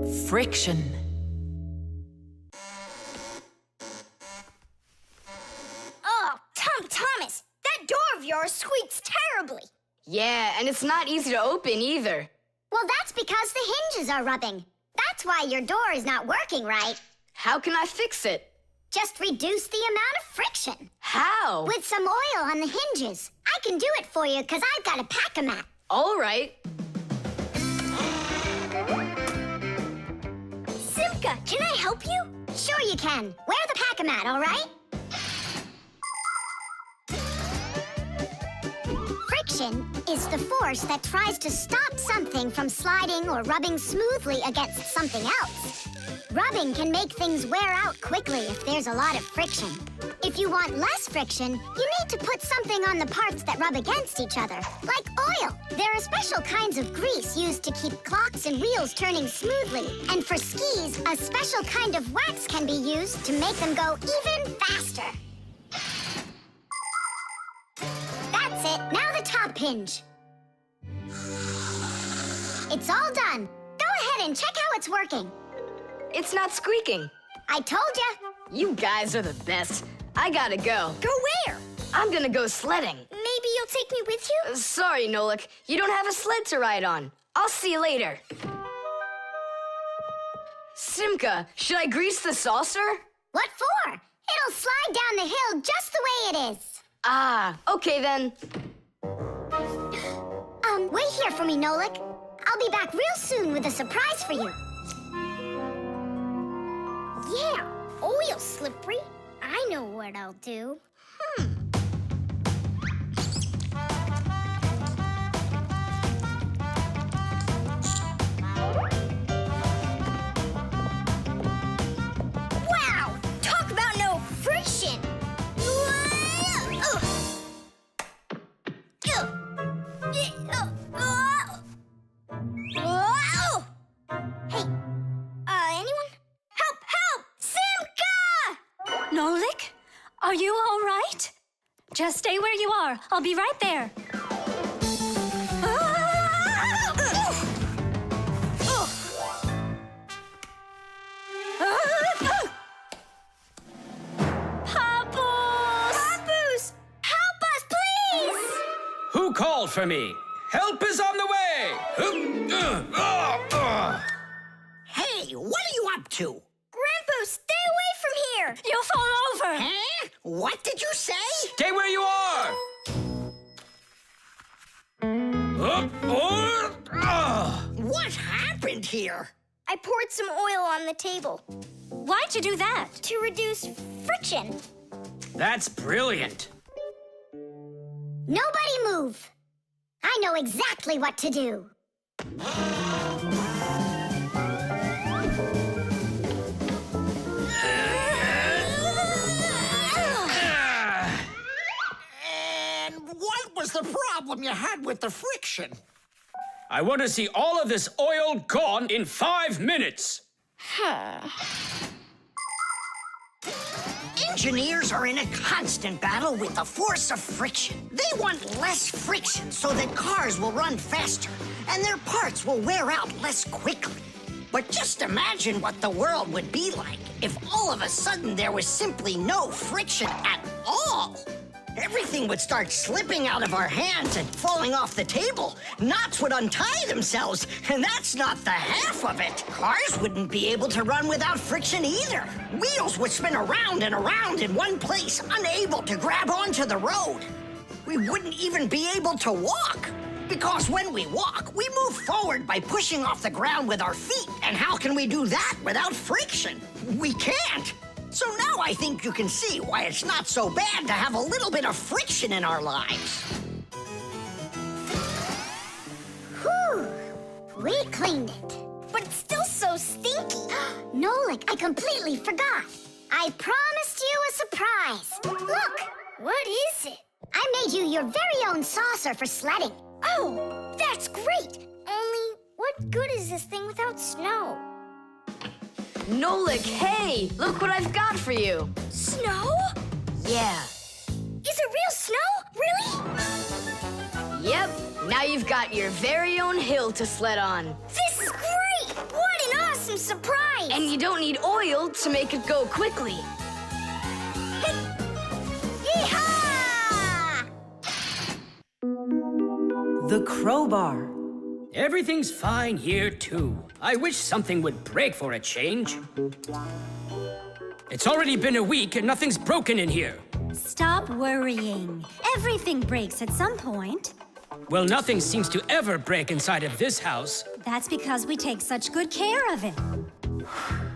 Friction. Oh, Thomas, that door of yours squeaks terribly. Yeah, and it's not easy to open either. Well, that's because the hinges are rubbing. That's why your door is not working right. How can I fix it? Just reduce the amount of friction. How? With some oil on the hinges. I can do it for you because I've got a Packam. All right. Simka, can I help you? Sure you can. Wear the Packam, all right? Friction is the force that tries to stop something from sliding or rubbing smoothly against something else. Rubbing can make things wear out quickly if there's a lot of friction. If you want less friction, you need to put something on the parts that rub against each other, like oil. There are special kinds of grease used to keep clocks and wheels turning smoothly. And for skis, a special kind of wax can be used to make them go even faster. That's it. Now the top hinge. It's all done. Go ahead and check how it's working. It's not squeaking. I told ya. You guys are the best. I gotta go. Go where? I'm gonna go sledding. Maybe you'll take me with you? Sorry, Nolik. You don't have a sled to ride on. I'll see you later. Simka, should I grease the saucer? What for? It'll slide down the hill just the way it is. Ah, okay then. Wait here for me, Nolik. I'll be back real soon with a surprise for you. Yeah, oil slippery. I know what I'll do. Wow! Talk about no friction! Hey, anyone? Help! Help! Simka! Nolik, are you all right? Just stay where you are. I'll be right there. Papus! Papus! Help us, please! Who called for me? Help is on the way! Hey, what are you up to? Grandpa, stay away from here! You'll fall over. Huh? What did you say? Stay where you are! What happened here? I poured some oil on the table Why'd you do that? to reduce friction. That's brilliant. Nobody move! I know exactly what to do. And what was the problem you had with the friction? I want to see all of this oil gone in 5 minutes. Engineers are in a constant battle with the force of friction. They want less friction so that cars will run faster and their parts will wear out less quickly. But just imagine what the world would be like if all of a sudden there was simply no friction at all. Everything would start slipping out of our hands and falling off the table. Knots would untie themselves, and that's not the half of it. Cars wouldn't be able to run without friction either. Wheels would spin around and around in one place, unable to grab onto the road. We wouldn't even be able to walk. Because when we walk, we move forward by pushing off the ground with our feet. And how can we do that without friction? We can't. So now I think you can see why it's not so bad to have a little bit of friction in our lives. Whew! We cleaned it. But it's still so stinky. Nolik, I completely forgot. I promised you a surprise. Look! What is it? I made you your very own saucer for sledding. Oh, that's great! Only, what good is this thing without snow? Nolik, hey! Look what I've got for you. Snow? Yeah. Is it real snow? Really? Yep. Now you've got your very own hill to sled on. This is great! What an awesome awesome surprise! And you don't need oil to make it go quickly. Yeehaw! The crowbar. Everything's fine here, too. I wish something would break for a change. It's already been a week and nothing's broken in here. Stop worrying. Everything breaks at some point. Well, nothing seems to ever break inside of this house. That's because we take such good care of it.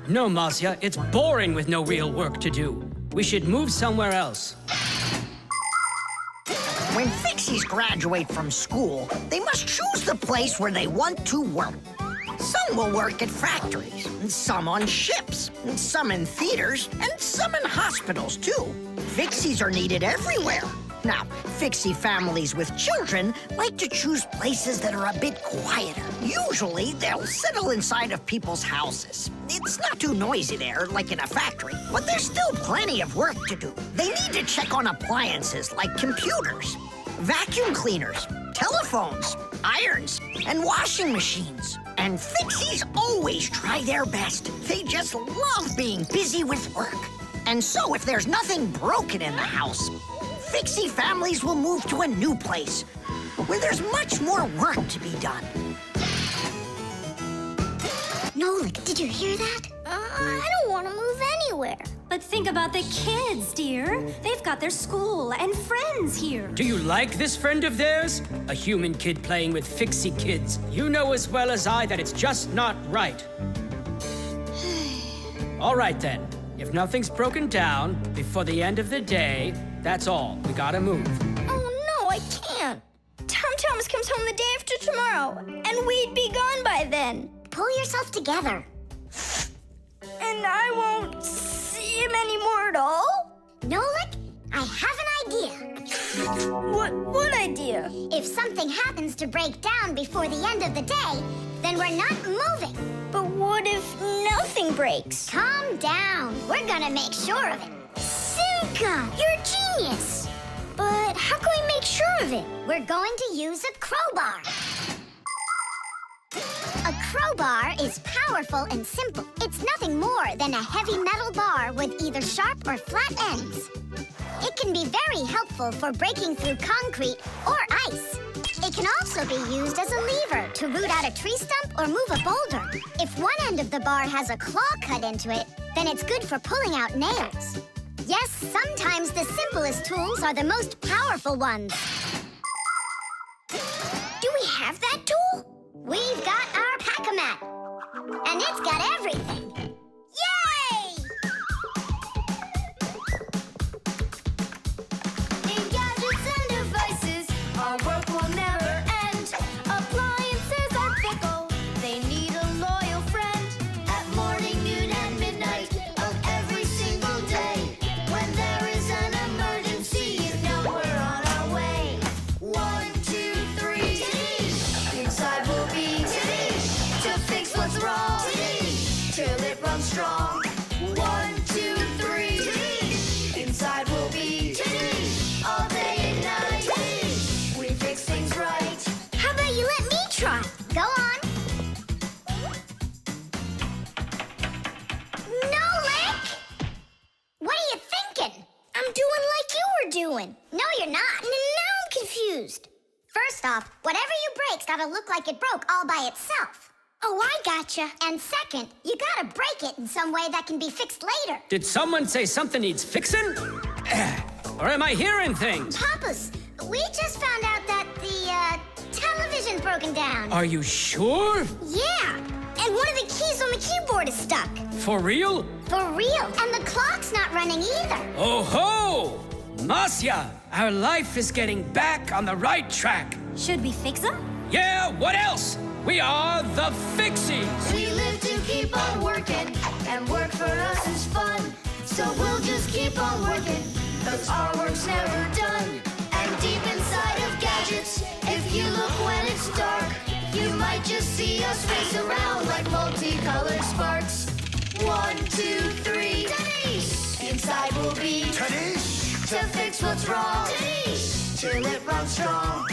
No, Masya, it's boring with no real work to do. We should move somewhere else. When Fixies graduate from school, they must choose the place where they want to work. Some will work at factories, and some on ships, and some in theaters, and some in hospitals, too. Fixies are needed everywhere. Now, Fixie families with children like to choose places that are a bit quieter. Usually, they'll settle inside of people's houses. It's not too noisy there, like in a factory, but there's still plenty of work to do. They need to check on appliances like computers, vacuum cleaners, telephones, irons, and washing machines. And Fixies always try their best. They just love being busy with work. And so if there's nothing broken in the house, Fixie families will move to a new place where there's much more work to be done. Nolik, did you hear that? I don't want to move anywhere. But think about the kids, dear. They've got their school and friends here. Do you like this friend of theirs? A human kid playing with Fixie kids. You know as well as I that it's just not right. All right, then. If nothing's broken down before the end of the day, that's all. We gotta move. Oh, no, I can't. Tom Thomas comes home the day after tomorrow, and we'd be gone by then. Pull yourself together. And I won't see him anymore at all? Nolik, I have an idea. What idea? If something happens to break down before the end of the day, then we're not moving. But what if nothing breaks? Calm down. We're gonna make sure of it. Simka, you're a genius. But how can we make sure of it? We're going to use a crowbar. A crowbar is powerful and simple. It's nothing more than a heavy metal bar with either sharp or flat ends. It can be very helpful for breaking through concrete or ice. It can also be used as a lever to root out a tree stump or move a boulder. If one end of the bar has a claw cut into it, then it's good for pulling out nails. Yes, sometimes the simplest tools are the most powerful ones. Do we have that tool? We've got our Packam, and it's got everything. Yay! In gadgets and devices, our work will never end. Appliances are fickle, they need a loyal friend. At morning, noon, and midnight of every single day. When there is an emergency, you know we're on our way. 1, 2, 3. Inside will be to fix what's wrong. Till it runs strong. 1, 2, 3. Inside will be all day and night. We fix things right. How about you let me try? Go on. Nolik! What are you thinking? I'm doing like you were doing. No, you're not. Now I'm confused. First off, whatever you break's gotta look like it broke all by itself. Oh, I gotcha. And second, you gotta break it in some way that can be fixed later. Did someone say something needs fixing? Or am I hearing things? Papus, we just found out that the television's broken down. Are you sure? Yeah, and one of the keys on the keyboard is stuck. For real? For real, and the clock's not running either. Oh ho! Masya, our life is getting back on the right track. Should we fix them? Yeah, what else? We are the Fixies. We live to keep on working, and work for us is fun. So we'll just keep on working, 'cause our work's never done. And deep inside of gadgets, if you look when it's dark, you might just see us race around like multicolored sparks. 1, 2, 3. Inside will be to fix what's wrong. Till it runs strong.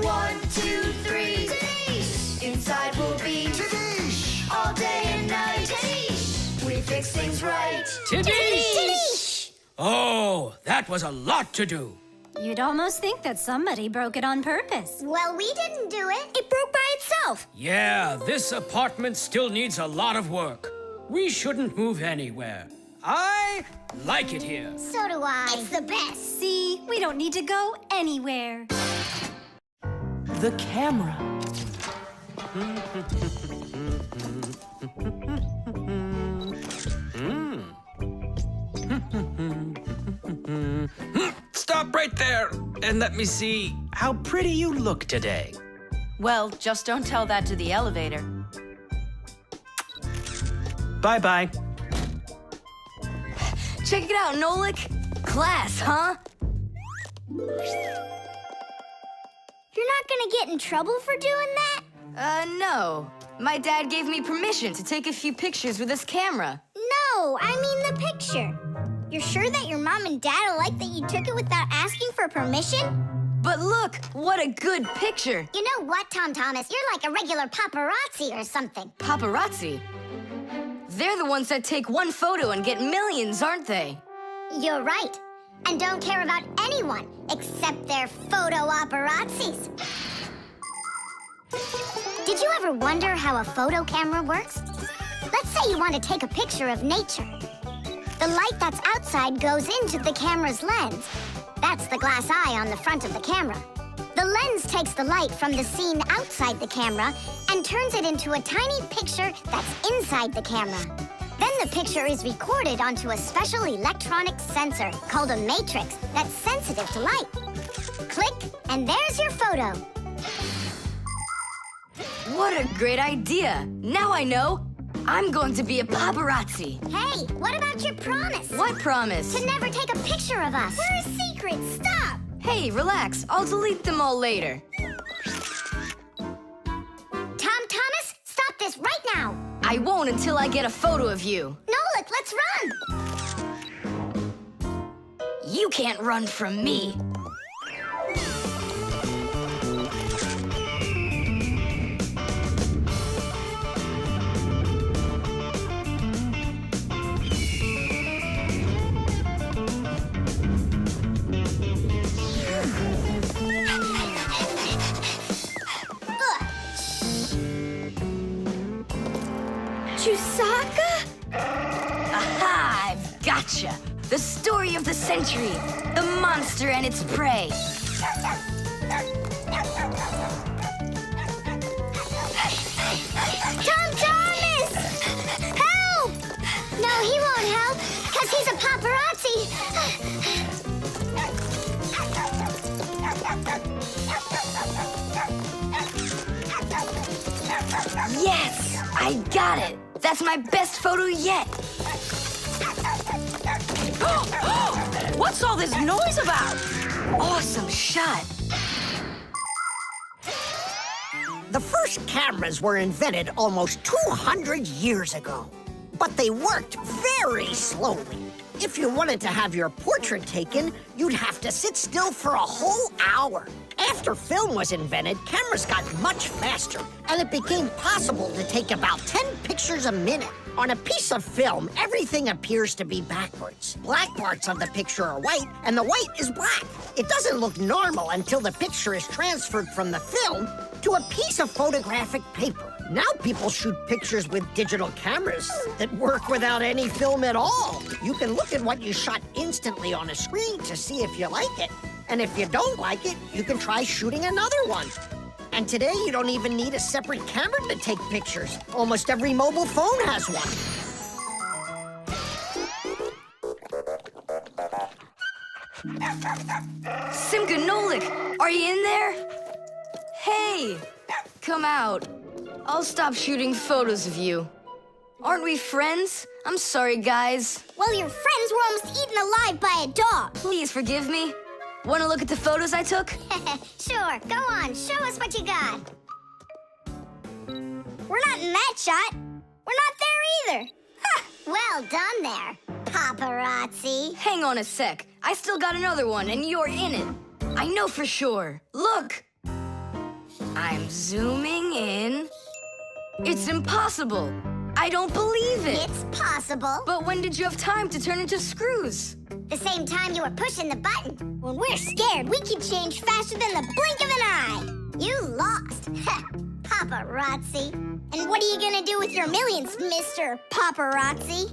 1, 2, 3. Inside will be all day and night. Tiddy! Oh, that was a lot to do. You'd almost think that somebody broke it on purpose. Well, we didn't do it. It broke by itself. Yeah, this apartment still needs a lot of work. We shouldn't move anywhere. I like it here. So do I. It's the best. See, we don't need to go anywhere. The camera. Stop right there and let me see how pretty you look today. Well, just don't tell that to the elevator. Bye-bye. Check it out, Nolik. Class, huh? You're not gonna get in trouble for doing that? No. My dad gave me permission to take a few pictures with this camera. No, I mean the picture. You're sure that your mom and dad will like that you took it without asking for permission? But look, what a good picture. You know what, Tom Thomas? You're like a regular paparazzi or something. Paparazzi? They're the ones that take one photo and get millions, aren't they? You're right. And don't care about anyone except their photo paparazzis. Did you ever wonder how a photo camera works? Let's say you want to take a picture of nature. The light that's outside goes into the camera's lens. That's the glass eye on the front of the camera. The lens takes the light from the scene outside the camera and turns it into a tiny picture that's inside the camera. Then the picture is recorded onto a special electronic sensor called a matrix that's sensitive to light. Click, and there's your photo. What a great idea. Now I know. I'm going to be a paparazzi. Hey, what about your promise? What promise? To never take a picture of us. We're a secret. Stop. Hey, relax. I'll delete them all later. Tom Thomas, stop this right now. I won't until I get a photo of you. Nolik, let's run. You can't run from me. Chusaka? Aha! I've gotcha! The story of the century! The monster and its prey! Tom Thomas! Help! No, he won't help, because he's a paparazzi. Yes! I got it! That's my best photo yet! What's all this noise about? Awesome shot! The first cameras were invented almost 200 years ago, but they worked very slowly. If you wanted to have your portrait taken, you'd have to sit still for a whole hour. After film was invented, cameras got much faster, and it became possible to take about 10 pictures a minute. On a piece of film, everything appears to be backwards. Black parts of the picture are white, and the white is black. It doesn't look normal until the picture is transferred from the film to a piece of photographic paper. Now people shoot pictures with digital cameras that work without any film at all. You can look at what you shot instantly on a screen to see if you like it. And if you don't like it, you can try shooting another one. And today, you don't even need a separate camera to take pictures. Almost every mobile phone has one. Simka and Nolik, are you in there? Hey, come out. I'll stop shooting photos of you. Aren't we friends? I'm sorry, guys. Well, your friends were almost eaten alive by a dog. Please forgive me. Want to look at the photos I took? Sure, go on, show us what you got. We're not in that shot. We're not there either. Ha! Well done there, paparazzi. Hang on a sec. I still got another one, and you're in it. I know for sure. Look! I'm zooming in. It's impossible. I don't believe it. It's possible. But when did you have time to turn into screws? The same time you were pushing the button. When we're scared, we can change faster than the blink of an eye. You lost. Paparazzi. And what are you gonna do with your millions, Mr. Paparazzi?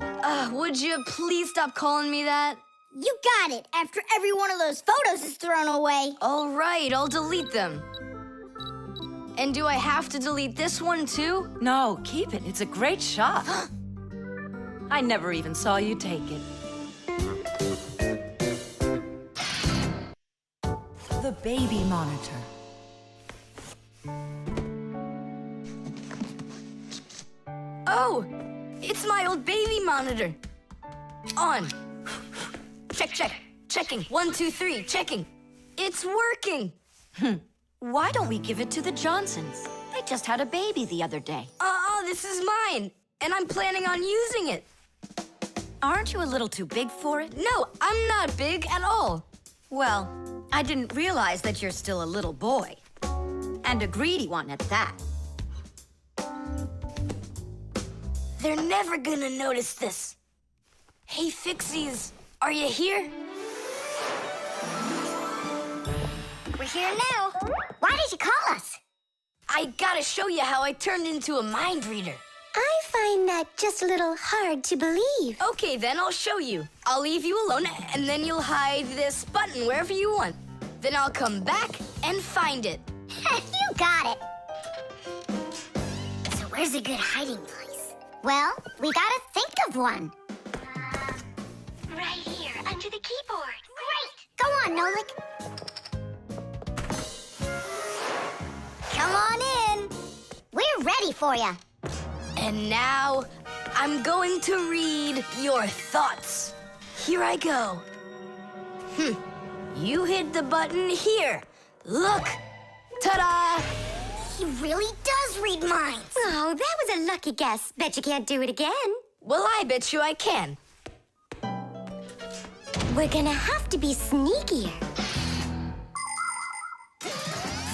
Would you please stop calling me that? You got it, after every one of those photos is thrown away. All right, I'll delete them. And do I have to delete this one too? No, keep it. It's a great shot. I never even saw you take it. The baby monitor. Oh, it's my old baby monitor. On. Check, check. Checking. 1, 2, 3. Checking. It's working. Why don't we give it to the Johnsons? They just had a baby the other day. This is mine. And I'm planning on using it. Aren't you a little too big for it? No, I'm not big at all. Well, I didn't realize that you're still a little boy. And a greedy one at that. They're never gonna notice this. Hey, Fixies, are you here? We're here now. Why did you call us? I gotta show you how I turned into a mind reader. I find that just a little hard to believe. Okay, then I'll show you. I'll leave you alone, and then you'll hide this button wherever you want. Then I'll come back and find it. You got it. So where's a good hiding place? Well, we gotta think of one. Right here, under the keyboard. Great! Go on, Nolik. Come on in. We're ready for you. And now, I'm going to read your thoughts. Here I go. You hit the button here. Look. Ta-da! He really does read minds. Oh, that was a lucky guess. Bet you can't do it again. Well, I bet you I can. We're gonna have to be sneakier.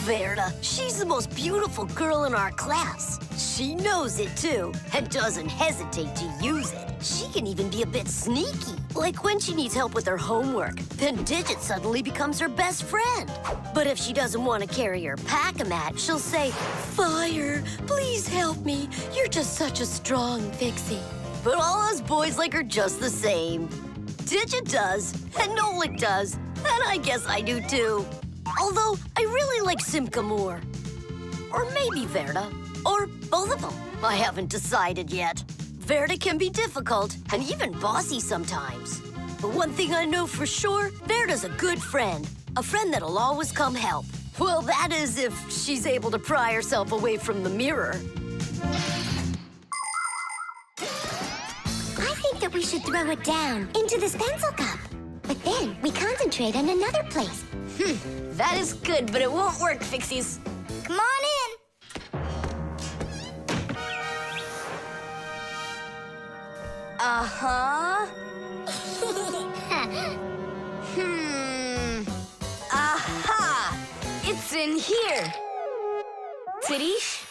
Verda, she's the most beautiful girl in our class. She knows it, too, and doesn't hesitate to use it. She can even be a bit sneaky, like when she needs help with her homework. Then Digit suddenly becomes her best friend. But if she doesn't want to carry her Packam, she'll say, "Fire, please help me. You're just such a strong Fixie." But all us boys like her just the same. Digit does, and Nolik does, and I guess I do, too. Although, I really like Simka more. Or maybe Verda. Or both of them. I haven't decided yet. Verda can be difficult and even bossy sometimes. But one thing I know for sure, Verda's a good friend. A friend that'll always come help. Well, that is if she's able to pry herself away from the mirror. I think that we should throw it down into this pencil cup. But then we concentrate on another place. That is good, but it won't work, Fixies. Come on in. Uh-huh. Aha! It's in here. Tadish?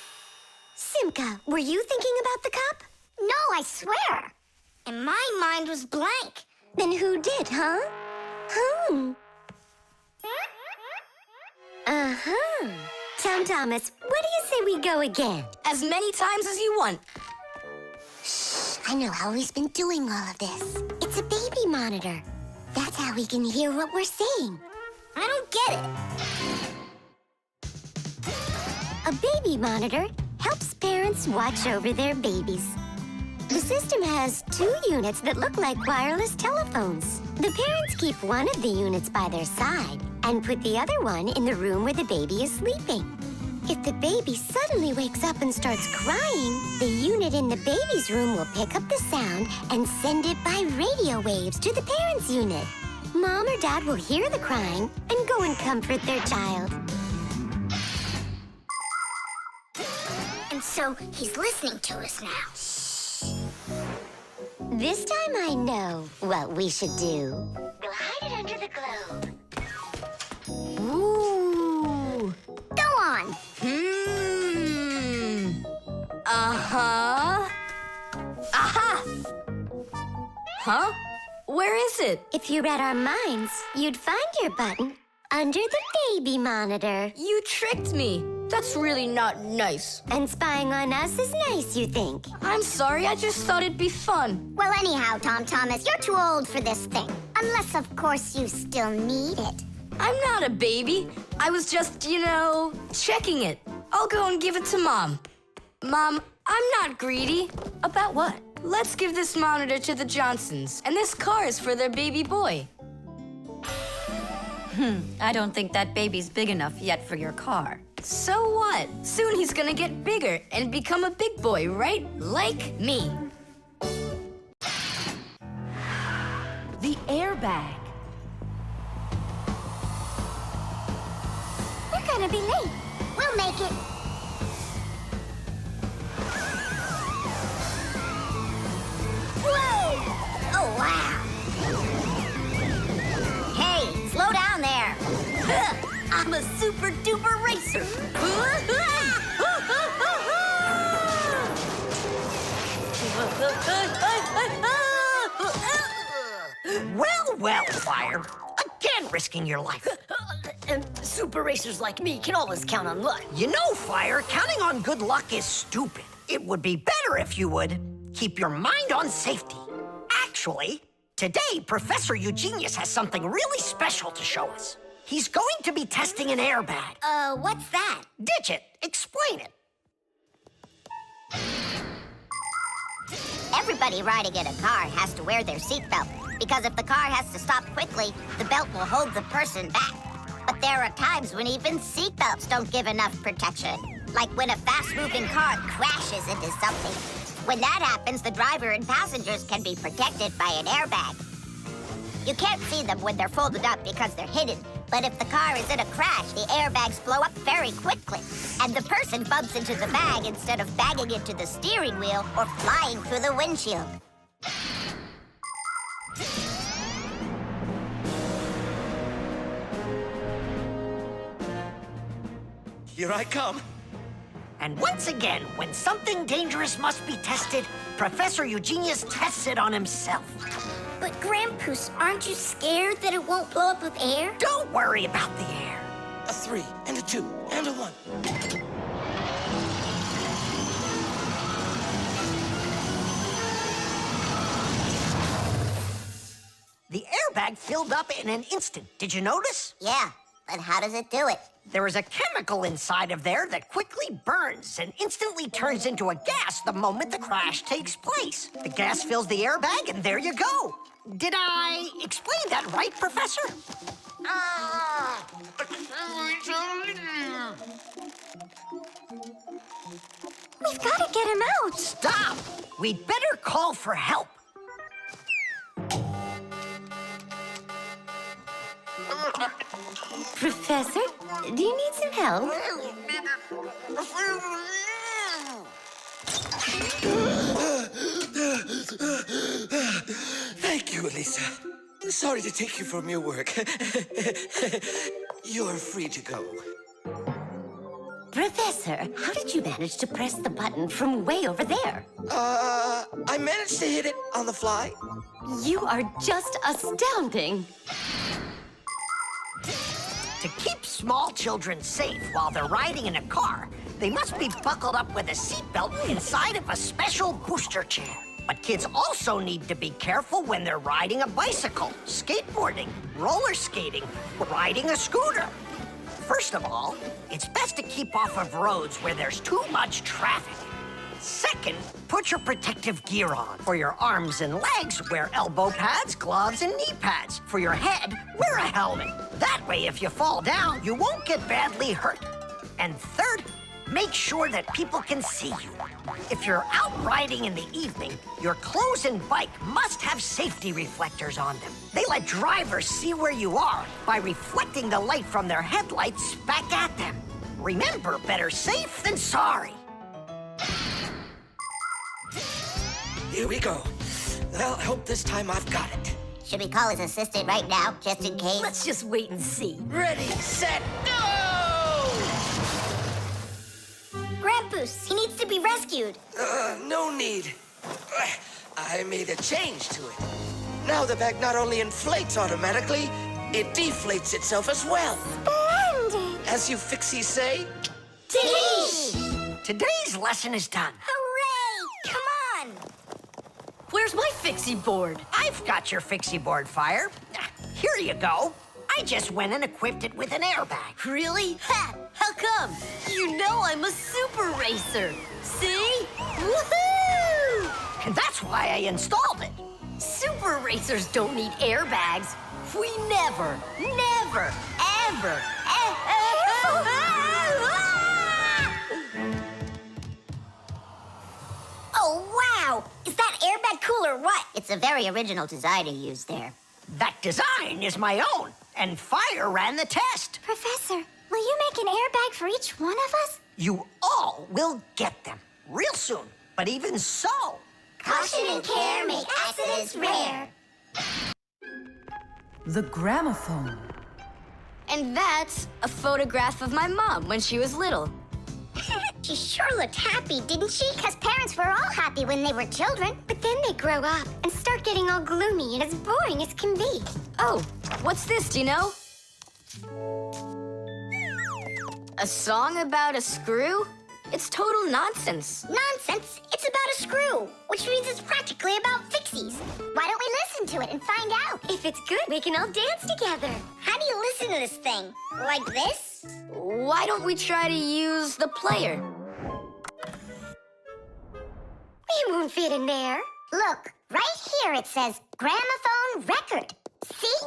Simka, were you thinking about the cup? No, I swear. And my mind was blank. Then who did, huh? Uh-huh. Tom Thomas, what do you say we go again? As many times as you want. I know how he's been doing all of this. It's a baby monitor. That's how we can hear what we're saying. I don't get it. A baby monitor helps parents watch over their babies. The system has 2 units that look like wireless telephones. The parents keep one of the units by their side and put the other one in the room where the baby is sleeping. If the baby suddenly wakes up and starts crying, the unit in the baby's room will pick up the sound and send it by radio waves to the parents' unit. Mom or Dad will hear the crying and go and comfort their child. And so he's listening to us now. This time I know what we should do. We'll hide it under the globe. Ooh. Go on. Uh-huh. Huh? Where is it? If you read our minds, you'd find your button under the baby monitor. You tricked me. That's really not nice. And spying on us is nice, you think? I'm sorry, I just thought it'd be fun. Well, anyhow, Tom Thomas, you're too old for this thing. Unless, of course, you still need it. I'm not a baby. I was just, checking it. I'll go and give it to Mom. Mom, I'm not greedy. About what? Let's give this monitor to the Johnsons, and this car is for their baby boy. I don't think that baby's big enough yet for your car. So what? Soon he's gonna get bigger and become a big boy, right? Like me. The airbag. We're gonna be late. We'll make it. Whoa! Oh, wow. Hey, slow down there. I'm a super duper racer. Well, Fire. Again risking your life. And super racers like me can always count on luck. You know, Fire, counting on good luck is stupid. It would be better if you would keep your mind on safety. Actually, today, Professor Eugenius has something really special to show us. He's going to be testing an airbag. What's that? Digit, explain it. Everybody riding in a car has to wear their seatbelt, because if the car has to stop quickly, the belt will hold the person back. But there are times when even seatbelts don't give enough protection, like when a fast-moving car crashes into something. When that happens, the driver and passengers can be protected by an airbag. You can't see them when they're folded up because they're hidden, but if the car is in a crash, the airbags blow up very quickly, and the person bumps into the bag instead of banging into the steering wheel or flying through the windshield. Here I come. And once again, when something dangerous must be tested, Professor Eugenius tests it on himself. But Grampus, aren't you scared that it won't blow up with air? Don't worry about the air. A 3 and a 2 and a 1. The airbag filled up in an instant. Did you notice? Yeah, but how does it do it? There is a chemical inside of there that quickly burns and instantly turns into a gas the moment the crash takes place. The gas fills the airbag, and there you go. Did I explain that right, Professor? We've got to get him out. Stop! We'd better call for help. Professor, do you need some help? Thank you, Elisa. Sorry to take you from your work. You're free to go. Professor, how did you manage to press the button from way over there? I managed to hit it on the fly. You are just astounding. To keep small children safe while they're riding in a car, they must be buckled up with a seatbelt inside of a special booster chair. But kids also need to be careful when they're riding a bicycle, skateboarding, roller skating, or riding a scooter. First of all, it's best to keep off of roads where there's too much traffic. Second, put your protective gear on. For your arms and legs, wear elbow pads, gloves, and knee pads. For your head, wear a helmet. That way, if you fall down, you won't get badly hurt. And third, make sure that people can see you. If you're out riding in the evening, your clothes and bike must have safety reflectors on them. They let drivers see where you are by reflecting the light from their headlights back at them. Remember, better safe than sorry. Here we go. Well, I hope this time I've got it. Should we call his assistant right now, just in case? Let's just wait and see. Ready, set, go! Grampus, he needs to be rescued. No need. I I made a change to it. Now the bag not only inflates automatically, it deflates itself as well. Splendid! As you Fixies say, Today's lesson is done. Hooray! Come on! Where's my Fixie board? I've got your Fixie board, Fire. Here you go. I just went and equipped it with an airbag. Really? Ha! How come? You know I'm a super racer. See? Woohoo! And that's why I installed it. Super racers don't need airbags. We never, ever. Oh, wow! Is that airbag cool or what? It's a very original design you used there. That design is my own, and Fire ran the test. Professor, will you make an airbag for each one of us? You all will get them real soon. But even so, Caution and care make accidents rare. The gramophone. And that's a photograph of my mom when she was little. She sure looked happy, didn't she? Because parents were all happy when they were children. But then they grow up and start getting all gloomy and as boring as can be. Oh, what's this, do you know? A song about a screw? It's total nonsense. Nonsense! It's about a screw, which means it's practically about Fixies. Why don't we listen to it and find out? If it's good, we can all dance together. How do you listen to this thing? Like this? Why don't we try to use the player? We won't fit in there. Look, right here it says gramophone record. See?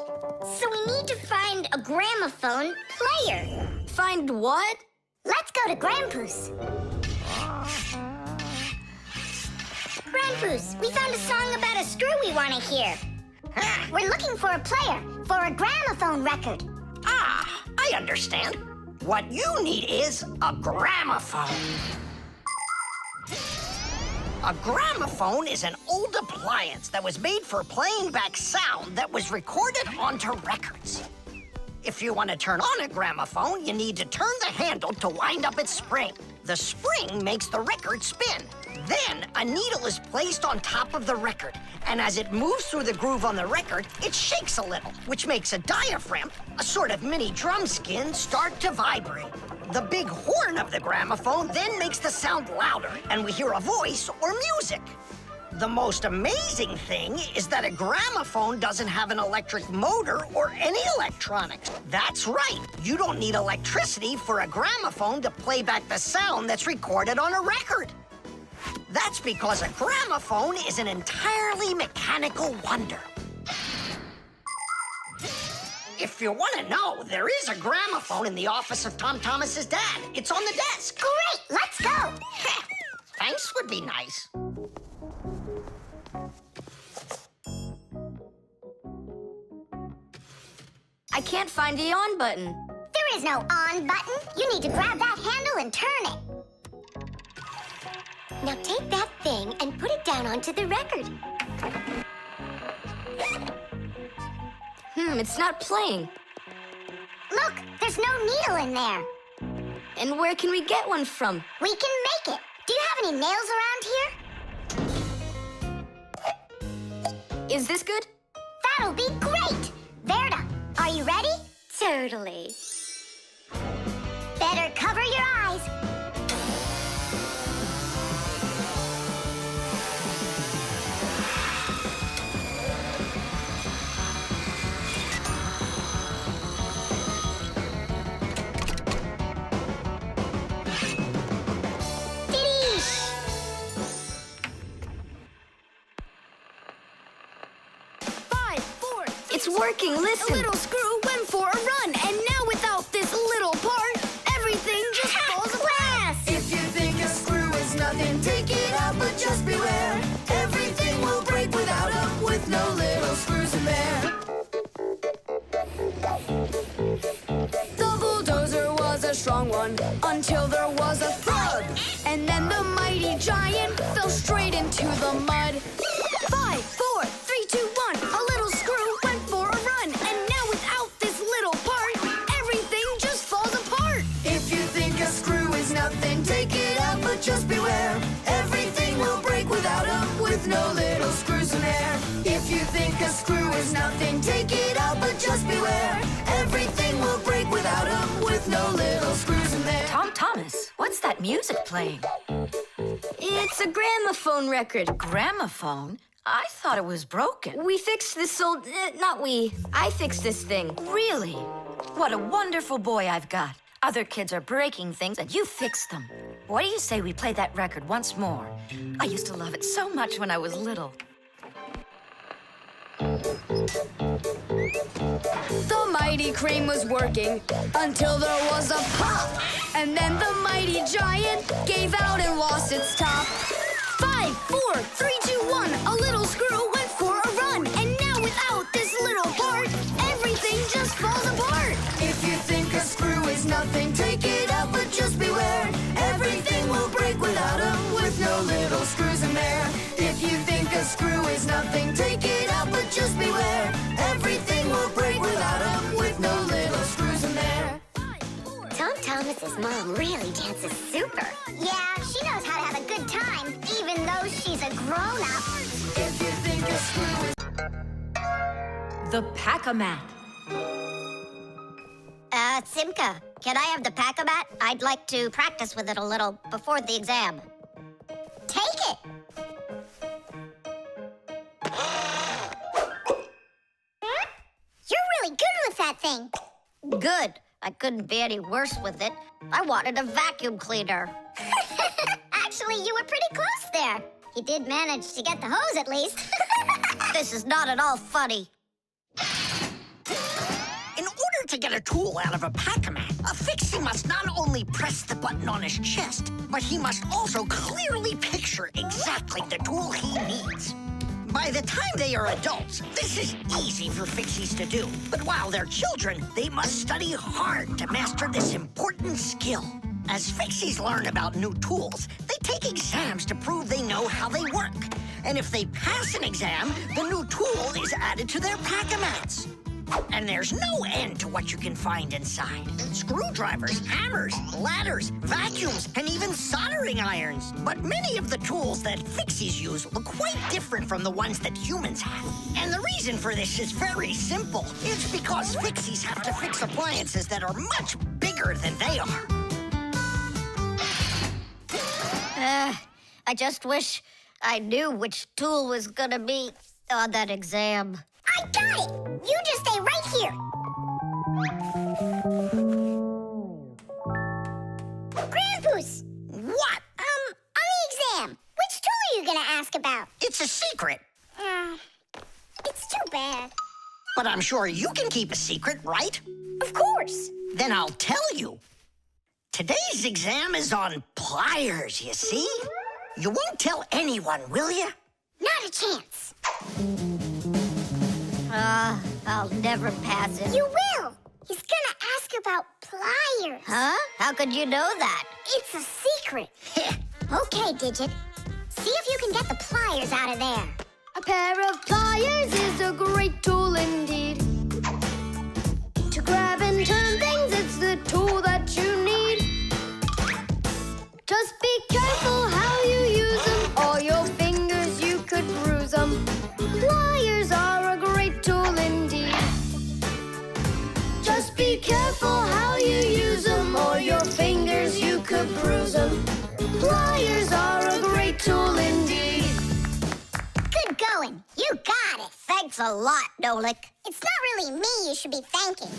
So we need to find a gramophone player. Find what? Let's go to Grampus. Grampus, we found a song about a screw we want to hear. We're looking for a player for a gramophone record. Ah, I understand. What you need is a gramophone. A gramophone is an old appliance that was made for playing back sound that was recorded onto records. If you want to turn on a gramophone, you need to turn the handle to wind up its spring. The spring makes the record spin. Then a needle is placed on top of the record, and as it moves through the groove on the record, it shakes a little, which makes a diaphragm, a sort of mini drum skin, start to vibrate. The big horn of the gramophone then makes the sound louder, and we hear a voice or music. The most amazing thing is that a gramophone doesn't have an electric motor or any electronics. That's right. You don't need electricity for a gramophone to play back the sound that's recorded on a record. That's because a gramophone is an entirely mechanical wonder. If you want to know, there is a gramophone in the office of Tom Thomas's dad. It's on the desk. Great, let's go. Thanks would be nice. I can't find the on button. There is no on button. You need to grab that handle and turn it. Now take that thing and put it down onto the record. It's not playing. Look, there's no needle in there. And where can we get one from? We can make it. Do you have any nails around here? Is this good? That'll be great. Verda, are you ready? Totally. Better cover your eyes. It's working, listen. A little screw went for a run, and now without this little part, everything just falls apart. If you think a screw is nothing, take it out, but just beware. Everything will break without them, with no little screws in there. The bulldozer was a strong one, until there was a thud. And then the mighty giant fell straight into the mud. 5, 4, 3, 2, 1, a little screw went for a run, and now without this little part, everything just falls apart. If you think a screw is nothing, take it out, but just beware. Everything will break without 'em, with no little screws in there. If you think a screw is nothing, take it out, but just beware. Everything will break without 'em, with no little screws in there. Tom Thomas, what's that music playing? It's a gramophone record. Gramophone? I thought it was broken. We fixed this old... not we. I fixed this thing. Really? What a wonderful boy I've got. Other kids are breaking things and you fix them. What do you say we play that record once more? I used to love it so much when I was little. The mighty crane was working until there was a pop. And then the mighty giant gave out and lost its top. 5, 4, 3, 2, 1. A little screw went for a run. And now without this little part, everything just falls apart. If you think a screw is nothing, take it out, but just beware. Everything will break without 'em, with no little screws in there. If you think a screw is nothing, take it out, but just beware. Everything will break without 'em, with no little screws in there. Tom Thomas's mom really dances super. Yeah, she knows how to have a good time, even though she's a grown-up. If you think a screw is... The Packam. Simka, can I have the Packam? I'd like to practice with it a little before the exam. Take it! You're really good with that thing. Good. I couldn't be any worse with it. I wanted a vacuum cleaner. Actually, you were pretty close there. You did manage to get the hose at least. This is not at all funny. In order to get a tool out of a Packam, a Fixie must not only press the button on his chest, but he must also clearly picture exactly the tool he needs. By the time they are adults, this is easy for Fixies to do. But while they're children, they must study hard to master this important skill. As Fixies learn about new tools, they take exams to prove they know how they work. And if they pass an exam, the new tool is added to their Packam. And there's no end to what you can find inside. Screwdrivers, hammers, ladders, vacuums, and even soldering irons. But many of the tools that Fixies use look quite different from the ones that humans have. And the reason for this is very simple. It's because Fixies have to fix appliances that are much bigger than they are. I just wish I knew which tool was gonna be on that exam. I got it! You just stay right here. Grandpus! What? On the exam, which tool are you gonna ask about? It's a secret. It's too bad. But I'm sure you can keep a secret, right? Of course. Then I'll tell you. Today's exam is on pliers, you see? You won't tell anyone, will you? Not a chance. I'll never pass it. You will. He's gonna ask about pliers. Huh? How could you know that? It's a secret. Okay, Digit. See if you can get the pliers out of there. A pair of pliers is a great tool indeed. To grab and turn things, it's the tool that you need. Just be careful how you use them, or your fingers, you could bruise them. Pliers are a great tool indeed. Just be careful how you use them, or your fingers, you could bruise them. Pliers are a great tool indeed. Good going. You got it. Thanks a lot, Nolik. It's not really me you should be thanking.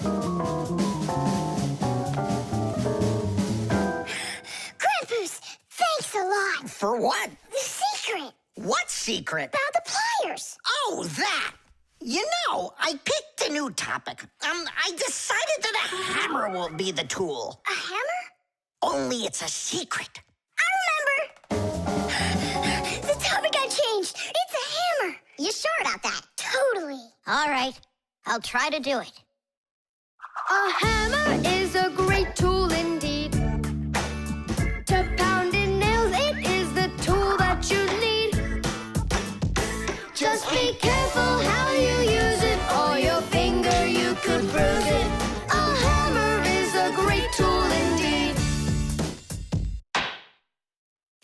Grandpus, thanks a lot. For what? The secret. What secret? About the pliers. Oh, that. You know, I picked a new topic. I decided that a hammer will be the tool. A hammer? Only it's a secret. I remember. The topic got changed. It's a hammer. You sure about that? Totally. All right. I'll try to do it. A hammer is a great tool indeed. To pound in nails, it is the tool that you need. Just be careful how you use it, or your finger, you could bruise it. A hammer is a great tool indeed.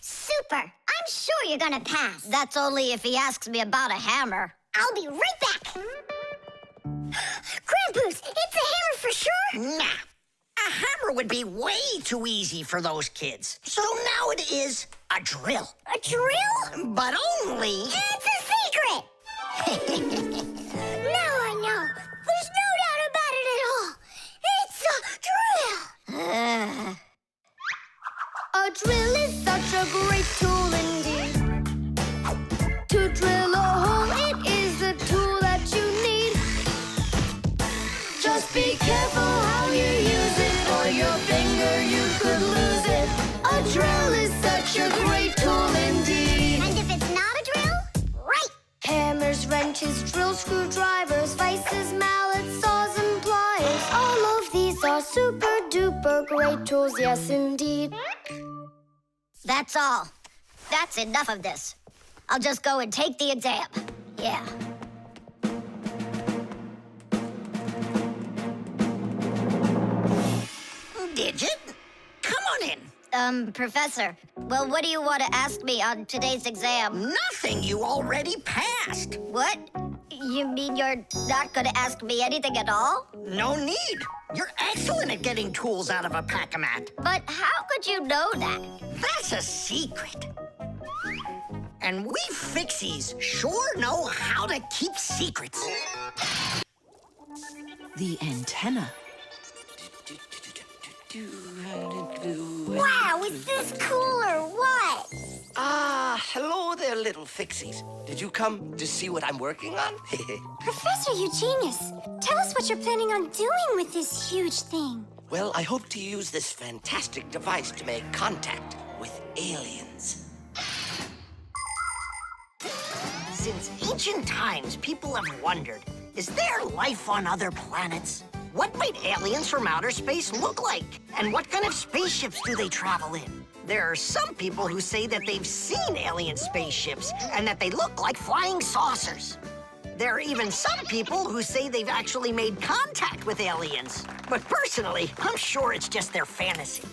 Super. I'm sure you're gonna pass. That's only if he asks me about a hammer. I'll be right back. Krampus, it's a hammer for sure? Nah. A hammer would be way too easy for those kids. So now it is a drill. A drill? But only... It's a secret! Now I know. There's no doubt about it at all. It's a drill! A drill is such a great tool indeed. To drill a hole, it is the tool that you need. Just be careful how you use it, or your finger you could lose it. A drill is such a great tool indeed. And if it's not a drill, right! Hammers, wrenches, drills, screwdrivers, vices, mallets, saws, and pliers. All of these are super duper great tools, yes indeed. That's all. That's enough of this. I'll just go and take the exam. Yeah. Digit, come on in. Professor, well, what do you want to ask me on today's exam? Nothing, you already passed. What? You mean you're not going to ask me anything at all? No need. You're excellent at getting tools out of a Packamat. But how could you know that? That's a secret. And we Fixies sure know how to keep secrets. The antenna. Wow, is this cool or what? Ah, hello there, little Fixies. Did you come to see what I'm working on? Professor, you genius. Tell us what you're planning on doing with this huge thing. Well, I hope to use this fantastic device to make contact with aliens. Since ancient times, people have wondered, is there life on other planets? What might aliens from outer space look like? And what kind of spaceships do they travel in? There are some people who say that they've seen alien spaceships and that they look like flying saucers. There are even some people who say they've actually made contact with aliens. But personally, I'm sure it's just their fantasy.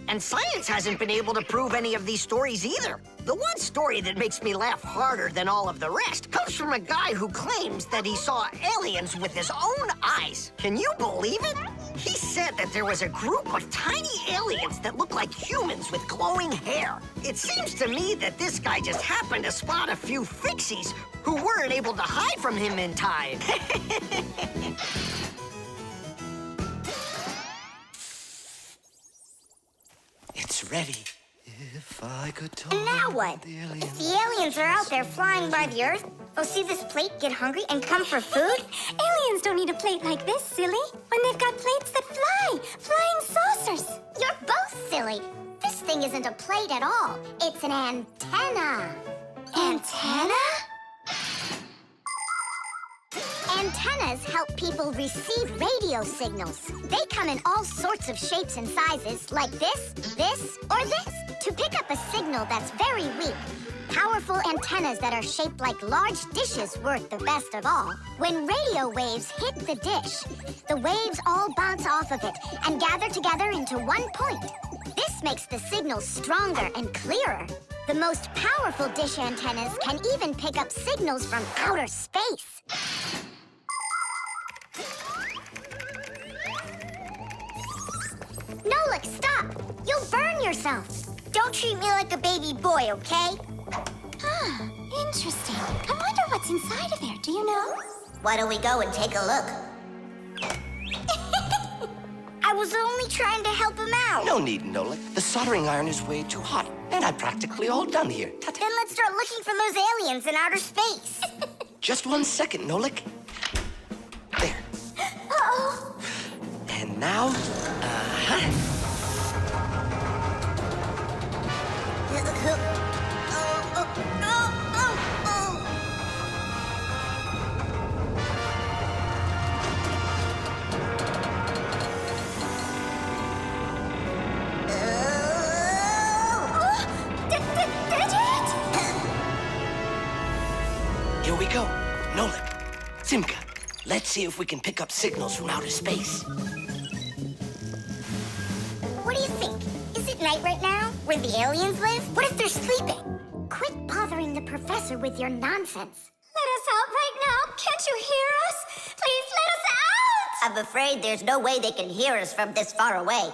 And science hasn't been able to prove any of these stories either. The one story that makes me laugh harder than all of the rest comes from a guy who claims that he saw aliens with his own eyes. Can you believe it? He said that there was a group of tiny aliens that looked like humans with glowing hair. It seems to me that this guy just happened to spot a few Fixies who weren't able to hide from him in time. It's ready. If I could talk. And now what? If the aliens are out there flying by the Earth, they'll see this plate, get hungry, and come for food? Aliens don't need a plate like this, silly. When they've got plates that fly, flying saucers. You're both silly. This thing isn't a plate at all. It's an antenna. Antenna? Antennas help people receive radio signals. They come in all sorts of shapes and sizes, like this, or this, to pick up a signal that's very weak. Powerful antennas that are shaped like large dishes work the best of all. When radio waves hit the dish, the waves all bounce off of it and gather together into one point. This makes the signal stronger and clearer. The most powerful dish antennas can even pick up signals from outer space. Nolik, stop! You'll burn yourself. Don't treat me like a baby boy, okay? Ah, interesting. I wonder what's inside of there. Do you know? Why don't we go and take a look? I was only trying to help him out. No need, Nolik. The soldering iron is way too hot, and I'm practically all done here. Ta-ta. Then let's start looking for those aliens in outer space. Just 1 second, Nolik. There. Uh-oh. And now, Here we go. Nolik, Simka, let's see if we can pick up signals from outer space. What do you think? Is it night right now, where the aliens live? What if they're sleeping? quit bothering the professor with your nonsense. Let us out right now. Can't you hear us? Please let us out! I'm afraid there's no way they can hear us from this far away.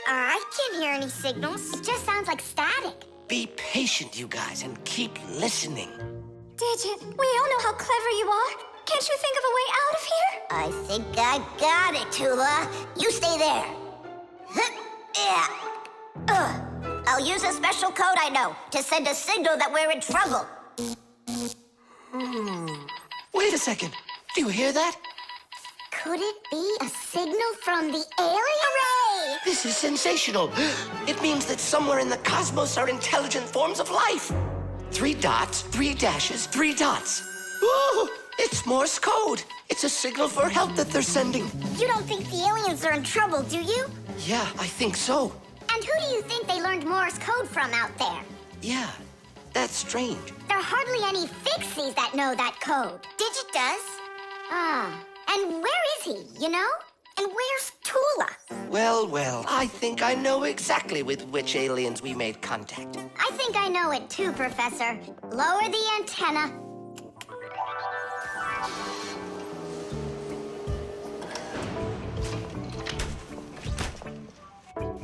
I can't hear any signals. It just sounds like static. Be patient, you guys, and keep listening. Digit, we all know how clever you are. Can't you think of a way out of here? I think I got it, Tula. You stay there. Yeah. I'll use a special code I know to send a signal that we're in trouble. Wait a second. Do you hear that? Could it be a signal from the alien? Hooray! This is sensational. It means that somewhere in the cosmos are intelligent forms of life. 3 dots, 3 dashes, 3 dots. Ooh, it's Morse code. It's a signal for help that they're sending. You don't think the aliens are in trouble, do you? Yeah, I think so. And who do you think they learned Morse code from out there? Yeah, that's strange. There are hardly any Fixies that know that code. Digit does. Ah, and where is he, you know? And where's Tula? Well, I think I know exactly with which aliens we made contact. I think I know it too, Professor. Lower the antenna.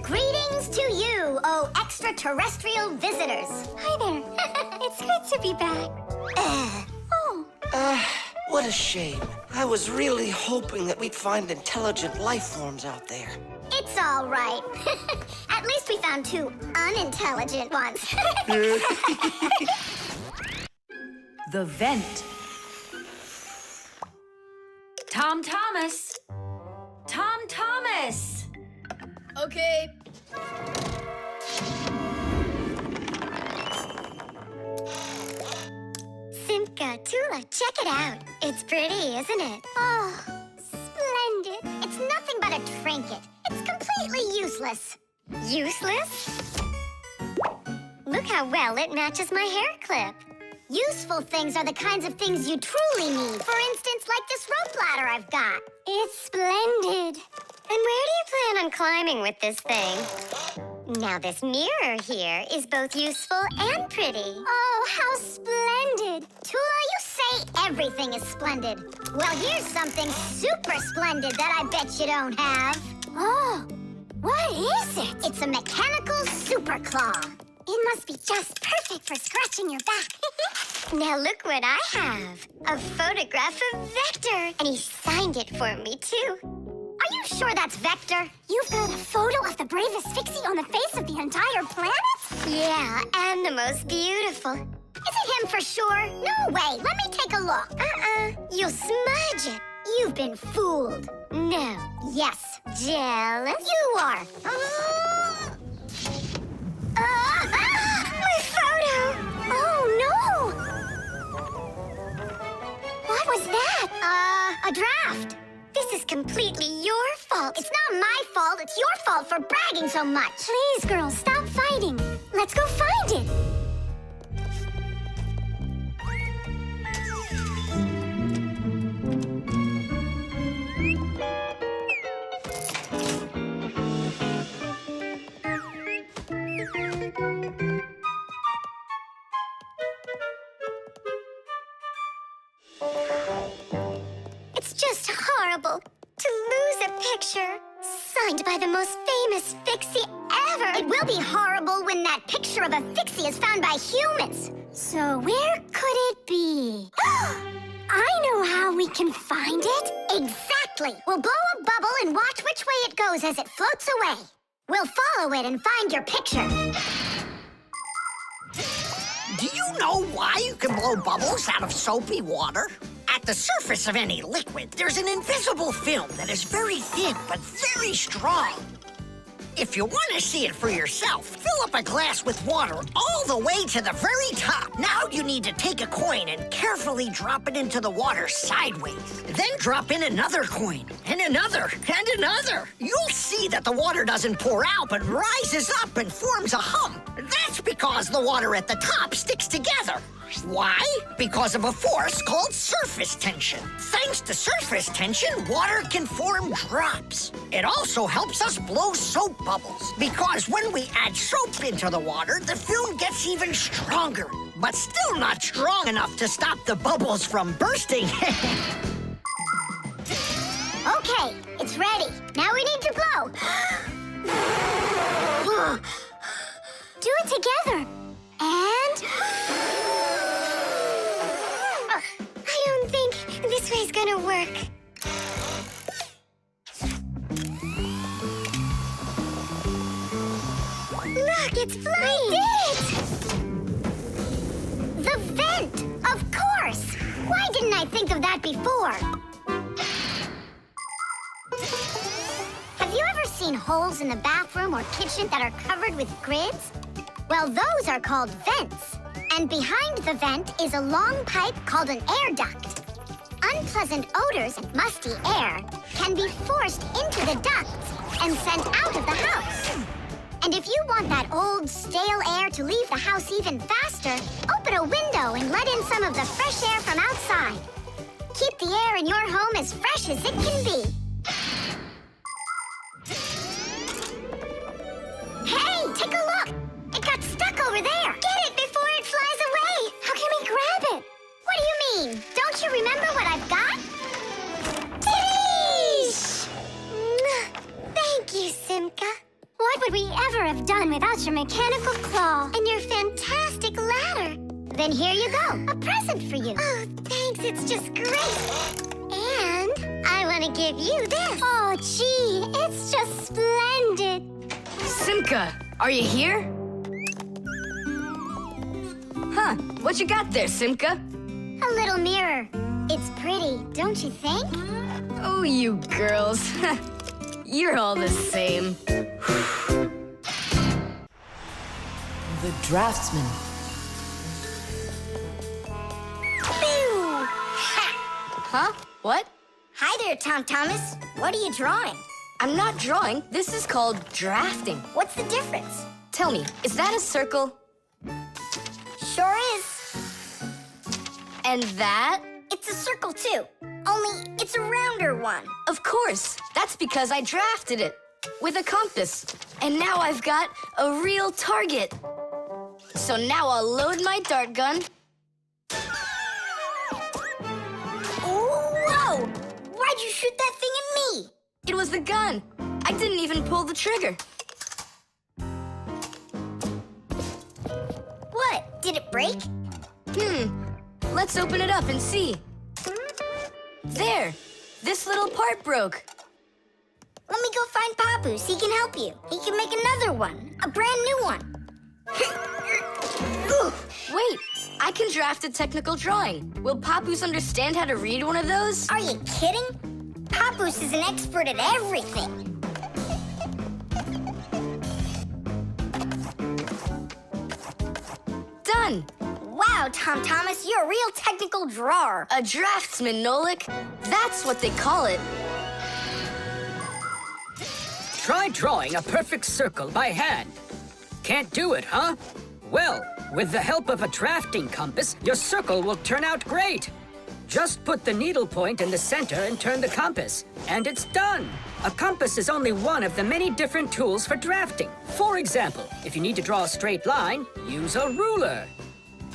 Greetings to you, oh extraterrestrial visitors. Hi there. It's good to be back. What a shame. I was really hoping that we'd find intelligent life forms out there. It's all right. At least we found 2 unintelligent ones. The vent. Tom Thomas. Tom Thomas. Okay. Simka, Tula, check it out. It's pretty, isn't it? Oh, splendid. It's nothing but a trinket. It's completely useless. Useless? Look how well it matches my hair clip. Useful things are the kinds of things you truly need. For instance, like this rope ladder I've got. It's splendid. And where do you plan on climbing with this thing? Now, this mirror here is both useful and pretty. Oh, how splendid. Tula, you say everything is splendid. Well, here's something super splendid that I bet you don't have. Oh, what is it? It's a mechanical super claw. It must be just perfect for scratching your back. Now look what I have. A photograph of Vector. And he signed it for me, too. Are you sure that's Vector? You've got a photo of the bravest Fixie on the face of the entire planet? Yeah, and the most beautiful. Is it him for sure? No way. Let me take a look. You'll smudge it. You've been fooled. No. Yes. Jealous? You are. My photo! Oh, no! What was that? A draft. This is completely your fault. It's not my fault. It's your fault for bragging so much. Please, girls, stop fighting. Let's go find it. It's just horrible to lose a picture signed by the most famous Fixie ever. It will be horrible when that picture of a Fixie is found by humans. So where could it be? I know how we can find it. Exactly. We'll blow a bubble and watch which way it goes as it floats away. We'll follow it and find your picture. Do you know why you can blow bubbles out of soapy water? At the surface of any liquid, there's an invisible film that is very thin but very strong. If you want to see it for yourself, fill up a glass with water all the way to the very top. Now you need to take a coin and carefully drop it into the water sideways. Then drop in another coin, and another, and another. You'll see that the water doesn't pour out, but rises up and forms a hump. That's because the water at the top sticks together. Why? Because of a force called surface tension. Thanks to surface tension, water can form drops. It also helps us blow soap bubbles, because when we add soap into the water, the film gets even stronger, but still not strong enough to stop the bubbles from bursting. Okay, it's ready. Now we need to blow. Do it together. And... I don't think this way's gonna work. Look, it's flying! We did it! The vent! Of course! Why didn't I think of that before? Have you ever seen holes in the bathroom or kitchen that are covered with grids? Well, those are called vents. And behind the vent is a long pipe called an air duct. Unpleasant odors and musty air can be forced into the ducts and sent out of the house. And if you want that old, stale air to leave the house even faster, open a window and let in some of the fresh air from outside. Keep the air in your home as fresh as it can be. Hey, take a look! It got stuck over there! Get it before it flies away! How can we grab it? What do you mean? Don't you remember what I've got? Titties! Thank you, Simka. What would we ever have done without your mechanical claw and your fantastic ladder? Then here you go, a present for you. Oh, thanks, it's just great. And I want to give you this. Oh, gee, it's just splendid. Simka, are you here? Huh, what you got there, Simka? A little mirror. It's pretty, don't you think? Oh, you girls. You're all the same. The Draftsman. Huh? What? Hi there, Tom Thomas. What are you drawing? I'm not drawing. This is called drafting. What's the difference? Tell me, is that a circle? Sure is. And that? It's a circle, too. Only it's a rounder one. Of course. That's because I drafted it with a compass. And now I've got a real target. So now I'll load my dart gun. Whoa! Why'd you shoot that thing at me? It was the gun. I didn't even pull the trigger. What? Did it break? Let's open it up and see. There! This little part broke. Let me go find Papus. He can help you. He can make another one. A brand new one. Wait, I can draft a technical drawing. Will Papus understand how to read one of those? Are you kidding? Papus is an expert at everything. Done! Wow, Tom Thomas, you're a real technical drawer. A draftsman, Nolik. That's what they call it. Try drawing a perfect circle by hand. Can't do it, huh? Well, with the help of a drafting compass, your circle will turn out great. Just put the needle point in the center and turn the compass, and it's done. A compass is only one of the many different tools for drafting. For example, if you need to draw a straight line, use a ruler.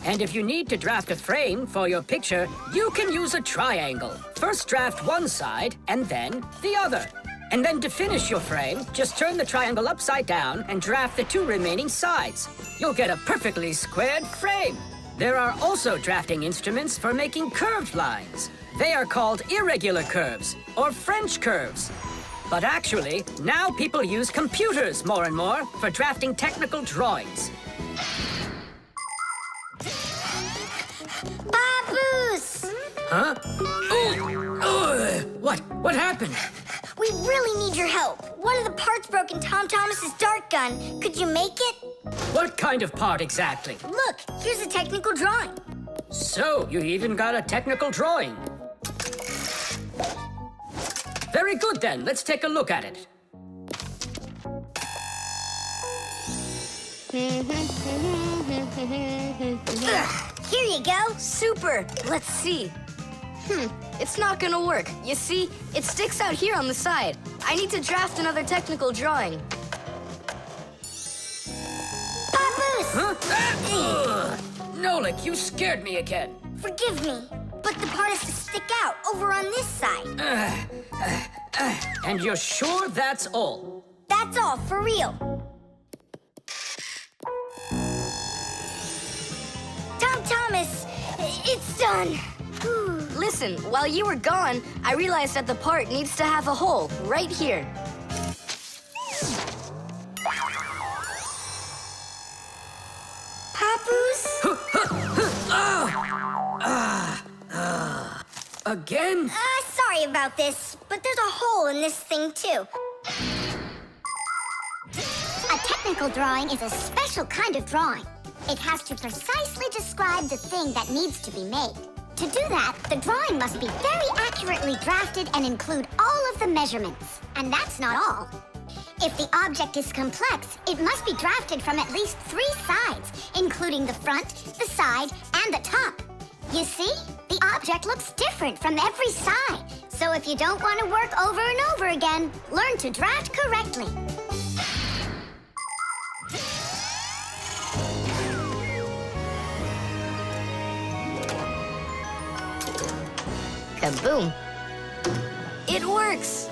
And if you need to draft a frame for your picture, you can use a triangle. First draft one side, and then the other. And then to finish your frame, just turn the triangle upside down and draft the two remaining sides. You'll get a perfectly squared frame. There are also drafting instruments for making curved lines. They are called irregular curves, or French curves. But actually, now people use computers more and more for drafting technical drawings. Papus! Huh? What happened? We really need your help. One of the parts broke in Tom Thomas's dart gun. Could you make it? What kind of part exactly? Look, here's a technical drawing. So, you even got a technical drawing. Very good then, let's take a look at it. Here you go. Super! Let's see. It's not gonna work. You see, it sticks out here on the side. I need to draft another technical drawing. Papus! Huh? Nolik, you scared me again. Forgive me, but the part has to stick out over on this side. And you're sure that's all? That's all, for real. Thomas, it's done. Listen, while you were gone, I realized that the part needs to have a hole right here. Papus? Again? Sorry about this, but there's a hole in this thing, too. A technical drawing is a special kind of drawing. It has to precisely describe the thing that needs to be made. To do that, the drawing must be very accurately drafted and include all of the measurements. And that's not all. If the object is complex, it must be drafted from at least 3 sides, including the front, the side, and the top. You see? The object looks different from every side. So if you don't want to work over and over again, learn to draft correctly. Kaboom! It works!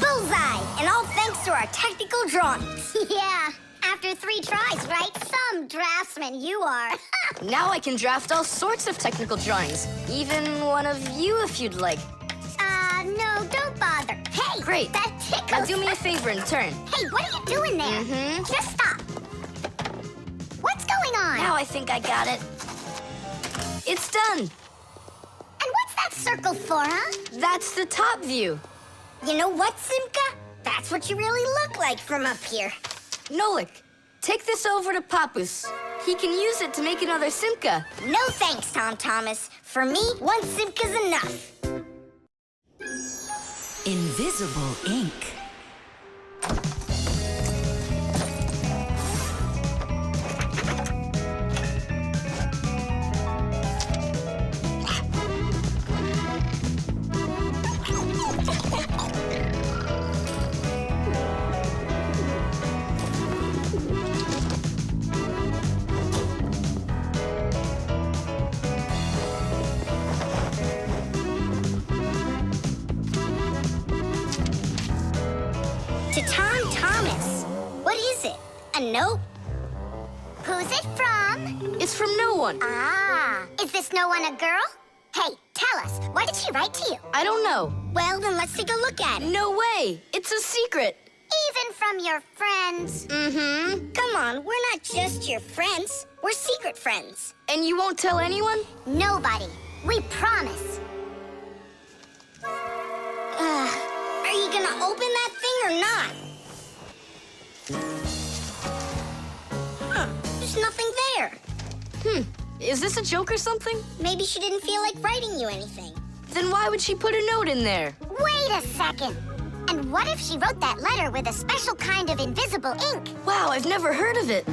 Bullseye! And all thanks to our technical drawings. Yeah, after 3 tries, right? Some draftsman you are. Now I can draft all sorts of technical drawings. Even one of you if you'd like. No, don't bother. Hey! Great. That tickles. Now do me a favor and turn. Hey, what are you doing there? Just stop. What's going on? Now I think I got it. It's done! And what's that circle for, huh? That's the top view. You know what, Simka? That's what you really look like from up here. Nolik, take this over to Papus. He can use it to make another Simka. No thanks, Thomas. For me, 1 Simka's enough. Invisible ink. To Thomas. What is it? A note? Who's it from? It's from no one. Ah, is this no one a girl? Hey, tell us, what did she write to you? I don't know. Well, then let's take a look at it. No way! It's a secret! Even from your friends? Come on, we're not just your friends. We're secret friends. And you won't tell anyone? Nobody. We promise. Are you gonna open that thing or not? There's nothing there. Is this a joke or something? Maybe she didn't feel like writing you anything. Then why would she put a note in there? Wait a second. And what if she wrote that letter with a special kind of invisible ink? Wow, I've never heard of it.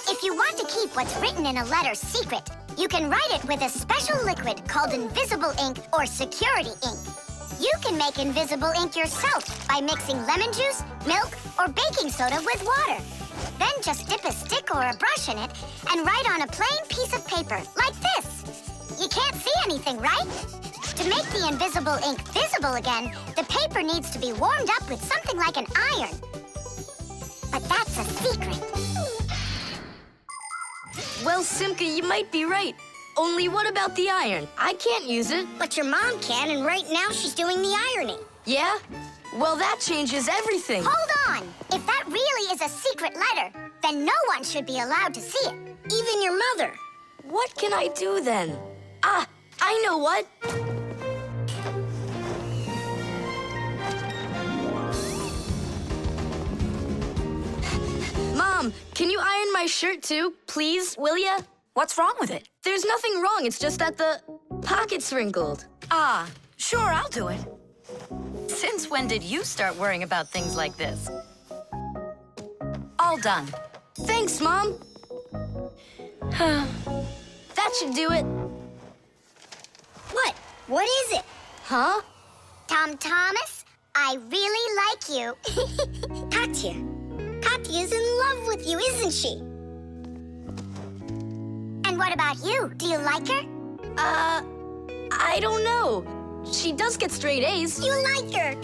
If you want to keep what's written in a letter secret, you can write it with a special liquid called invisible ink or security ink. You can make invisible ink yourself by mixing lemon juice, milk, or baking soda with water. Then just dip a stick or a brush in it and write on a plain piece of paper, like this. You can't see anything, right? To make the invisible ink visible again, the paper needs to be warmed up with something like an iron. But that's a secret. Well, Simka, you might be right. Only what about the iron? I can't use it. But your mom can, and right now she's doing the ironing. Yeah? Well, that changes everything. Hold on! If that really is a secret letter, then no one should be allowed to see it. Even your mother. What can I do then? Ah, I know what. Mom, can you iron my shirt too, please, will ya? What's wrong with it? There's nothing wrong, it's just that the pocket's wrinkled. Ah, sure, I'll do it. Since when did you start worrying about things like this? All done. Thanks, Mom. That should do it. What? What is it? Huh? Tom Thomas, I really like you. Katya. Katya's in love with you, isn't she? And what about you? Do you like her? I don't know. She does get straight A's. You like her.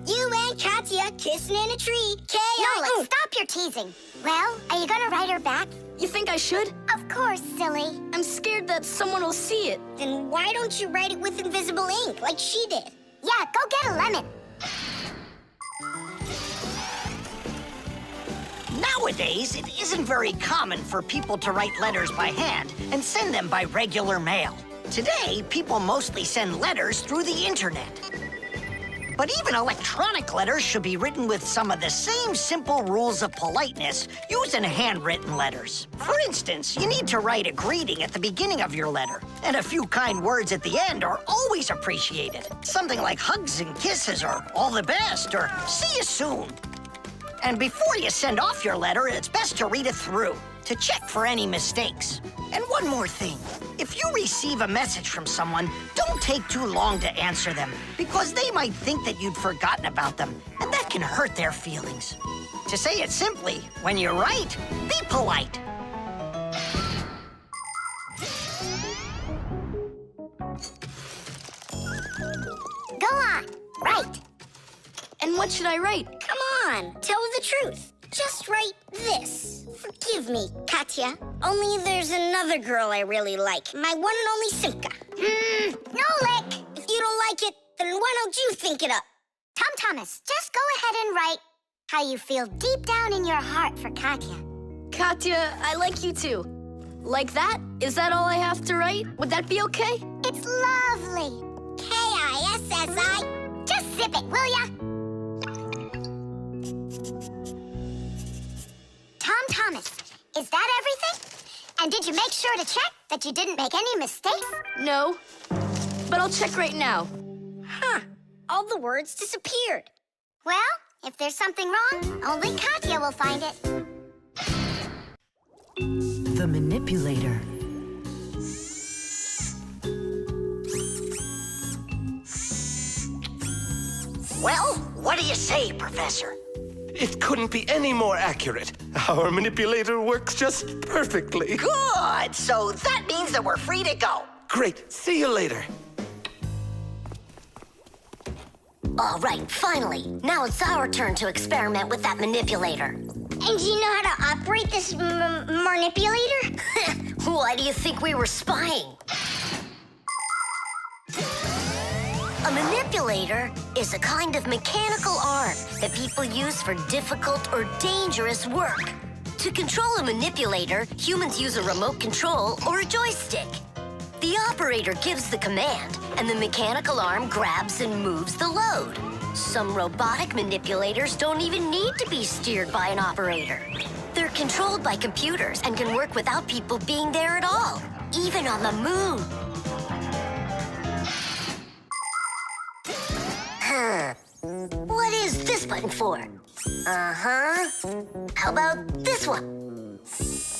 You and Katya kissing in a tree. Nolik, stop your teasing. Well, are you gonna write her back? You think I should? Of course, silly. I'm scared that someone will see it. Then why don't you write it with invisible ink like she did? Yeah, go get a lemon. Nowadays, it isn't very common for people to write letters by hand and send them by regular mail. Today, people mostly send letters through the internet. But even electronic letters should be written with some of the same simple rules of politeness used in handwritten letters. For instance, you need to write a greeting at the beginning of your letter, and a few kind words at the end are always appreciated. Something like hugs and kisses, or all the best, or see you soon. And before you send off your letter, it's best to read it through to check for any mistakes. And one more thing. If you receive a message from someone, don't take too long to answer them, because they might think that you'd forgotten about them, and that can hurt their feelings. To say it simply, when you write, be polite. Go on, write. And what should I write? Come on, tell the truth. Just write this. Forgive me, Katya. Only there's another girl I really like. My one and only Simka. Nolik! If you don't like it, then why don't you think it up? Tom Thomas, just go ahead and write how you feel deep down in your heart for Katya. Katya, I like you too. Like that? Is that all I have to write? Would that be okay? It's lovely. Kissi. Just zip it, will ya? Tom Thomas, is that everything? And did you make sure to check that you didn't make any mistakes? No, but I'll check right now. Huh, all the words disappeared. Well, if there's something wrong, only Katya will find it. The manipulator. Well, what do you say, Professor? It couldn't be any more accurate. Our manipulator works just perfectly. Good! So that means that we're free to go. Great. See you later. All right, finally. Now it's our turn to experiment with that manipulator. And do you know how to operate this manipulator? Why do you think we were spying? A manipulator is a kind of mechanical arm that people use for difficult or dangerous work. To control a manipulator, humans use a remote control or a joystick. The operator gives the command, and the mechanical arm grabs and moves the load. Some robotic manipulators don't even need to be steered by an operator. They're controlled by computers and can work without people being there at all, even on the moon. What is this button for? Uh-huh. How about this one?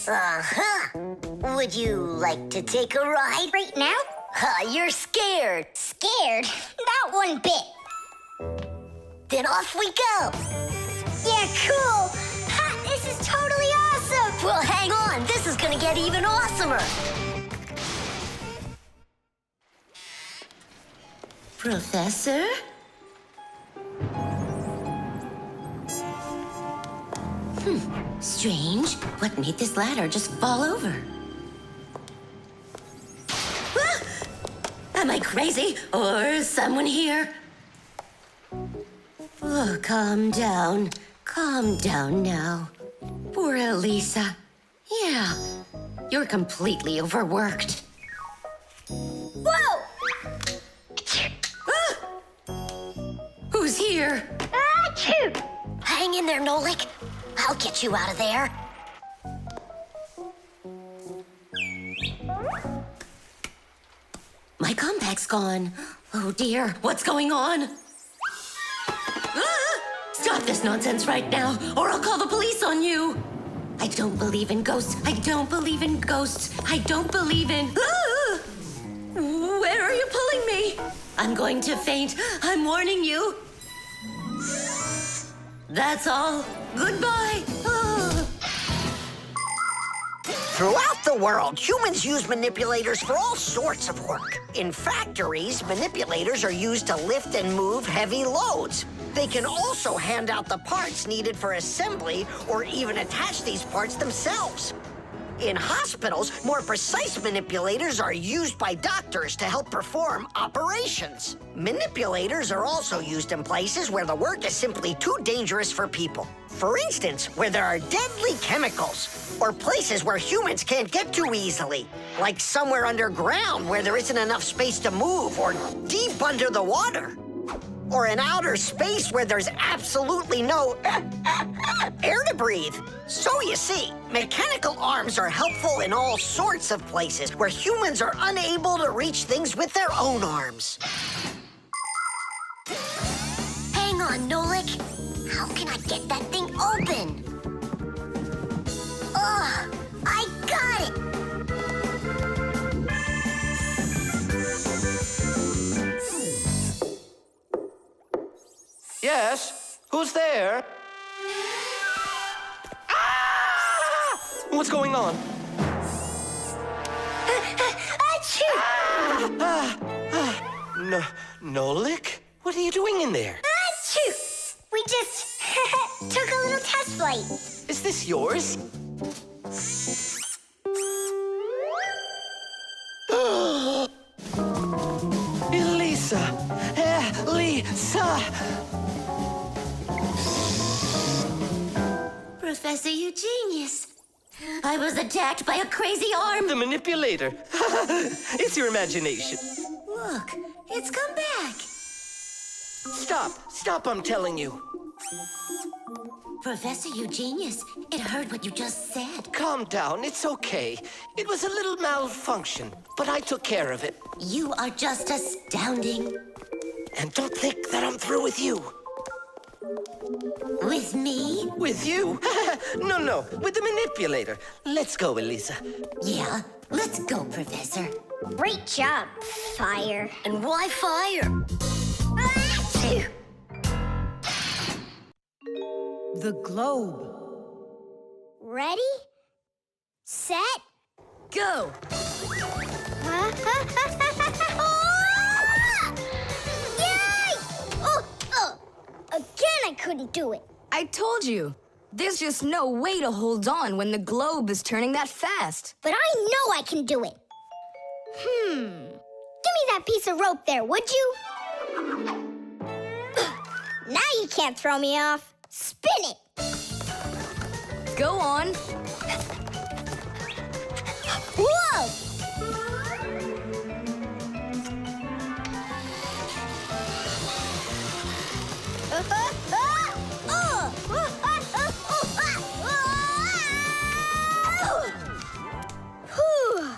Uh-huh. Would you like to take a ride? Right now? You're scared. Scared? Not one bit. Then off we go. Yeah, cool. Ha, this is totally awesome. Well, hang on. This is gonna get even awesomer. Professor? Strange. What made this ladder just fall over? Ah! Am I crazy? Or someone here? Oh, calm down. Calm down now. Poor Elisa. Yeah, you're completely overworked. Whoa! Who's here? Achoo! Hang in there, Nolik. I'll get you out of there. My compact's gone. Oh dear, what's going on? Ah! Stop this nonsense right now, or I'll call the police on you. I don't believe in ghosts. I don't believe in ghosts. I don't believe in... Ah! Where are you pulling me? I'm going to faint. I'm warning you. That's all. Goodbye. Ah. Throughout the world, humans use manipulators for all sorts of work. In factories, manipulators are used to lift and move heavy loads. They can also hand out the parts needed for assembly or even attach these parts themselves. In hospitals, more precise manipulators are used by doctors to help perform operations. Manipulators are also used in places where the work is simply too dangerous for people. For instance, where there are deadly chemicals, or places where humans can't get to easily, like somewhere underground where there isn't enough space to move, or deep under the water. Or in outer space where there's absolutely no air to breathe. So you see, mechanical arms are helpful in all sorts of places where humans are unable to reach things with their own arms. Hang on, Nolik. How can I get that thing open? Ugh, I got it! Yes? Who's there? Ah! What's going on? Achoo! Nolik? What are you doing in there? Achoo! We just took a little test flight. Is this yours? Elisa! Elisa! Professor, you genius. I was attacked by a crazy arm. The manipulator. It's your imagination. Look, it's come back. Stop, I'm telling you. Professor, you genius. It heard what you just said. Calm down, it's okay. It was a little malfunction, but I took care of it. You are just astounding. And don't think that I'm through with you. With me? With you? No, with the manipulator. Let's go, Elisa. Yeah, let's go, Professor. Great job, Fire. And why fire? Achoo! The globe. Ready? Set? Go! Ah! Yay! Again, I couldn't do it. I told you. There's just no way to hold on when the globe is turning that fast. But I know I can do it. Give me that piece of rope there, would you? Now you can't throw me off. Spin it. Go on. Whoa!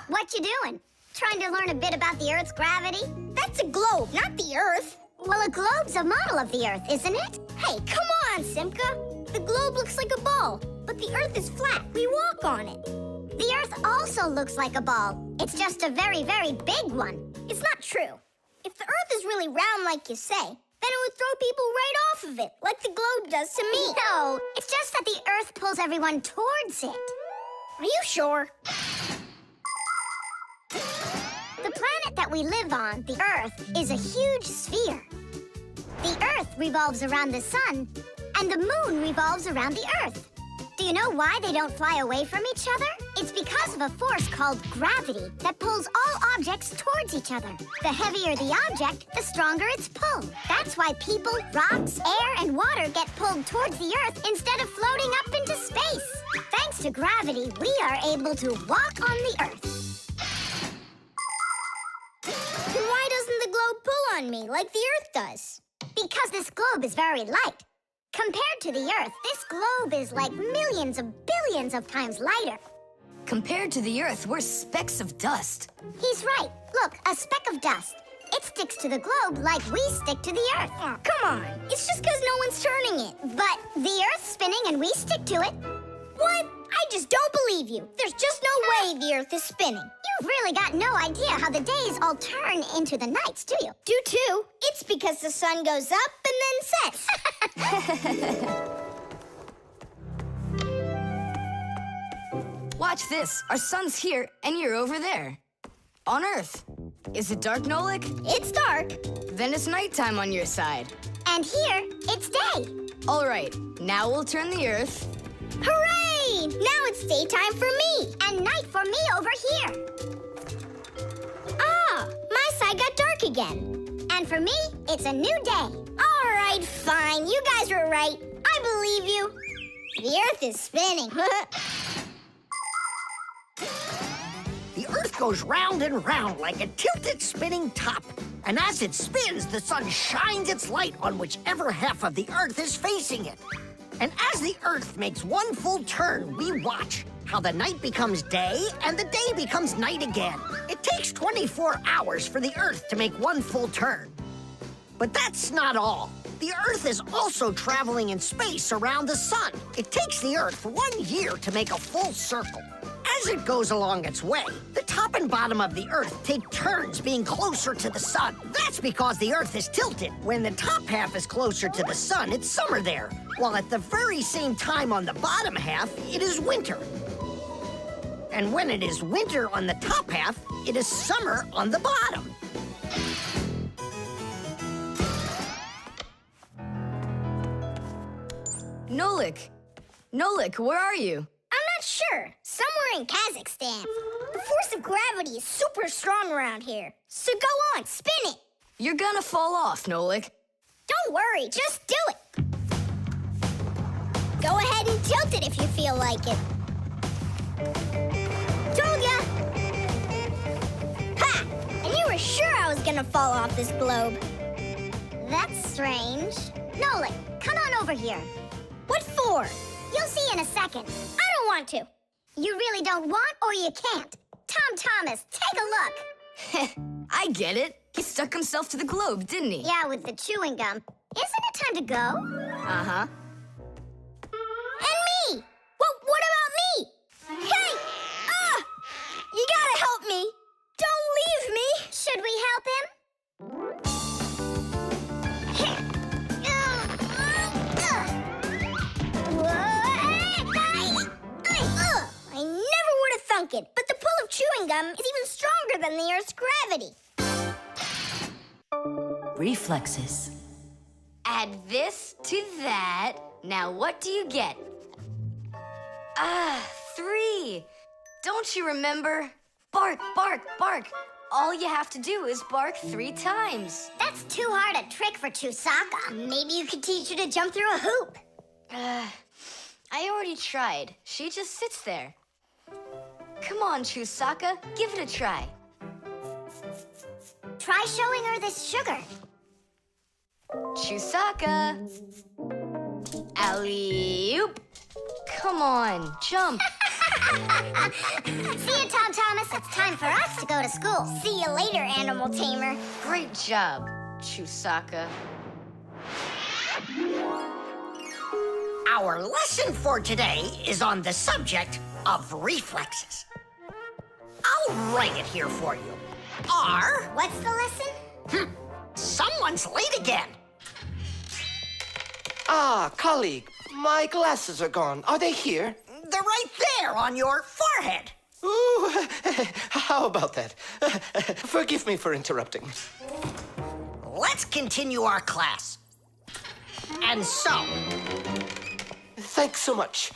What you doing? Trying to learn a bit about the Earth's gravity? That's a globe, not the Earth. Well, a globe's a model of the Earth, isn't it? Hey, come on, Simka. The globe looks like a ball, but the Earth is flat. We walk on it. The Earth also looks like a ball. It's just a very, very big one. It's not true. If the Earth is really round like you say, then it would throw people right off of it, like the globe does to me. No, it's just that the Earth pulls everyone towards it. Are you sure? The planet that we live on, the Earth, is a huge sphere. The Earth revolves around the sun, and the moon revolves around the Earth. Do you know why they don't fly away from each other? It's because of a force called gravity that pulls all objects towards each other. The heavier the object, the stronger its pull. That's why people, rocks, air, and water get pulled towards the Earth instead of floating up into space. Thanks to gravity, we are able to walk on the Earth. Then why doesn't the globe pull on me like the Earth does? Because this globe is very light. Compared to the Earth, this globe is like millions of billions of times lighter. Compared to the Earth, we're specks of dust. He's right. Look, a speck of dust. It sticks to the globe like we stick to the Earth. Oh, come on. It's just because no one's turning it. But the Earth's spinning and we stick to it. What? I just don't believe you. There's just no way the Earth is spinning. You've really got no idea how the days all turn into the nights, do you? Do too. It's because the sun goes up and then sets. Watch this. Our sun's here, and you're over there. On Earth. Is it dark, Nolik? It's dark. Then it's nighttime on your side. And here, it's day. All right, now we'll turn the Earth. Hooray! Now it's daytime for me, and night for me over here. Ah, my side got dark again. And for me, it's a new day. All right, fine. You guys were right. I believe you. The Earth is spinning. The Earth goes round and round like a tilted spinning top. And as it spins, the sun shines its light on whichever half of the Earth is facing it. And as the Earth makes one full turn, we watch how the night becomes day and the day becomes night again. It takes 24 hours for the Earth to make one full turn. But that's not all. The Earth is also traveling in space around the sun. It takes the Earth 1 year to make a full circle. As it goes along its way, the top and bottom of the Earth take turns being closer to the sun. That's because the Earth is tilted. When the top half is closer to the sun, it's summer there, while at the very same time on the bottom half, it is winter. And when it is winter on the top half, it is summer on the bottom. Nolik, where are you? I'm not sure. Somewhere in Kazakhstan. The force of gravity is super strong around here. So go on, spin it. You're gonna fall off, Nolik. Don't worry, just do it. Go ahead and tilt it if you feel like it. Told ya! Ha! And you were sure I was gonna fall off this globe. That's strange. Nolik, come on over here. What for? You'll see in a second. I don't want to. You really don't want or you can't. Tom Thomas, take a look. I get it. He stuck himself to the globe, didn't he? Yeah, with the chewing gum. Isn't it time to go? Uh-huh. And me! Well, what about me? Hey! You gotta help me! Don't leave me! Should we help him? I never would have thunk it, but the pull of chewing gum is even stronger than the Earth's gravity. Reflexes. Add this to that. Now what do you get? 3. Don't you remember? Bark, bark, bark. All you have to do is bark 3 times. That's too hard a trick for Chusaka. Maybe you could teach her to jump through a hoop. I already tried. She just sits there. Come on, Chusaka. Give it a try. Try showing her this sugar. Chusaka. Alley-oop. Come on, jump. See you, Tom Thomas. It's time for us to go to school. See you later, animal tamer. Great job, Chusaka. Our lesson for today is on the subject of reflexes. I'll write it here for you. What's the lesson? Someone's late again. Ah, colleague, my glasses are gone. Are they here? They're right there on your forehead. Ooh, how about that? Forgive me for interrupting. Let's continue our class. And so... Thanks so much.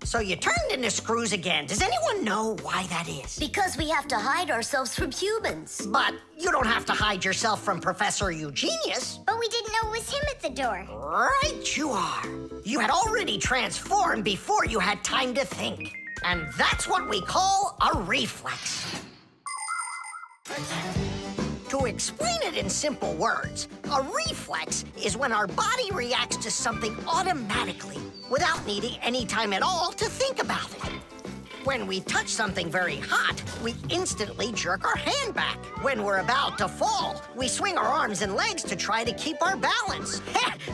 So you turned into screws again. Does anyone know why that is? Because we have to hide ourselves from humans. But you don't have to hide yourself from Professor Eugenius. But we didn't know it was him at the door. Right you are. You had already transformed before you had time to think. And that's what we call a reflex. To explain it in simple words, a reflex is when our body reacts to something automatically without needing any time at all to think about it. When we touch something very hot, we instantly jerk our hand back. When we're about to fall, we swing our arms and legs to try to keep our balance.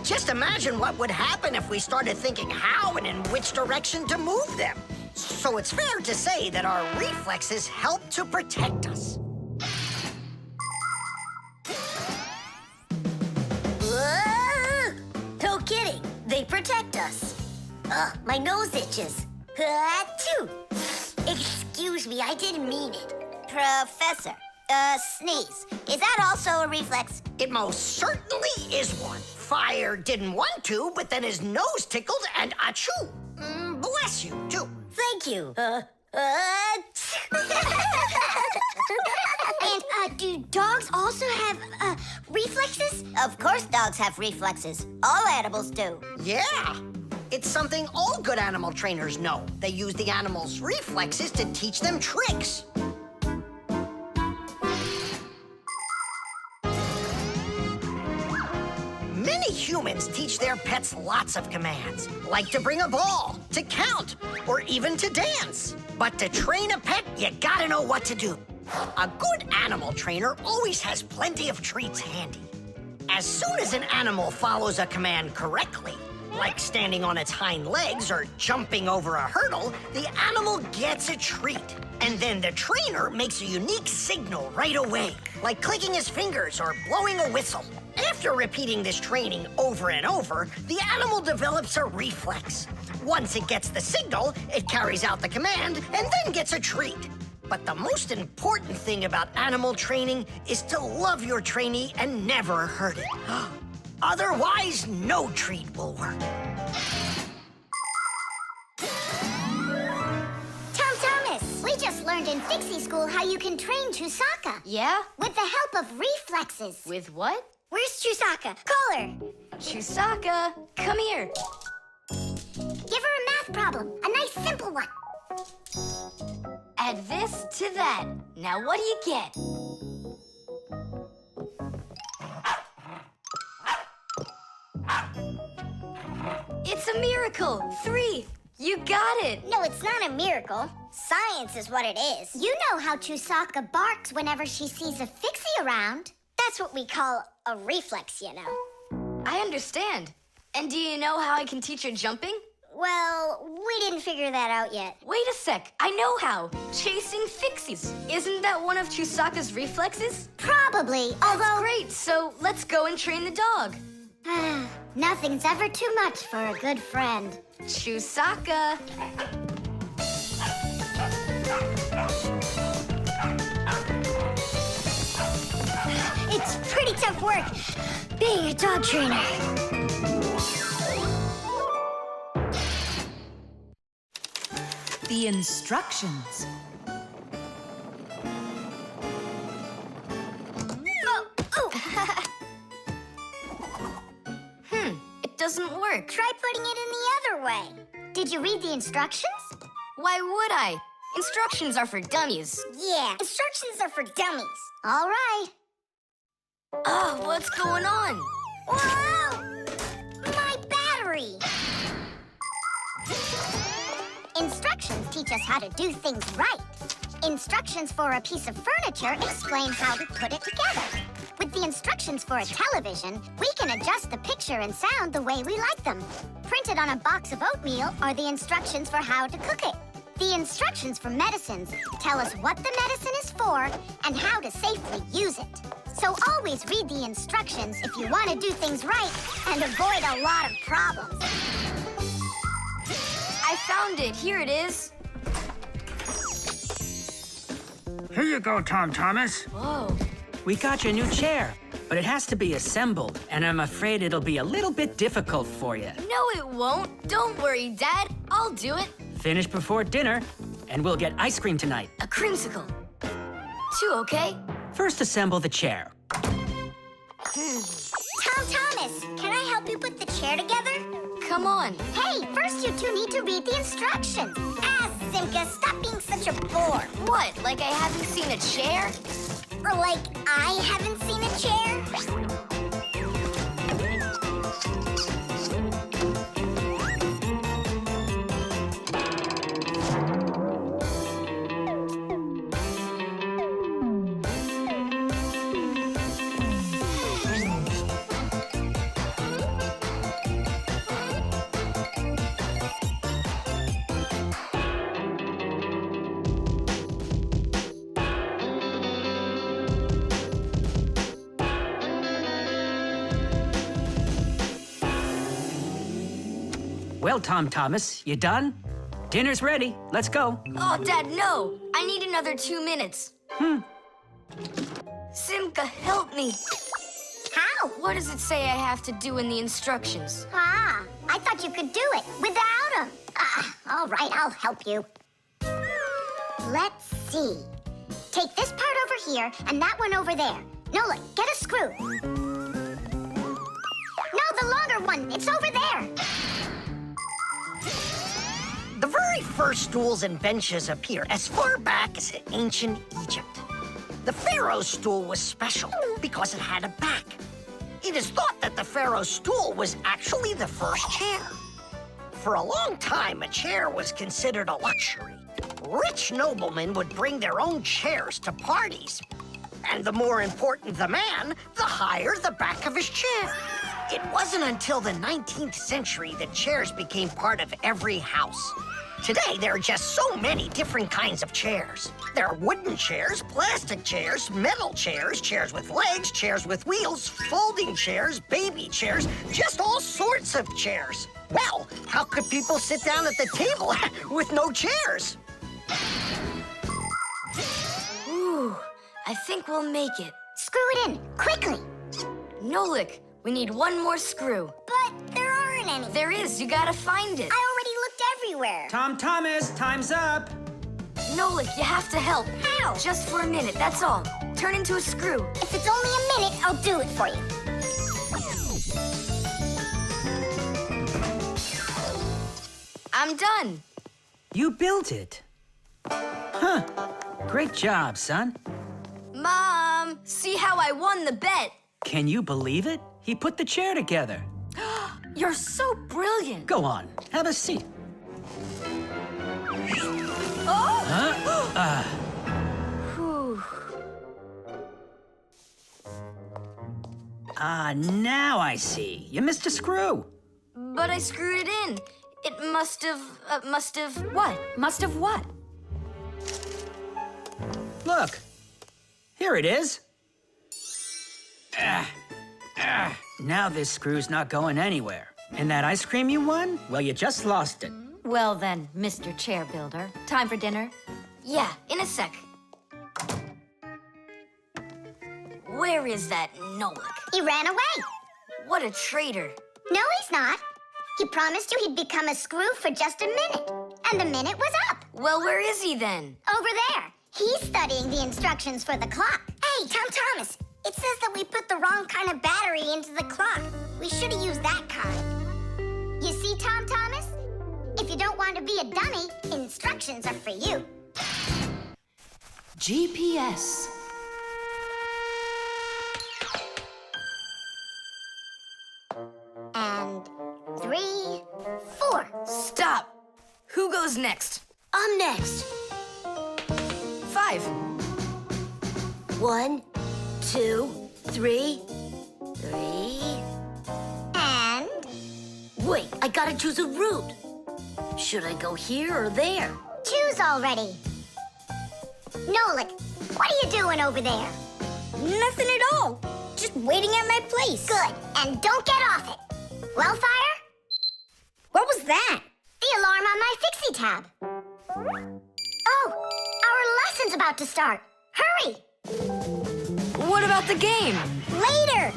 Just imagine what would happen if we started thinking how and in which direction to move them. So it's fair to say that our reflexes help to protect us. No kidding. They protect us. My nose itches. Achoo. Excuse me, I didn't mean it. Professor, sneeze. Is that also a reflex? It most certainly is one. Fire didn't want to, but then his nose tickled and achoo. Bless you, too. Thank you. And do dogs also have reflexes? Of course dogs have reflexes. All animals do. Yeah. It's something all good animal trainers know. They use the animals' reflexes to teach them tricks. Many humans teach their pets lots of commands, like to bring a ball, to count, or even to dance. But to train a pet, you gotta know what to do. A good animal trainer always has plenty of treats handy. As soon as an animal follows a command correctly, like standing on its hind legs or jumping over a hurdle, the animal gets a treat. And then the trainer makes a unique signal right away, like clicking his fingers or blowing a whistle. After repeating this training over and over, the animal develops a reflex. Once it gets the signal, it carries out the command and then gets a treat. But the most important thing about animal training is to love your trainee and never hurt it. Otherwise, no treat will work. Tom Thomas, we just learned in Fixie school how you can train Chusaka. Yeah? With the help of reflexes. With what? Where's Chusaka? Call her. Chusaka, come here. Give her a math problem. A nice simple one. Add this to that. Now what do you get? It's a miracle! 3! You got it! No, it's not a miracle. Science is what it is. You know how Chusaka barks whenever she sees a Fixie around. That's what we call a reflex, you know. I understand. And do you know how I can teach her jumping? Well, we didn't figure that out yet. Wait a sec, I know how. Chasing Fixies. Isn't that one of Chusaka's reflexes? Probably, although... That's great, so let's go and train the dog. Nothing's ever too much for a good friend. Chusaka. It's pretty tough work being a dog trainer. The instructions. It doesn't work. Try putting it in the other way. Did you read the instructions? Why would I? Instructions are for dummies. Yeah, instructions are for dummies. All right. Oh, what's going on? Whoa! My battery! Instructions teach us how to do things right. Instructions for a piece of furniture explain how to put it together. With the instructions for a television, we can adjust the picture and sound the way we like them. Printed on a box of oatmeal are the instructions for how to cook it. The instructions for medicines tell us what the medicine is for and how to safely use it. So always read the instructions if you want to do things right and avoid a lot of problems. I found it. Here it is. Here you go, Tom Thomas. Whoa. We got you a new chair, but it has to be assembled, and I'm afraid it'll be a little bit difficult for you. No, it won't. Don't worry, Dad. I'll do it. Finish before dinner, and we'll get ice cream tonight. A creamsicle. 2, okay? First, assemble the chair. Tom Thomas, can I help you put the chair together? Come on. Hey, first you two need to read the instructions. Simka, stop being such a bore. What, like I haven't seen a chair? Or like I haven't seen a chair? Well, Tom Thomas, you done? Dinner's ready. Let's go. Oh, Dad, no! I need another 2 minutes. Simka, help me. How? What does it say I have to do in the instructions? Ah, I thought you could do it without him. All right, I'll help you. Let's see. Take this part over here and that one over there. Nolik, get a screw. No, the longer one. It's over there. The very first stools and benches appear as far back as ancient Egypt. The pharaoh's stool was special because it had a back. It is thought that the pharaoh's stool was actually the first chair. For a long time, a chair was considered a luxury. Rich noblemen would bring their own chairs to parties. And the more important the man, the higher the back of his chair. It wasn't until the 19th century that chairs became part of every house. Today, there are just so many different kinds of chairs. There are wooden chairs, plastic chairs, metal chairs, chairs with legs, chairs with wheels, folding chairs, baby chairs, just all sorts of chairs. Well, how could people sit down at the table with no chairs? Ooh, I think we'll make it. Screw it in, quickly. Nolik, we need one more screw. But there aren't any. There is, you gotta find it. I already looked everywhere. Tom Thomas, time's up. Nolik, you have to help. How? Just for a minute, that's all. Turn into a screw. If it's only a minute, I'll do it for you. I'm done. You built it. Huh. Great job, son. Mom, see how I won the bet. Can you believe it? He put the chair together. You're so brilliant. Go on, have a seat. Oh! Whew. Now I see. You missed a screw. But I screwed it in. It must have. What? Must have what? Look. Here it is. Now this screw's not going anywhere. And that ice cream you won? Well, you just lost it. Well then, Mr. Chair Builder, time for dinner? Yeah, in a sec. Where is that Nolik? He ran away. What a traitor. No, he's not. He promised you he'd become a screw for just a minute. And the minute was up. Well, where is he then? Over there. He's studying the instructions for the clock. Hey, Tom Thomas, it says that we put the wrong kind of battery into the clock. We should have used that kind. You see, Tom Thomas? If you don't want to be a dummy, instructions are for you. GPS. And 3, 4. Stop. Who goes next? I'm next. 5. 1, 2, 3. 3. And... Wait, I gotta choose a route. Should I go here or there? choose already. Nolik, what are you doing over there? Nothing at all. Just waiting at my place. Good, and don't get off it. Wildfire? What was that? The alarm on my Fixie tab. Oh, our lesson's about to start. Hurry! What about the game? Later!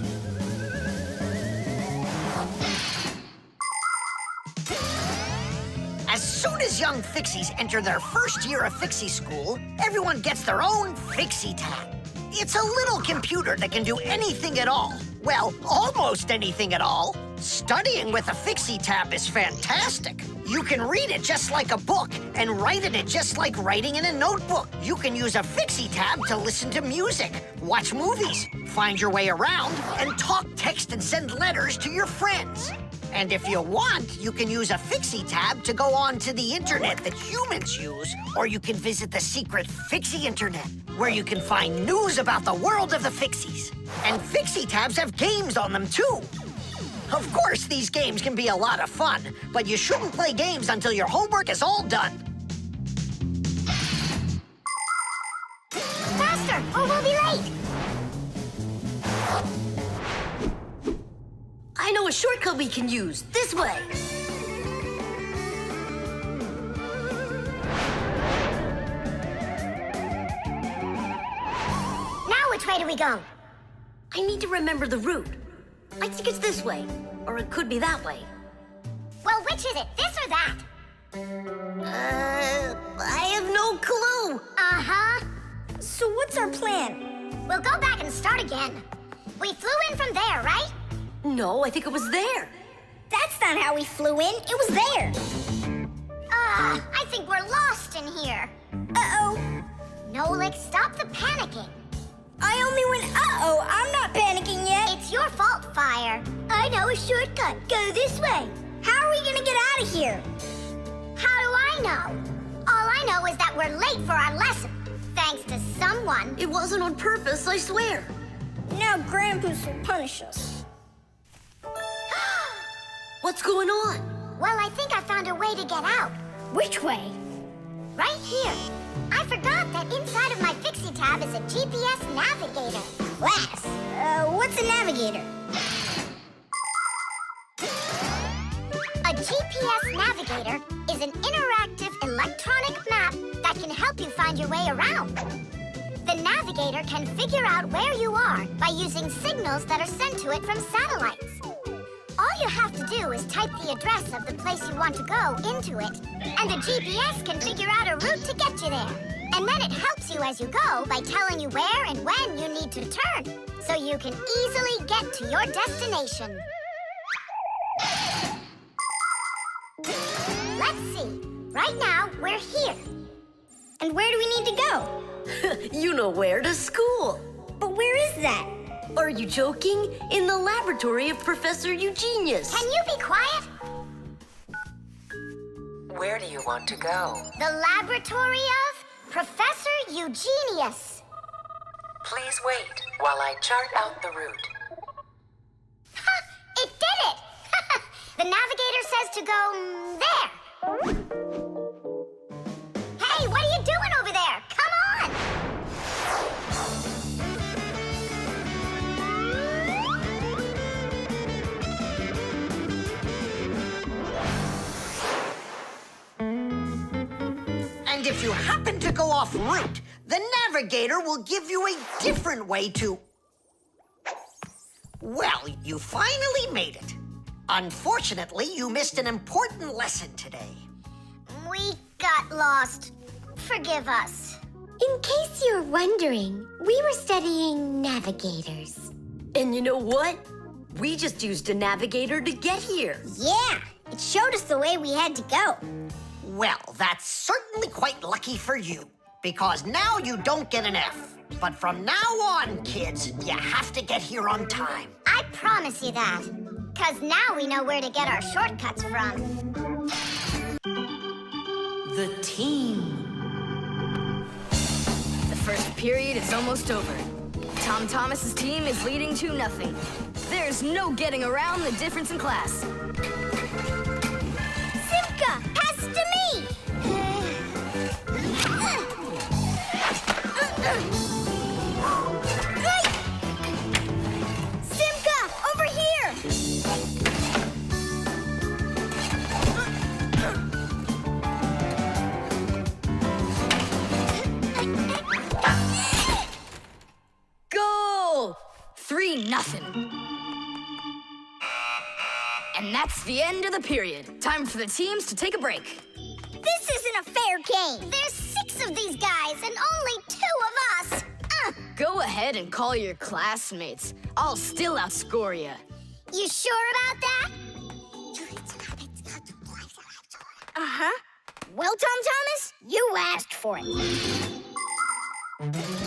As soon as young Fixies enter their first year of Fixie school, everyone gets their own Fixie tab. It's a little computer that can do anything at all. Well, almost anything at all. Studying with a Fixie tab is fantastic. You can read it just like a book and write in it just like writing in a notebook. You can use a Fixie tab to listen to music, watch movies, find your way around, and talk, text, and send letters to your friends. And if you want, you can use a Fixie tab to go on to the internet that humans use, or you can visit the secret Fixie internet, where you can find news about the world of the Fixies. And Fixie tabs have games on them, too. Of course, these games can be a lot of fun, but you shouldn't play games until your homework is all done. Faster, or we'll be late! I know a shortcut we can use. This way. way do we go? I need to remember the route. I think it's this way, or it could be that way. Well, which is it, this or that? I have no clue. Uh-huh. So what's our plan? We'll go back and start again. We flew in from there, right? No, I think it was there. That's not how we flew in. It was there. I think we're lost in here. Uh-oh. Nolik, stop the panicking. I only went uh-oh. I'm not panicking yet. It's your fault, Fire. I know a shortcut. Go this way. How are we gonna get out of here? How do I know? All I know is that we're late for our lesson. Thanks to someone. It wasn't on purpose, I swear. Now Grampus will punish us. What's going on? Well, I think I found a way to get out. Which way? Right here. I forgot that inside of my Fixie tab is a GPS navigator. Class. What's a navigator? A GPS navigator is an interactive electronic map that can help you find your way around. The navigator can figure out where you are by using signals that are sent to it from satellites. All you have to do is type the address of the place you want to go into it, and the GPS can figure out a route to get you there. And then it helps you as you go by telling you where and when you need to turn, so you can easily get to your destination. Let's see. Right now, we're here. And where do we need to go? You know where, to school. But where is that? Are you joking? In the laboratory of Professor Eugenius. Can you be quiet? Where do you want to go? The laboratory of Professor Eugenius. Please wait while I chart out the route. Ha! It did it! The navigator says to go there. Hey, what are you doing over there? Come on! And if you happen to go off route, the navigator will give you a different way to... Well, you finally made it. Unfortunately, you missed an important lesson today. We got lost. Forgive us. In case you're wondering, we were studying navigators. And you know what? We just used a navigator to get here. Yeah, it showed us the way we had to go. Well, that's certainly quite lucky for you, because now you don't get an F. But from now on, kids, you have to get here on time. I promise you that. Because now we know where to get our shortcuts from. The team. The first period is almost over. Tom Thomas's team is leading 2-0. There's no getting around the difference in class. Simka, pass it to me! Simka, over here! Goal! 3-0. And that's the end of the period. Time for the teams to take a break. This isn't a fair game. There's 6 of these guys and only 2 of us. Go ahead and call your classmates. I'll still outscore you. You sure about that? Uh-huh. Well, Tom Thomas, you asked for it.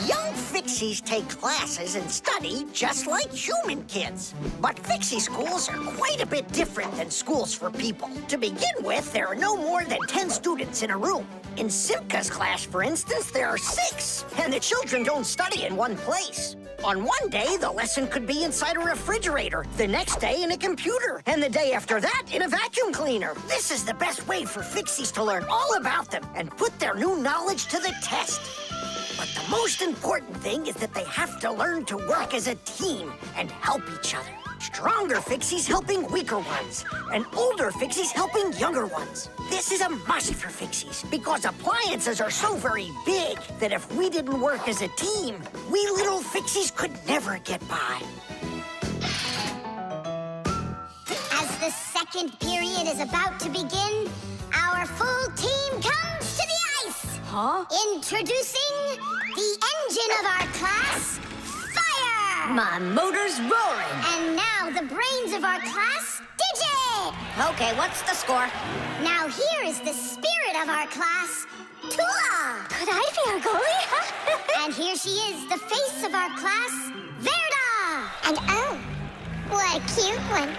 Young Fixies take classes and study just like human kids. But Fixie schools are quite a bit different than schools for people. To begin with, there are no more than 10 students in a room. In Simka's class, for instance, there are 6, and the children don't study in one place. On one day, the lesson could be inside a refrigerator, the next day in a computer, and the day after that in a vacuum cleaner. This is the best way for Fixies to learn all about them and put their new knowledge to the test. But the most important thing is that they have to learn to work as a team and help each other. Stronger Fixies helping weaker ones, and older Fixies helping younger ones. This is a must for Fixies, because appliances are so very big that if we didn't work as a team, we little Fixies could never get by. As the second period is about to begin, our full team comes to the ice. Huh? Introducing the engine of our class, Fire! My motor's roaring. And now the brains of our class, Digit! Okay, what's the score? Now here is the spirit of our class, Tula! Could I be our goalie? And here she is, the face of our class, Verda! And oh, what a cute one.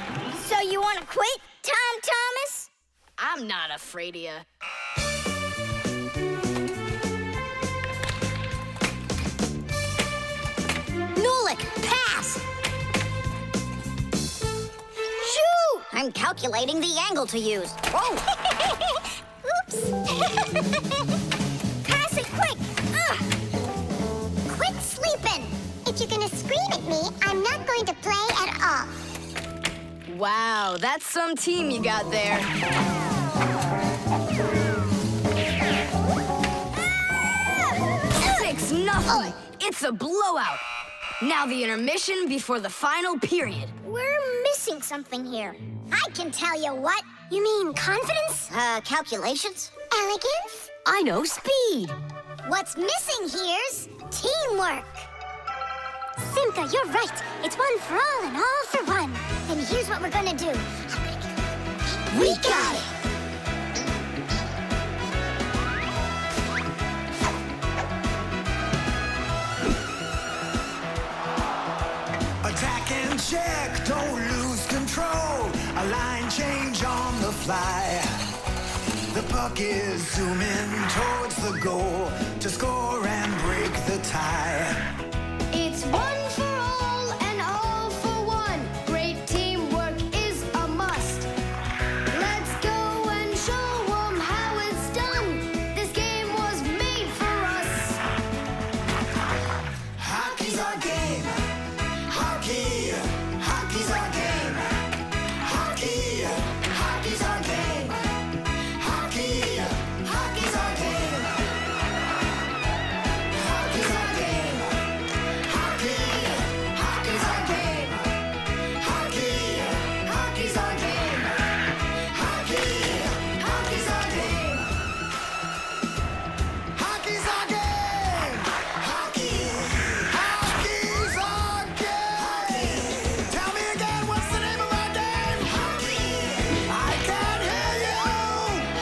So you want to quit, Tom Thomas? I'm not afraid of you. Nolik, pass! Shoot! I'm calculating the angle to use. Whoa! Oops! Pass it quick! Quit sleeping! If you're gonna scream at me, I'm not going to play at all. Wow, that's some team you got there. Six nothing. It's a blowout. Now the intermission before the final period. We're missing something here. I can tell you what. You mean confidence? Calculations? Elegance? I know speed. What's missing here's teamwork. Simka, you're right. It's one for all and all for one. Then here's what we're gonna do. We got it. Attack and check, don't lose control. A line change on the fly. The puck is zooming towards the goal to score and break the tie. It's one for all and all for one. Great teamwork is a must. Let's go and show 'em how it's done. This game was made for us. Hockey's our game. Hockey, hockey's our game. Hockey, hockey's our game. Hockey, hockey's our game. Hockey's our game. Hockey, hockey's our game. Hockey, hockey's our game. Hockey, hockey's our game. Hockey's our game. Hockey, hockey's our game. Tell me again, what's the name of our game? Hockey. I can't hear you.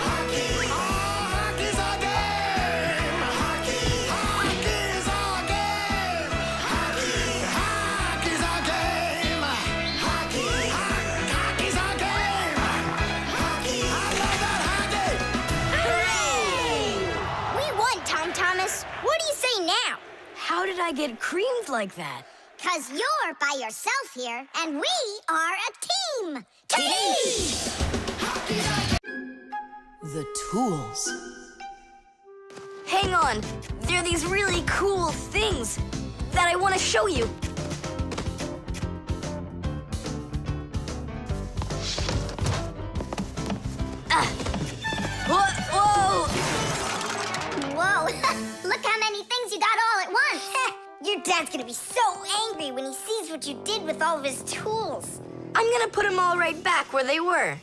Hockey. Oh, hockey's our game. Hockey. Hockey's our game. Hockey. Hockey's our game. Hockey. Hockey's our game. Hockey. I love that hockey. Hooray! We won, Tom Thomas. What do you say now? How did I get creamed like that? 'Cause you're by yourself here, and we are a team. The tools. Hang on. There are these really cool things that I want to show you. Whoa! Whoa, look how many things you got all at once. Your dad's gonna be so angry when he sees what you did with all of his tools. I'm gonna put them all right back where they were.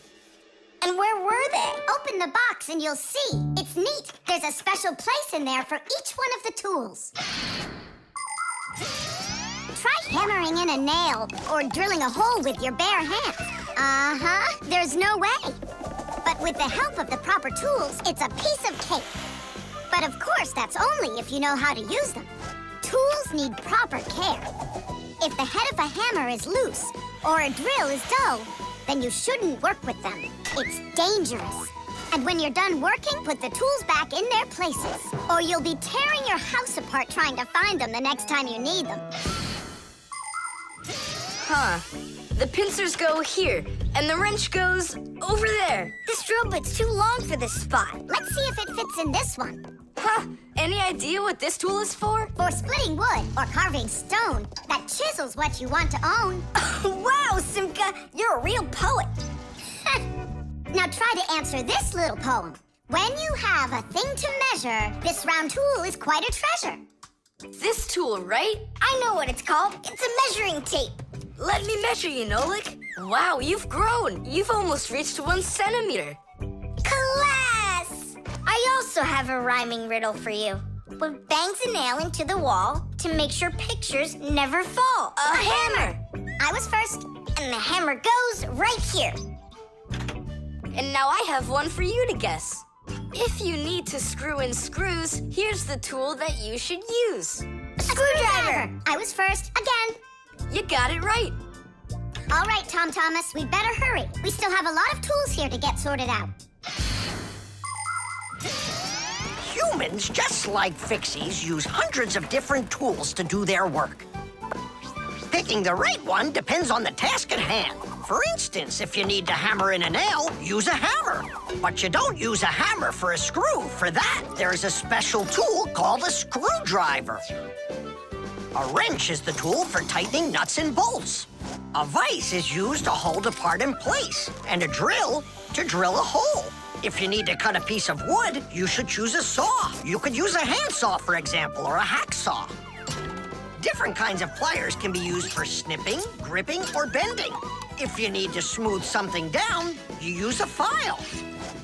And where were they? Open the box and you'll see. It's neat. There's a special place in there for each one of the tools. Try hammering in a nail or drilling a hole with your bare hands. Uh-huh, there's no way. But with the help of the proper tools, it's a piece of cake. But of course, that's only if you know how to use them. Tools need proper care. If the head of a hammer is loose or a drill is dull, then you shouldn't work with them. It's dangerous. And when you're done working, put the tools back in their places, or you'll be tearing your house apart trying to find them the next time you need them. Huh. The pincers go here, and the wrench goes over there. This drill bit's too long for this spot. Let's see if it fits in this one. Huh, any idea what this tool is for? For splitting wood or carving stone, that chisel's what you want to own. Wow, Simka, you're a real poet. Now try to answer this little poem. When you have a thing to measure, this round tool is quite a treasure. This tool, right? I know what it's called. It's a measuring tape. Let me measure you, Nolik. Wow, you've grown. You've almost reached 1 centimeter. Class! I also have a rhyming riddle for you. What bangs a nail into the wall to make sure pictures never fall? A hammer! I was first, and the hammer goes right here. And now I have one for you to guess. If you need to screw in screws, here's the tool that you should use. A screwdriver! I was first, again. You got it right. All right, Tom Thomas, we'd better hurry. We still have a lot of tools here to get sorted out. Humans, just like Fixies, use hundreds of different tools to do their work. Picking the right one depends on the task at hand. For instance, if you need to hammer in a nail, use a hammer. But you don't use a hammer for a screw. For that, there's a special tool called a screwdriver. A wrench is the tool for tightening nuts and bolts. A vise is used to hold a part in place, and a drill to drill a hole. If you need to cut a piece of wood, you should choose a saw. You could use a handsaw, for example, or a hacksaw. Different kinds of pliers can be used for snipping, gripping, or bending. If you need to smooth something down, you use a file.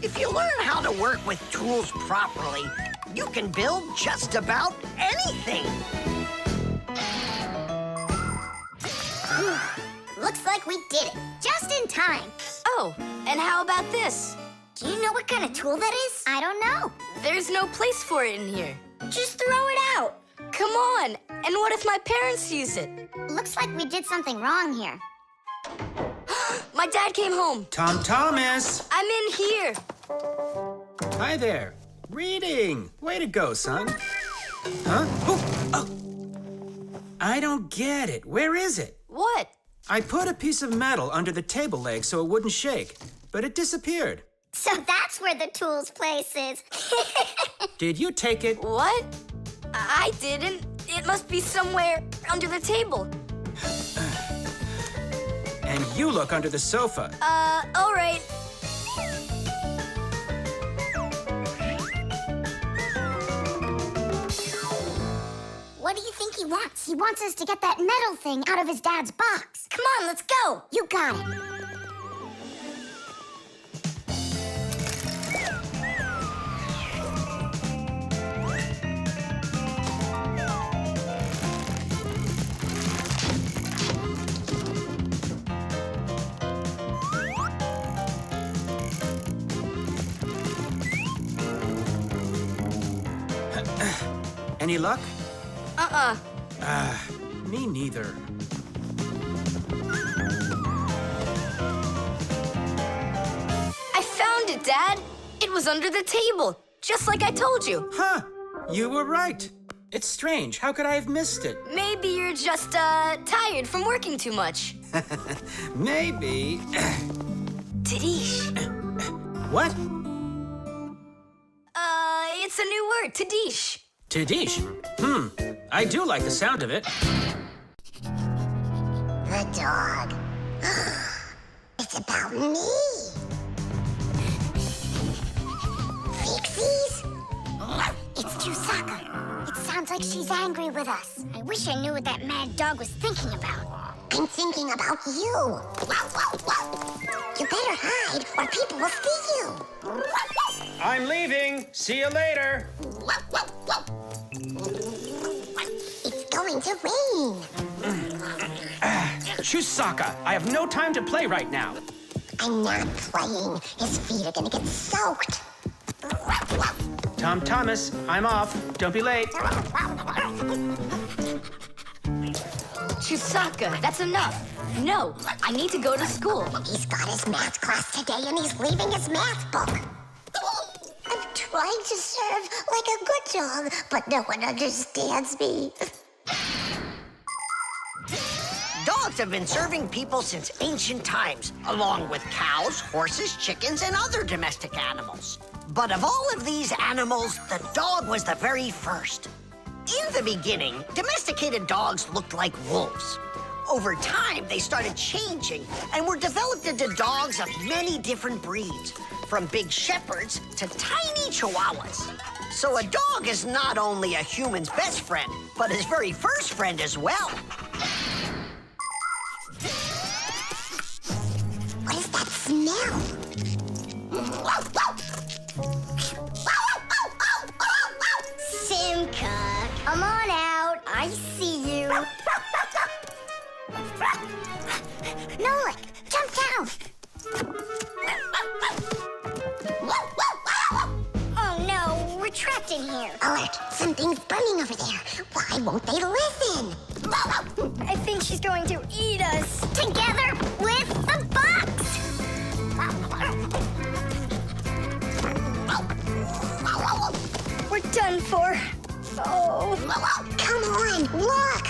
If you learn how to work with tools properly, you can build just about anything. Looks like we did it, just in time. Oh, and how about this? Do you know what kind of tool that is? I don't know. There's no place for it in here. Just throw it out. Come on, and what if my parents use it? Looks like we did something wrong here. My dad came home. Tom Thomas! I'm in here. Hi there. Reading. Way to go, son. Huh? Oh. I don't get it. Where is it? What? I put a piece of metal under the table leg so it wouldn't shake, but it disappeared. So that's where the tool's place is. Did you take it? What? I didn't. It must be somewhere under the table. And you look under the sofa. All right. What do you think he wants? He wants us to get that metal thing out of his dad's box. Come on, let's go. You got it. Any luck? Uh-uh. Me neither. I found it, Dad. It was under the table, just like I told you. Huh. You were right. It's strange. How could I have missed it? Maybe you're just, tired from working too much. Maybe. Tadish. What? It's a new word, Tadish. Tadish. I do like the sound of it. The dog. It's about me. Fixies? It's Chusaka. It sounds like she's angry with us. I wish I knew what that mad dog was thinking about. I'm thinking about you. You better hide or people will see you. I'm leaving. See you later. It's going to rain. Chusaka, I have no time to play right now. I'm not playing. His feet are gonna get soaked. Tom Thomas, I'm off. Don't be late. Chusaka, that's enough. No, I need to go to school. He's got his math class today and he's leaving his math book. I'm trying to serve like a good dog, but no one understands me. Dogs have been serving people since ancient times, along with cows, horses, chickens, and other domestic animals. But of all of these animals, the dog was the very first. In the beginning, domesticated dogs looked like wolves. Over time, they started changing and were developed into dogs of many different breeds, from big shepherds to tiny chihuahuas. So a dog is not only a human's best friend, but his very first friend as well. What is that smell? Simka, come on out. I see you. Nolik, jump down. Oh no, we're trapped in here. Alert, something's burning over there. Why won't they listen? I think she's going to eat us. Together with the box. We're done for. Oh. Come on, look.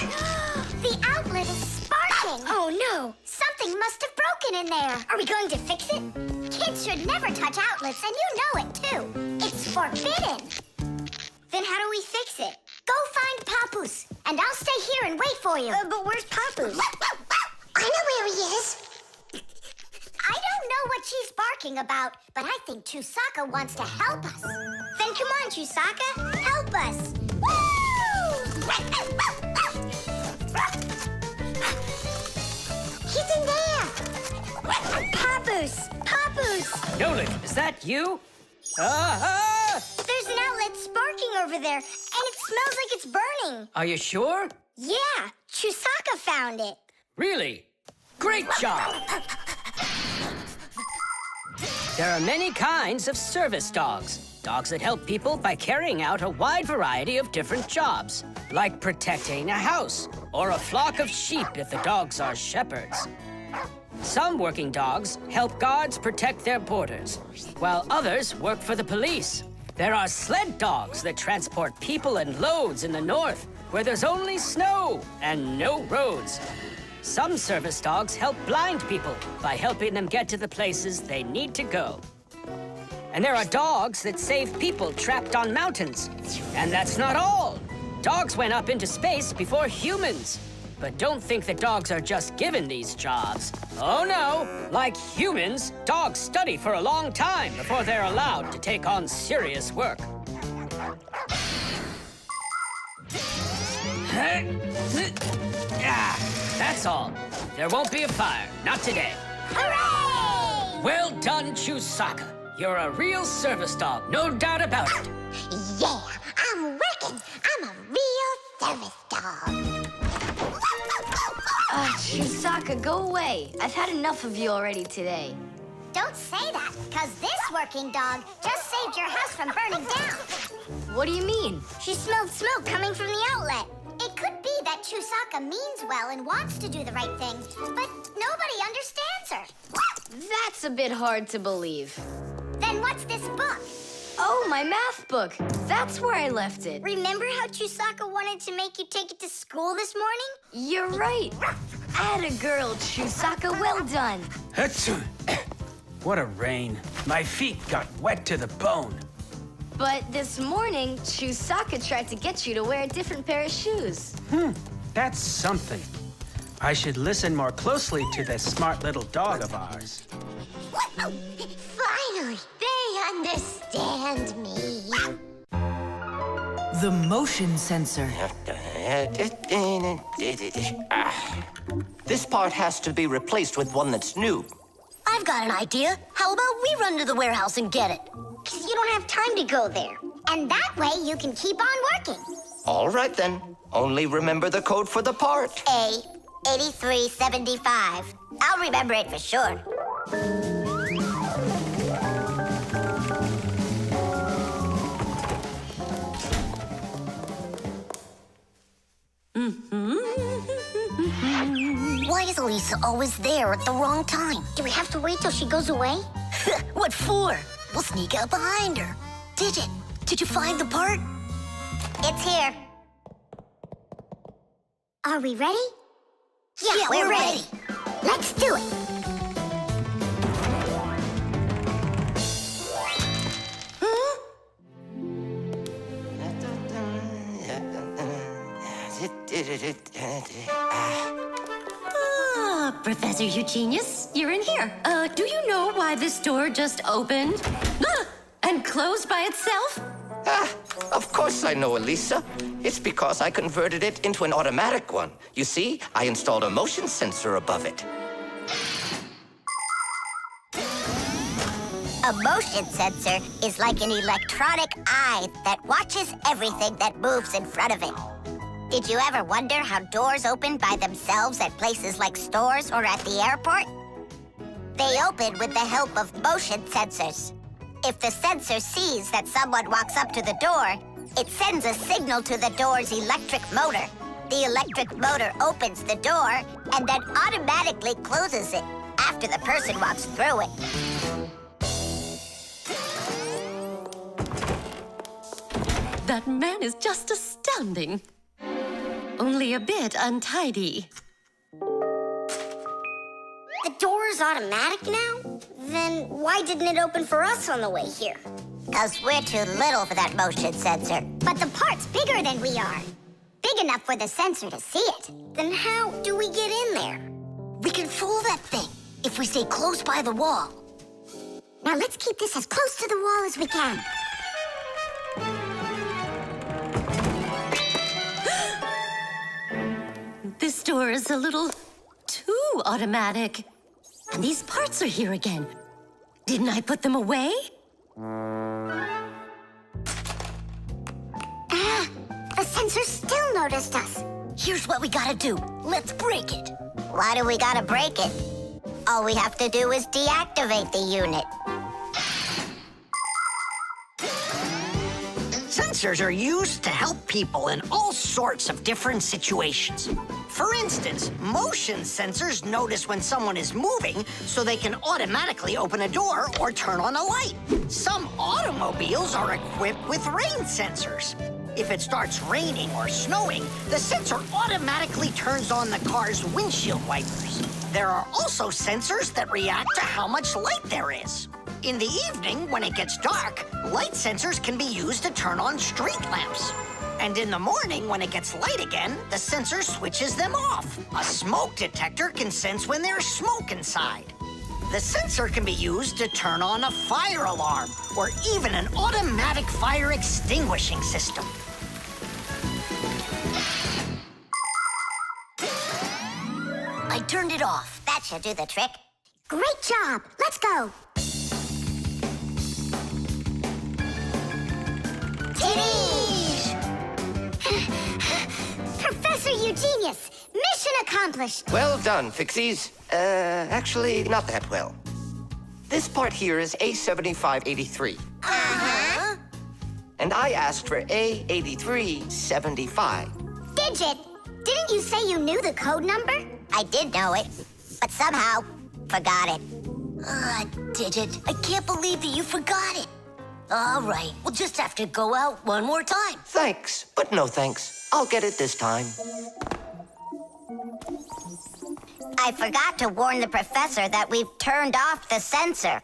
The outlet is sparking. Oh no. Something must have broken in there. Are we going to fix it? Kids should never touch outlets, and you know it too. It's forbidden. Then how do we fix it? Go find Papus, and I'll stay here and wait for you. But where's Papus? I know where he is. I don't know what she's barking about, but I think Chusaka wants to help us. Then come on, Chusaka, help us. Woo! He's in there. Papus! Papus! Nolik, is that you? Ah! There's an outlet sparking over there, and it smells like it's burning. Are you sure? Yeah, Chusaka found it. Really? Great job! There are many kinds of service dogs. Dogs that help people by carrying out a wide variety of different jobs, like protecting a house or a flock of sheep if the dogs are shepherds. Some working dogs help guards protect their borders, while others work for the police. There are sled dogs that transport people and loads in the north, where there's only snow and no roads. Some service dogs help blind people by helping them get to the places they need to go. And there are dogs that save people trapped on mountains. And that's not all. Dogs went up into space before humans. But don't think that dogs are just given these jobs. Oh no, like humans, dogs study for a long time before they're allowed to take on serious work. That's all. There won't be a fire, not today. Hooray! Well done, Chusaka. You're a real service dog, no doubt about it. Yeah, I'm working. I'm a real service dog. Chusaka, go away. I've had enough of you already today. Don't say that, because this working dog just saved your house from burning down. What do you mean? She smelled smoke coming from the outlet. It could be that Chusaka means well and wants to do the right thing, but nobody understands her. That's a bit hard to believe. Then what's this book? Oh, my math book. That's where I left it. Remember how Chusaka wanted to make you take it to school this morning? You're right. Atta girl, Chusaka. Well done. Achoo. What a rain. My feet got wet to the bone. But this morning, Chusaka tried to get you to wear a different pair of shoes. That's something. I should listen more closely to this smart little dog of ours. Finally, they understand me. The motion sensor. This part has to be replaced with one that's new. I've got an idea. How about we run to the warehouse and get it? Because you don't have time to go there. And that way you can keep on working. All right, then. Only remember the code for the part. A8375. I'll remember it for sure. Why is Elisa always there at the wrong time? Do we have to wait till she goes away? What for? We'll sneak out behind her. Did you find the part? It's here. Are we ready? Yeah, we're ready. Let's do it. Professor Eugenius, you're in here. Do you know why this door just opened? And closed by itself? Of course I know, Elisa. It's because I converted it into an automatic one. You see, I installed a motion sensor above it. A motion sensor is like an electronic eye that watches everything that moves in front of it. Did you ever wonder how doors open by themselves at places like stores or at the airport? They open with the help of motion sensors. If the sensor sees that someone walks up to the door, it sends a signal to the door's electric motor. The electric motor opens the door and then automatically closes it after the person walks through it. That man is just astounding. Only a bit untidy. The door is automatic now? Then why didn't it open for us on the way here? Because we're too little for that motion sensor. But the part's bigger than we are. Big enough for the sensor to see it. Then how do we get in there? We can fool that thing if we stay close by the wall. Now let's keep this as close to the wall as we can. This door is a little too automatic. And these parts are here again. Didn't I put them away? The sensor still noticed us. Here's what we gotta do. Let's break it. Why do we gotta break it? All we have to do is deactivate the unit. Sensors are used to help people in all sorts of different situations. For instance, motion sensors notice when someone is moving so they can automatically open a door or turn on a light. Some automobiles are equipped with rain sensors. If it starts raining or snowing, the sensor automatically turns on the car's windshield wipers. There are also sensors that react to how much light there is. In the evening, when it gets dark, light sensors can be used to turn on street lamps. And in the morning, when it gets light again, the sensor switches them off. A smoke detector can sense when there's smoke inside. The sensor can be used to turn on a fire alarm or even an automatic fire extinguishing system. I turned it off. That should do the trick. Great job. Let's go. Professor Eugenius, mission accomplished. Well done, Fixies. Actually, not that well. This part here is A7583. Uh-huh. And I asked for A8375. Digit, didn't you say you knew the code number? I did know it, but somehow forgot it. Digit, I can't believe that you forgot it. All right, we'll just have to go out one more time. Thanks, but no thanks. I'll get it this time. I forgot to warn the professor that we've turned off the sensor.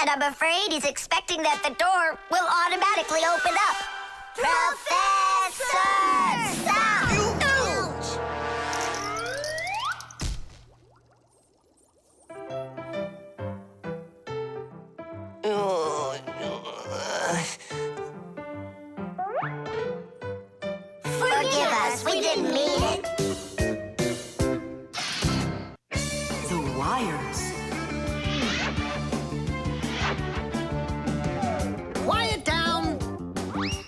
And I'm afraid he's expecting that the door will automatically open up. Professor! Stop! Forgive us, we didn't mean it. The wires. Quiet down.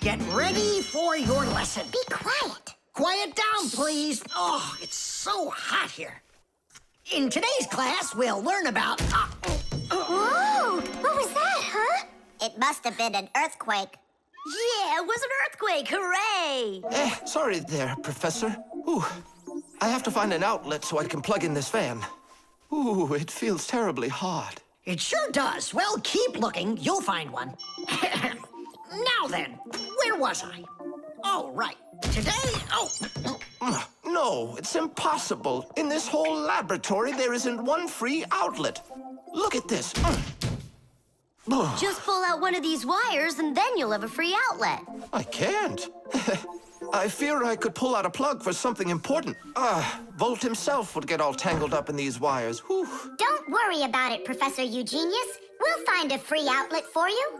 Get ready for your lesson. Be quiet. Quiet down, please. Oh, it's so hot here. In today's class, we'll learn about... Whoa! What was that, huh? It must have been an earthquake. Yeah, it was an earthquake. Hooray! Sorry there, Professor. Ooh, I have to find an outlet so I can plug in this fan. Ooh, it feels terribly hot. It sure does. Well, keep looking. You'll find one. Now then, where was I? Oh, right. Today... Oh. No, it's impossible. In this whole laboratory, there isn't one free outlet. Look at this. Just pull out one of these wires and then you'll have a free outlet. I can't. I fear I could pull out a plug for something important. Volt himself would get all tangled up in these wires. Whew. Don't worry about it, Professor Eugenius. We'll find a free outlet for you.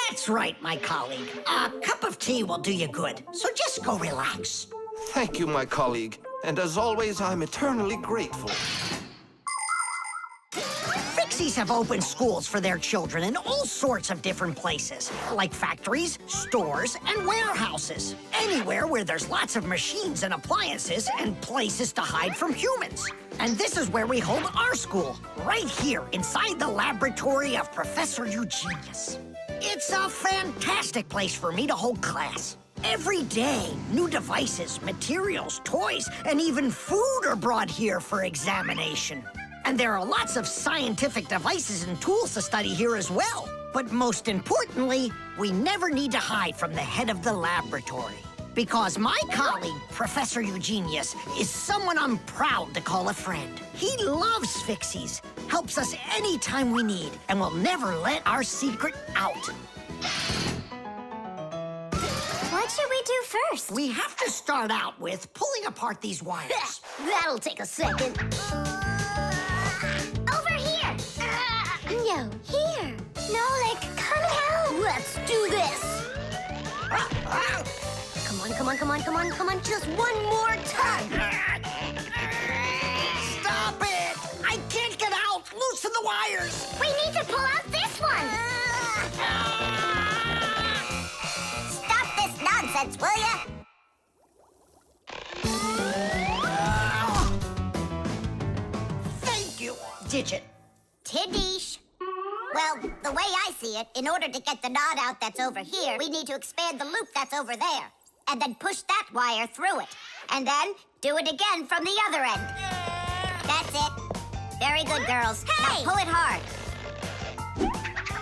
That's right, my colleague. A cup of tea will do you good, so just go relax. Thank you, my colleague. And as always, I'm eternally grateful. Fixies have opened schools for their children in all sorts of different places, like factories, stores, and warehouses. Anywhere where there's lots of machines and appliances and places to hide from humans. And this is where we hold our school, right here inside the laboratory of Professor Eugenius. It's a fantastic place for me to hold class. Every day, new devices, materials, toys, and even food are brought here for examination. And there are lots of scientific devices and tools to study here as well. But most importantly, we never need to hide from the head of the laboratory. Because my colleague, Professor Eugenius, is someone I'm proud to call a friend. He loves Fixies, helps us anytime we need, and will never let our secret out. What should we do first? We have to start out with pulling apart these wires. That'll take a second. Over here! No, here. Nolik, come help! Let's do this. Come on, come on, come on, come on, come on. Just one more time. Stop it! I can't get out! Loosen the wires! We need to pull out this one! Stop this nonsense, will ya? Thank you, Digit. Tidish. Well, the way I see it, in order to get the knot out that's over here, we need to expand the loop that's over there. And then push that wire through it. And then do it again from the other end. That's it. Very good, girls. Hey! Now pull it hard.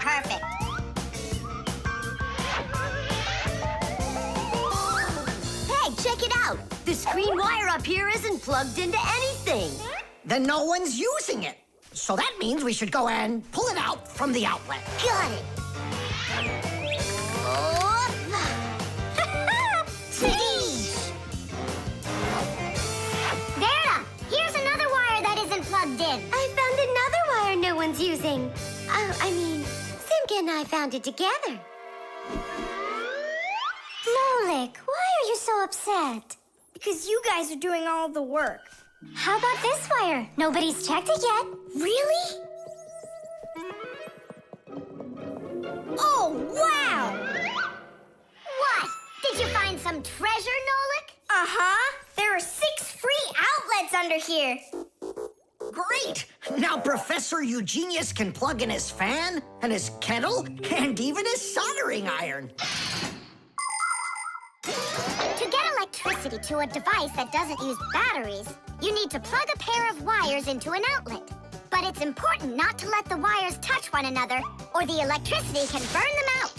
Perfect. Hey, check it out. This green wire up here isn't plugged into anything. Then no one's using it. So that means we should go and pull it out from the outlet. Got it. Tidish! Verda, here's another wire that isn't plugged in. I found another wire no one's using. Simka and I found it together. Nolik, why are you so upset? Because you guys are doing all the work. How about this wire? Nobody's checked it yet. Really? Oh, wow! What? Did you find some treasure, Nolik? Uh-huh. There are 6 free outlets under here. Great! Now Professor Eugenius can plug in his fan, and his kettle, and even his soldering iron. To get electricity to a device that doesn't use batteries, you need to plug a pair of wires into an outlet. But it's important not to let the wires touch one another, or the electricity can burn them out.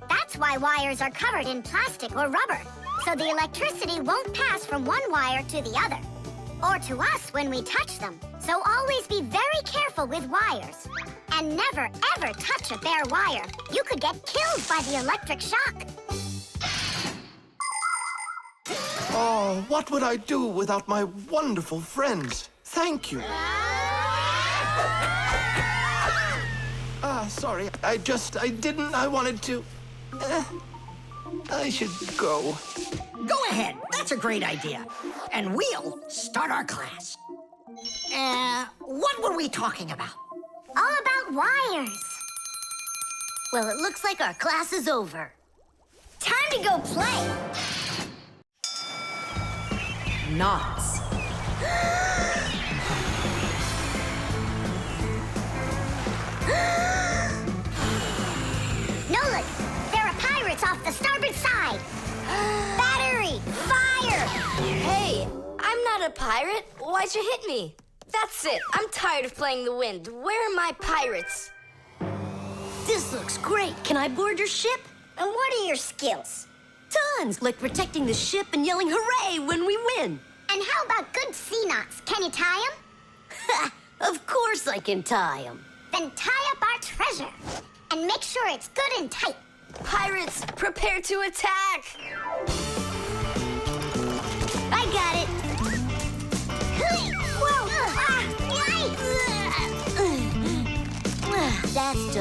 That's why wires are covered in plastic or rubber, so the electricity won't pass from one wire to the other, or to us when we touch them. So always be very careful with wires. And never, ever touch a bare wire. You could get killed by the electric shock. Oh, what would I do without my wonderful friends? Thank you. Sorry. I wanted to... I should go. Go ahead. That's a great idea. And we'll start our class. What were we talking about? All about wires. Well, it looks like our class is over. Time to go play. Knots. Nolik, there are pirates off the starboard side. Battery, fire! Hey, I'm not a pirate. Why'd you hit me? That's it. I'm tired of playing the wind. Where are my pirates? This looks great. Can I board your ship? And what are your skills? Tons, like protecting the ship and yelling hooray when we win. And how about good sea knots? Can you tie them? Of course I can tie them. Then tie up our treasure. And make sure it's good and tight. Pirates, prepare to attack!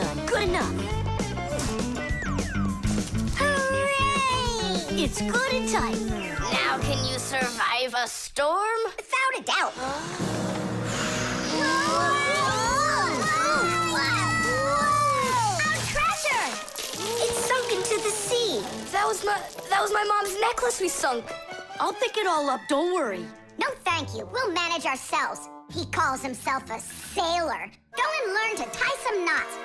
done. Good enough. Hooray! It's good and tight. Now can you survive a storm? Without a doubt. Our treasure! It's sunk into the sea. That was my mom's necklace we sunk. I'll pick it all up, don't worry. No, thank you. We'll manage ourselves. He calls himself a sailor. Go and learn to tie some knots.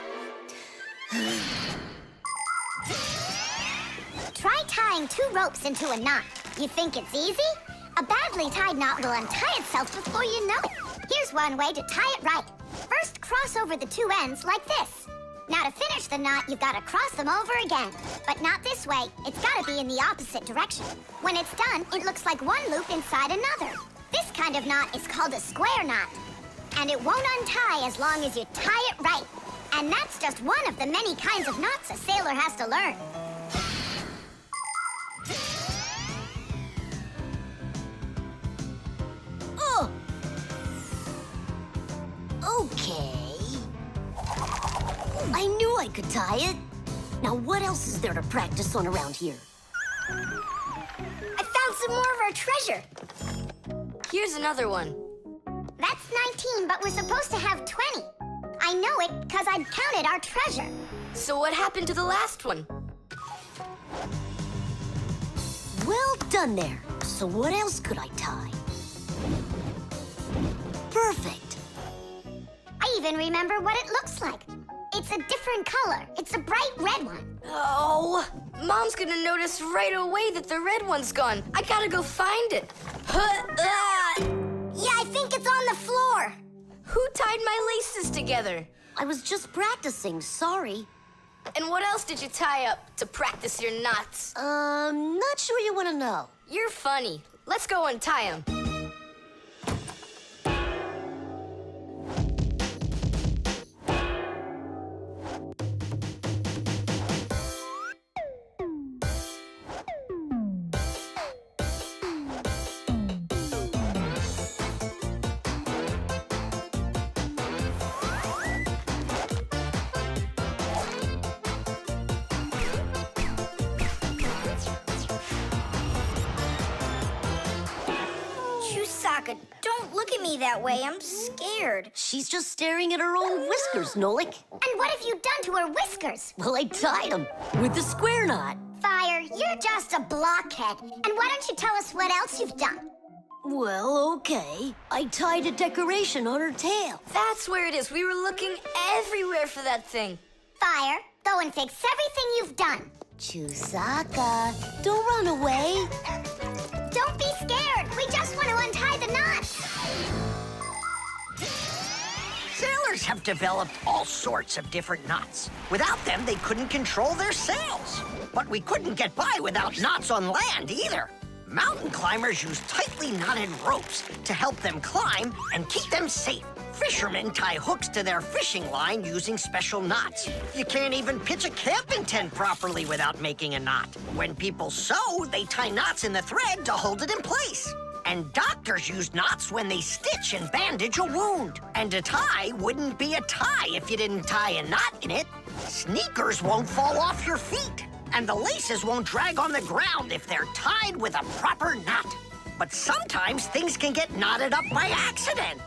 Try tying 2 ropes into a knot. You think it's easy? A badly tied knot will untie itself before you know it. Here's one way to tie it right. First, cross over the 2 ends like this. Now, to finish the knot, you've got to cross them over again. But not this way. It's got to be in the opposite direction. When it's done, it looks like one loop inside another. This kind of knot is called a square knot. And it won't untie as long as you tie it right. And that's just one of the many kinds of knots a sailor has to learn. Oh! Okay. I knew I could tie it. Now, what else is there to practice on around here? I found some more of our treasure. Here's another one. That's 19, but we're supposed to have 20. I know it because I counted our treasure. So what happened to the last one? Well done there. So what else could I tie? Perfect. I even remember what it looks like. It's a different color. It's a bright red one. Oh, Mom's gonna notice right away that the red one's gone. I gotta go find it. Yeah, I think it's on the floor. Who tied my laces together? I was just practicing, sorry. And what else did you tie up to practice your knots? Not sure you want to know. You're funny. Let's go untie them. Don't look at me that way. I'm scared. She's just staring at her own whiskers, Nolik. And what have you done to her whiskers? Well, I tied them with the square knot. Fire, you're just a blockhead. And why don't you tell us what else you've done? Well, okay. I tied a decoration on her tail. That's where it is. We were looking everywhere for that thing. Fire, go and fix everything you've done. Chusaka, don't run away. Don't be scared. We just want to untie the knots. Sailors have developed all sorts of different knots. Without them, they couldn't control their sails. But we couldn't get by without knots on land either. Mountain climbers use tightly knotted ropes to help them climb and keep them safe. Fishermen tie hooks to their fishing line using special knots. You can't even pitch a camping tent properly without making a knot. When people sew, they tie knots in the thread to hold it in place. And doctors use knots when they stitch and bandage a wound. And a tie wouldn't be a tie if you didn't tie a knot in it. Sneakers won't fall off your feet. And the laces won't drag on the ground if they're tied with a proper knot. But sometimes things can get knotted up by accident.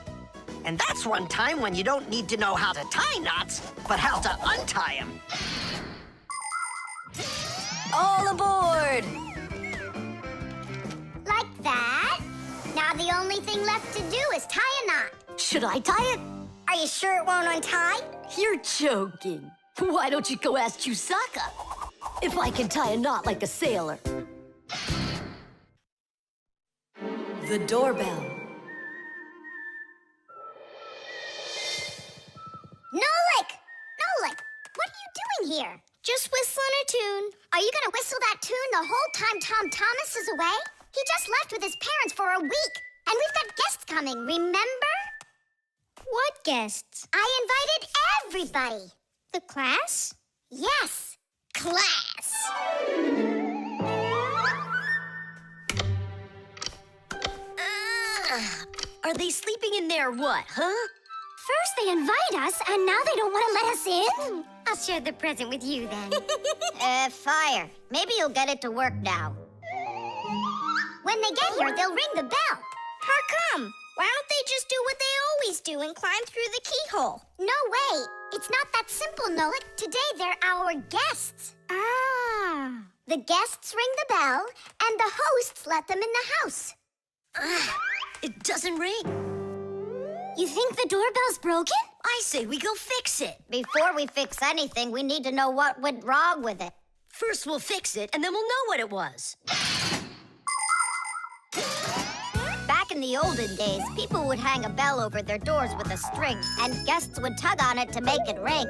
And that's one time when you don't need to know how to tie knots, but how to untie them. All aboard! Like that. Now the only thing left to do is tie a knot. Should I tie it? Are you sure it won't untie? You're joking. Why don't you go ask Chusaka if I can tie a knot like a sailor? The doorbell. Nolik! Nolik! What are you doing here? Just whistling a tune. Are you gonna whistle that tune the whole time Tom Thomas is away? He just left with his parents for a week. And we've got guests coming, remember? What guests? I invited everybody. The class? Yes, class. Are they sleeping in there what, huh? First they invite us, and now they don't want to let us in? I'll share the present with you then. Fire. Maybe you'll get it to work now. When they get here, they'll ring the bell. How come? Why don't they just do what they always do and climb through the keyhole? No way. It's not that simple, Nolik. Today, they're our guests. Ah. The guests ring the bell, and the hosts let them in the house. It doesn't ring. You think the doorbell's broken? I say we go fix it. Before we fix anything, we need to know what went wrong with it. First we'll fix it, and then we'll know what it was. Back in the olden days, people would hang a bell over their doors with a string, and guests would tug on it to make it ring.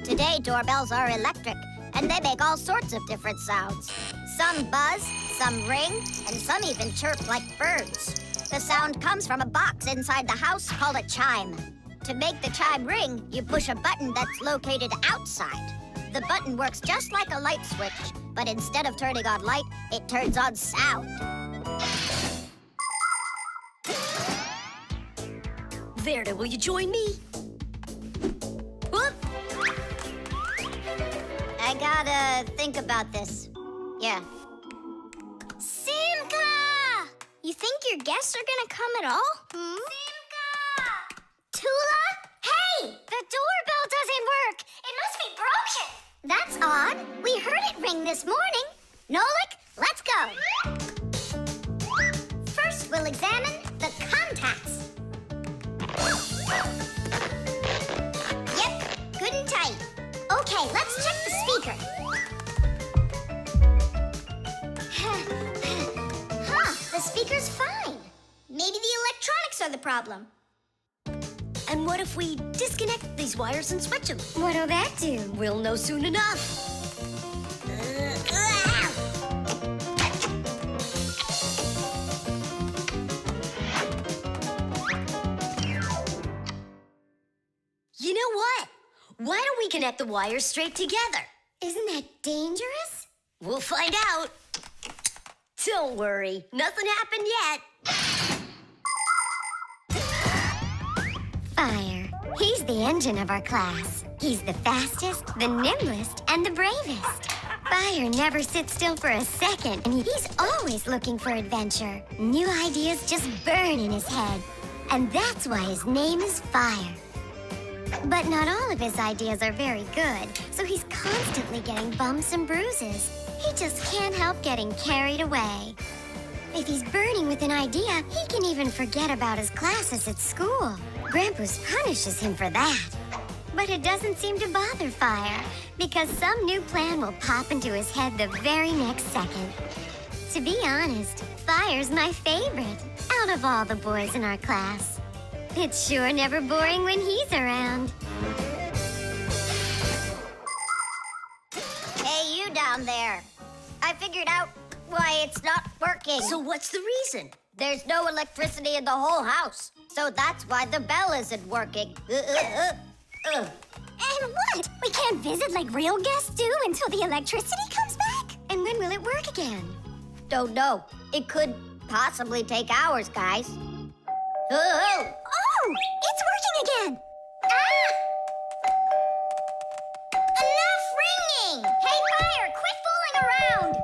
Today, doorbells are electric, and they make all sorts of different sounds. Some buzz, some ring, and some even chirp like birds. The sound comes from a box inside the house called a chime. To make the chime ring, you push a button that's located outside. The button works just like a light switch, but instead of turning on light, it turns on sound. Verda, will you join me? Whoop! I gotta think about this. Yeah. Simka! You think your guests are gonna come at all? Simka! Tula? Hey! The doorbell doesn't work! It must be broken! That's odd. We heard it ring this morning. Nolik, let's go. First, we'll examine the contacts. Yep, good and tight. Okay, let's check the speaker. The speaker's fine. Maybe the electronics are the problem. And what if we disconnect these wires and switch them? What'll that do? We'll know soon enough. You know what? Why don't we connect the wires straight together? Isn't that dangerous? We'll find out. Don't worry, nothing happened yet. Fire. He's the engine of our class. He's the fastest, the nimblest, and the bravest. Fire never sits still for a second, and he's always looking for adventure. New ideas just burn in his head. And that's why his name is Fire. But not all of his ideas are very good, so he's constantly getting bumps and bruises. He just can't help getting carried away. If he's burning with an idea, he can even forget about his classes at school. Grampus punishes him for that. But it doesn't seem to bother Fire, because some new plan will pop into his head the very next second. To be honest, Fire's my favorite out of all the boys in our class. It's sure never boring when he's around. Hey, you down there. I figured out why it's not working. So what's the reason? There's no electricity in the whole house, so that's why the bell isn't working. And what? We can't visit like real guests do until the electricity comes back? And when will it work again? Don't know. It could possibly take hours, guys. Oh, it's working again. Enough ringing! Hey, Fire, quit fooling around!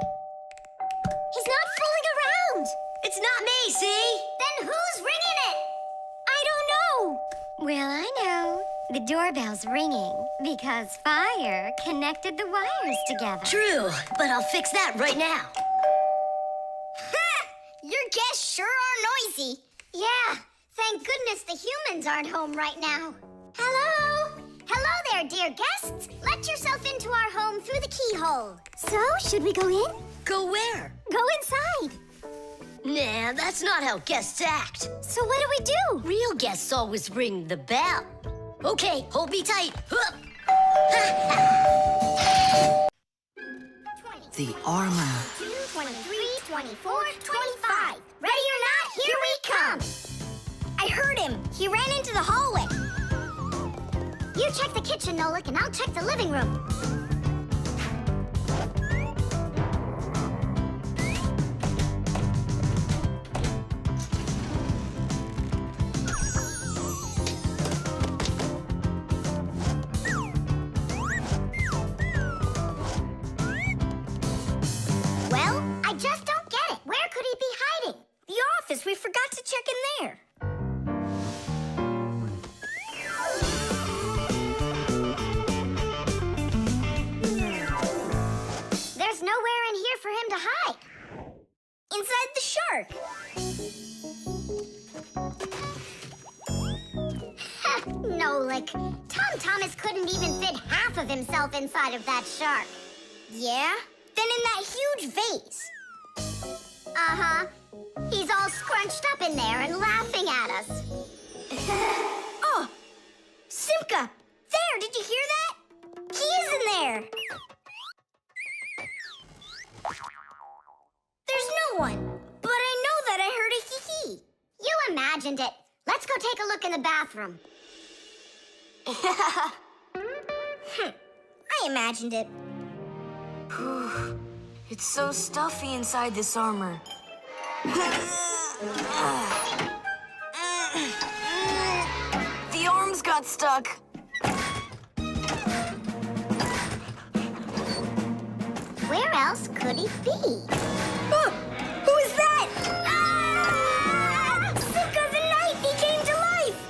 He's not fooling around. It's not me, see? Then who's ringing it? I don't know. Well, I know. The doorbell's ringing because Fire connected the wires together. True, but I'll fix that right now. Your guests sure are noisy. Yeah, thank goodness the humans aren't home right now. Hello? Hello there, dear guests. Let yourself into our home through the keyhole. So, should we go in? Go where? Go inside. Nah, that's not how guests act. So what do we do? Real guests always ring the bell. Okay, hold me tight. The armor. 23, 24, 25. Ready or not, here we come. I heard him. He ran into the hallway. You check the kitchen, Nolik, and I'll check the living room. we forgot to check in there. There's nowhere in here for him to hide. Inside the shark. Nolik, Tom Thomas couldn't even fit half of himself inside of that shark. Yeah? Then in that huge vase. Uh-huh. He's all scrunched up in there and laughing at us. Oh! Simka! There, did you hear that? He is in there! There's no one, but I know that I heard a hee-hee. You imagined it. Let's go take a look in the bathroom. I imagined it. It's so stuffy inside this armor. The arms got stuck. Where else could he be? Oh, who is that? Ah! Simka the Knight, he came to life!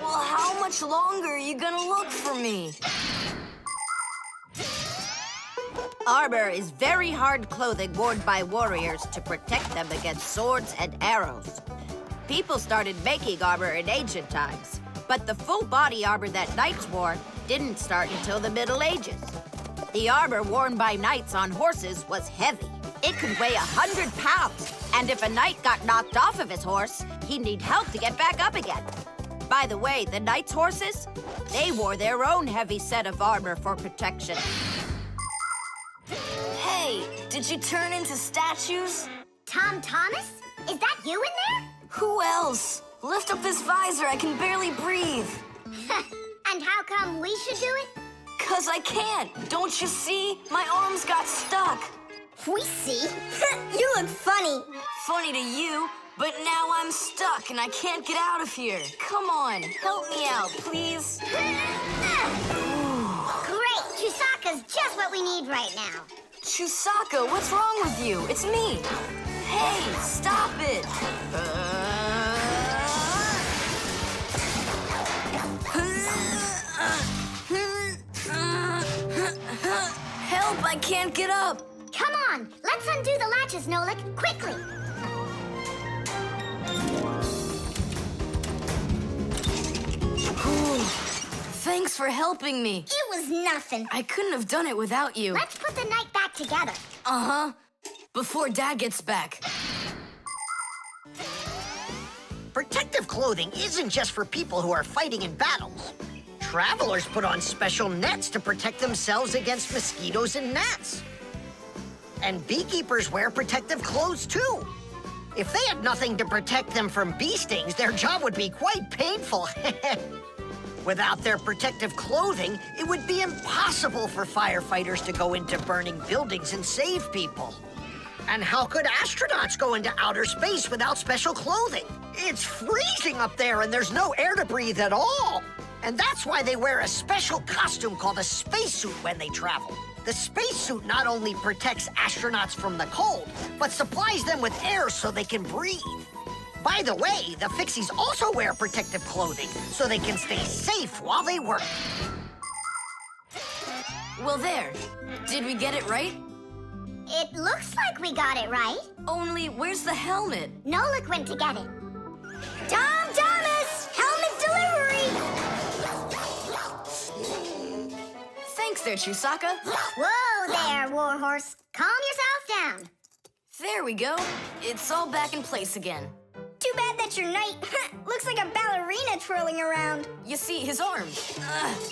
Well, how much longer are you gonna look for me? Armor is very hard clothing worn by warriors to protect them against swords and arrows. People started making armor in ancient times, but the full body armor that knights wore didn't start until the Middle Ages. The armor worn by knights on horses was heavy. It could weigh 100 pounds, and if a knight got knocked off of his horse, he'd need help to get back up again. By the way, the knights' horses, they wore their own heavy set of armor for protection. Hey, did you turn into statues? Tom Thomas? Is that you in there? Who else? Lift up this visor, I can barely breathe. And how come we should do it? 'Cause I can't. Don't you see? My arms got stuck. We see? You look funny. Funny to you, but now I'm stuck and I can't get out of here. Come on, help me out, please. Great! Chusaka's just what we need right now. Chusaka, what's wrong with you? It's me. Hey, stop it. Help, I can't get up. Come on, let's undo the latches, Nolik, quickly. Thanks for helping me. It was nothing. I couldn't have done it without you. Let's put the night back together. Uh-huh. Before Dad gets back. Protective clothing isn't just for people who are fighting in battles. Travelers put on special nets to protect themselves against mosquitoes and gnats. And beekeepers wear protective clothes too. If they had nothing to protect them from bee stings, their job would be quite painful. Without their protective clothing, it would be impossible for firefighters to go into burning buildings and save people. And how could astronauts go into outer space without special clothing? It's freezing up there and there's no air to breathe at all. And that's why they wear a special costume called a spacesuit when they travel. The spacesuit not only protects astronauts from the cold, but supplies them with air so they can breathe. By the way, the Fixies also wear protective clothing so they can stay safe while they work. Well, there. Did we get it right? It looks like we got it right. Only, where's the helmet? Nolik went to get it. Tom Thomas! Helmet delivery! Thanks there, Chusaka. Whoa there, Warhorse. Calm yourself down. There we go. It's all back in place again. Too bad that your knight looks like a ballerina twirling around. You see, his arm.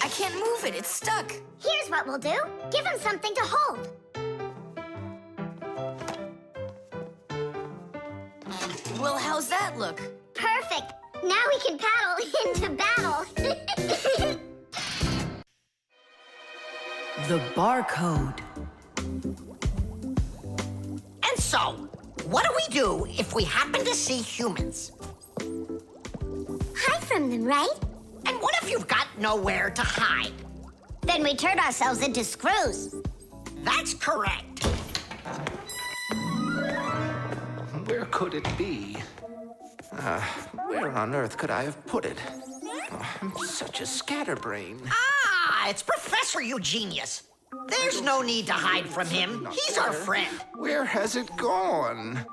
I can't move it. It's stuck. Here's what we'll do. Give him something to hold. Well, how's that look? Perfect. Now we can paddle into battle. The barcode. And so, what do we do if we happen to see humans? Hide from them, right? And what if you've got nowhere to hide? Then we turn ourselves into screws. That's correct. Where could it be? Where on earth could I have put it? Oh, I'm such a scatterbrain. Ah, it's Professor Eugenius. There's no need to hide from him. He's our friend. Where has it gone?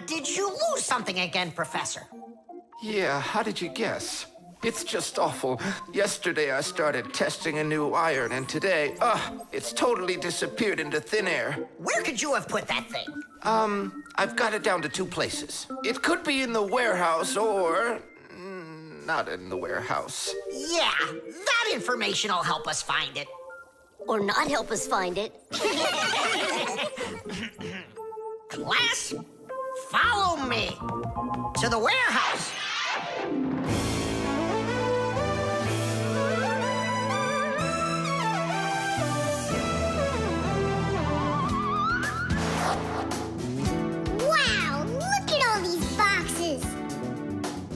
Did you lose something again, Professor? Yeah, how did you guess? It's just awful. Yesterday I started testing a new iron, and today, it's totally disappeared into thin air. Where could you have put that thing? I've got it down to 2 places. It could be in the warehouse or not in the warehouse. Yeah, that information will help us find it. Or not help us find it. Class, follow me to the warehouse. Wow, look at all these boxes.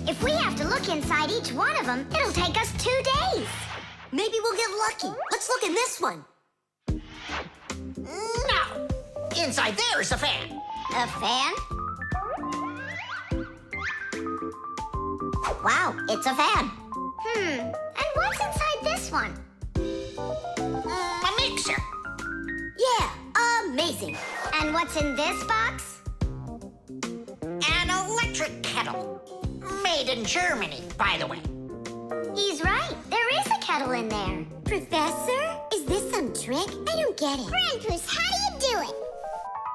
If we have to look inside each one of them, it'll take us 2 days. Maybe we'll get lucky. Let's look in this one. No, inside there is a fan. A fan? Wow, it's a fan. And what's inside this one? A mixer. Yeah, amazing. And what's in this box? An electric kettle. Made in Germany, by the way. He's right. There is a kettle in there. Professor, is this some trick? I don't get it. Grandpus, how do you do it?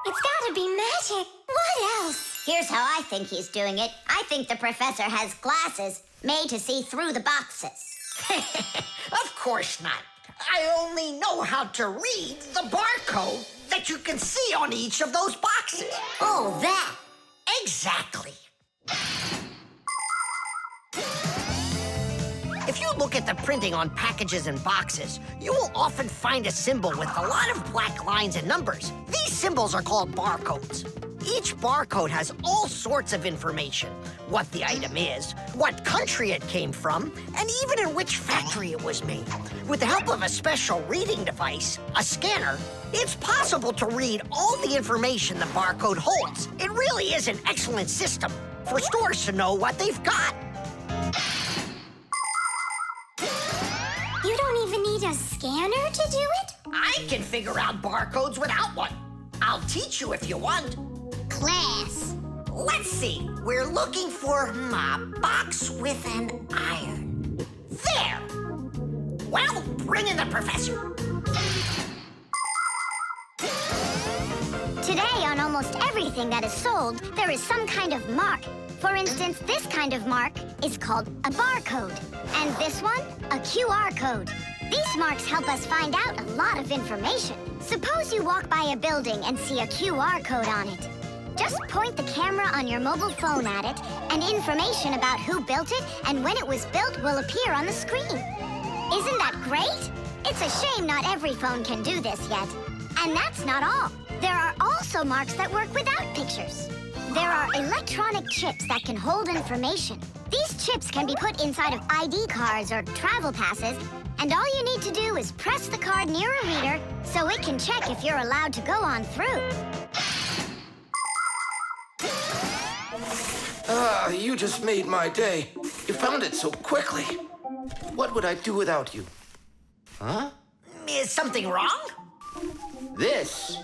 It's gotta be magic. What else? Here's how I think he's doing it. I think the professor has glasses made to see through the boxes. Of course not. I only know how to read the barcode that you can see on each of those boxes. Oh, that. Exactly. If you look at the printing on packages and boxes, you will often find a symbol with a lot of black lines and numbers. These symbols are called barcodes. Each barcode has all sorts of information. What the item is, what country it came from, and even in which factory it was made. With the help of a special reading device, a scanner, it's possible to read all the information the barcode holds. It really is an excellent system for stores to know what they've got. You don't even need a scanner to do it? I can figure out barcodes without one. I'll teach you if you want. Class. Let's see. We're looking for a box with an iron. There. Well, bring in the professor. Today, on almost everything that is sold, there is some kind of mark. For instance, this kind of mark is called a barcode. And this one, a QR code. These marks help us find out a lot of information. Suppose you walk by a building and see a QR code on it. Just point the camera on your mobile phone at it, and information about who built it and when it was built will appear on the screen. Isn't that great? It's a shame not every phone can do this yet. And that's not all. There are also marks that work without pictures. There are electronic chips that can hold information. These chips can be put inside of ID cards or travel passes, and all you need to do is press the card near a reader so it can check if you're allowed to go on through. You just made my day. You found it so quickly. What would I do without you? Huh? Is something wrong? This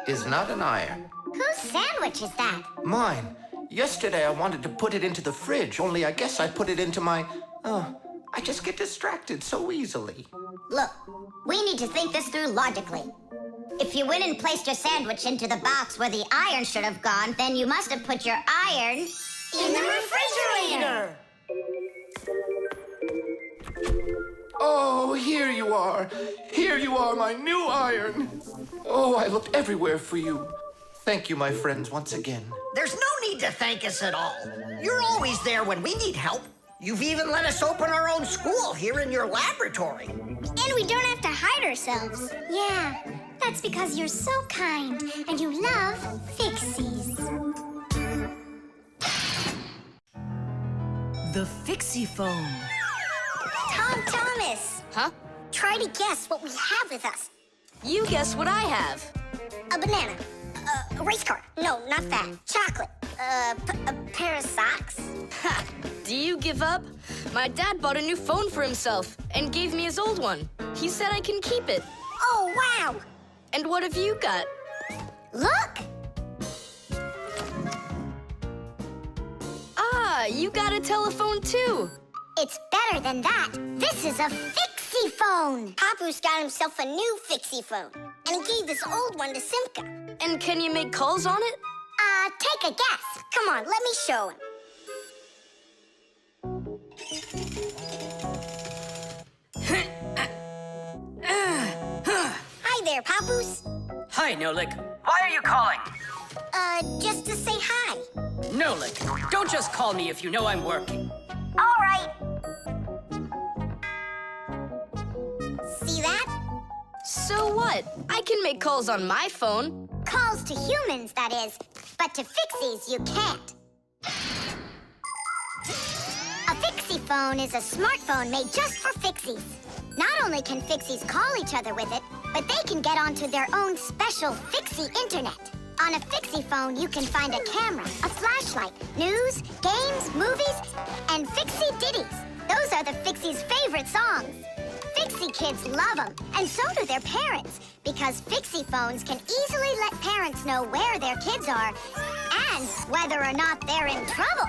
is not an iron. Whose sandwich is that? Mine. Yesterday I wanted to put it into the fridge, only I guess I put it into my... I just get distracted so easily. Look, we need to think this through logically. If you went and placed your sandwich into the box where the iron should have gone, then you must have put your iron in the refrigerator. Oh, here you are. Here you are, my new iron. Oh, I looked everywhere for you. Thank you, my friends, once again. There's no need to thank us at all. You're always there when we need help. You've even let us open our own school here in your laboratory. And we don't have to hide ourselves. Yeah, that's because you're so kind and you love Fixies. The Fixie phone. Tom Thomas, Huh? try to guess what we have with us. You guess what I have. A banana. A race car. No, not that. Chocolate. A pair of socks. Ha! Do you give up? My dad bought a new phone for himself and gave me his old one. He said I can keep it. Oh, wow! And what have you got? Look! Ah, you got a telephone too. It's better than that. This is a Fixie phone. Papus got himself a new Fixie phone, and he gave this old one to Simka. And can you make calls on it? Take a guess. Come on, let me show him. Hi there, Papus. Hi, Nolik. Why are you calling? Just to say hi. Nolik, don't just call me if you know I'm working. All right. See that? So what? I can make calls on my phone. Calls to humans, that is. But to Fixies, you can't. A Fixie phone is a smartphone made just for Fixies. Not only can Fixies call each other with it, but they can get onto their own special Fixie internet. On a Fixie phone, you can find a camera, a flashlight, news, games, movies, and Fixie ditties. Those are the Fixies' favorite songs. Fixie kids love them, and so do their parents, because Fixie phones can easily let parents know where their kids are and whether or not they're in trouble.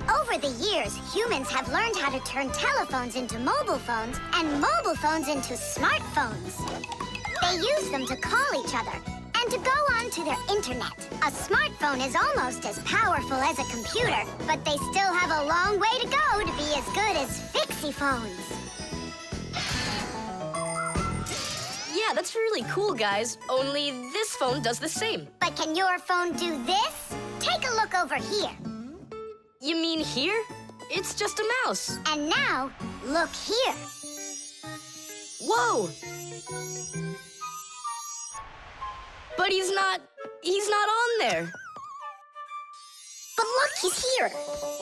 Over the years, humans have learned how to turn telephones into mobile phones and mobile phones into smartphones. They use them to call each other and to go onto their internet. A smartphone is almost as powerful as a computer, but they still have a long way to go to be as good as Fixie phones. Yeah, that's really cool, guys. Only this phone does the same. But can your phone do this? Take a look over here. You mean here? It's just a mouse. And now, look here. Whoa! But he's not on there. But look, he's here.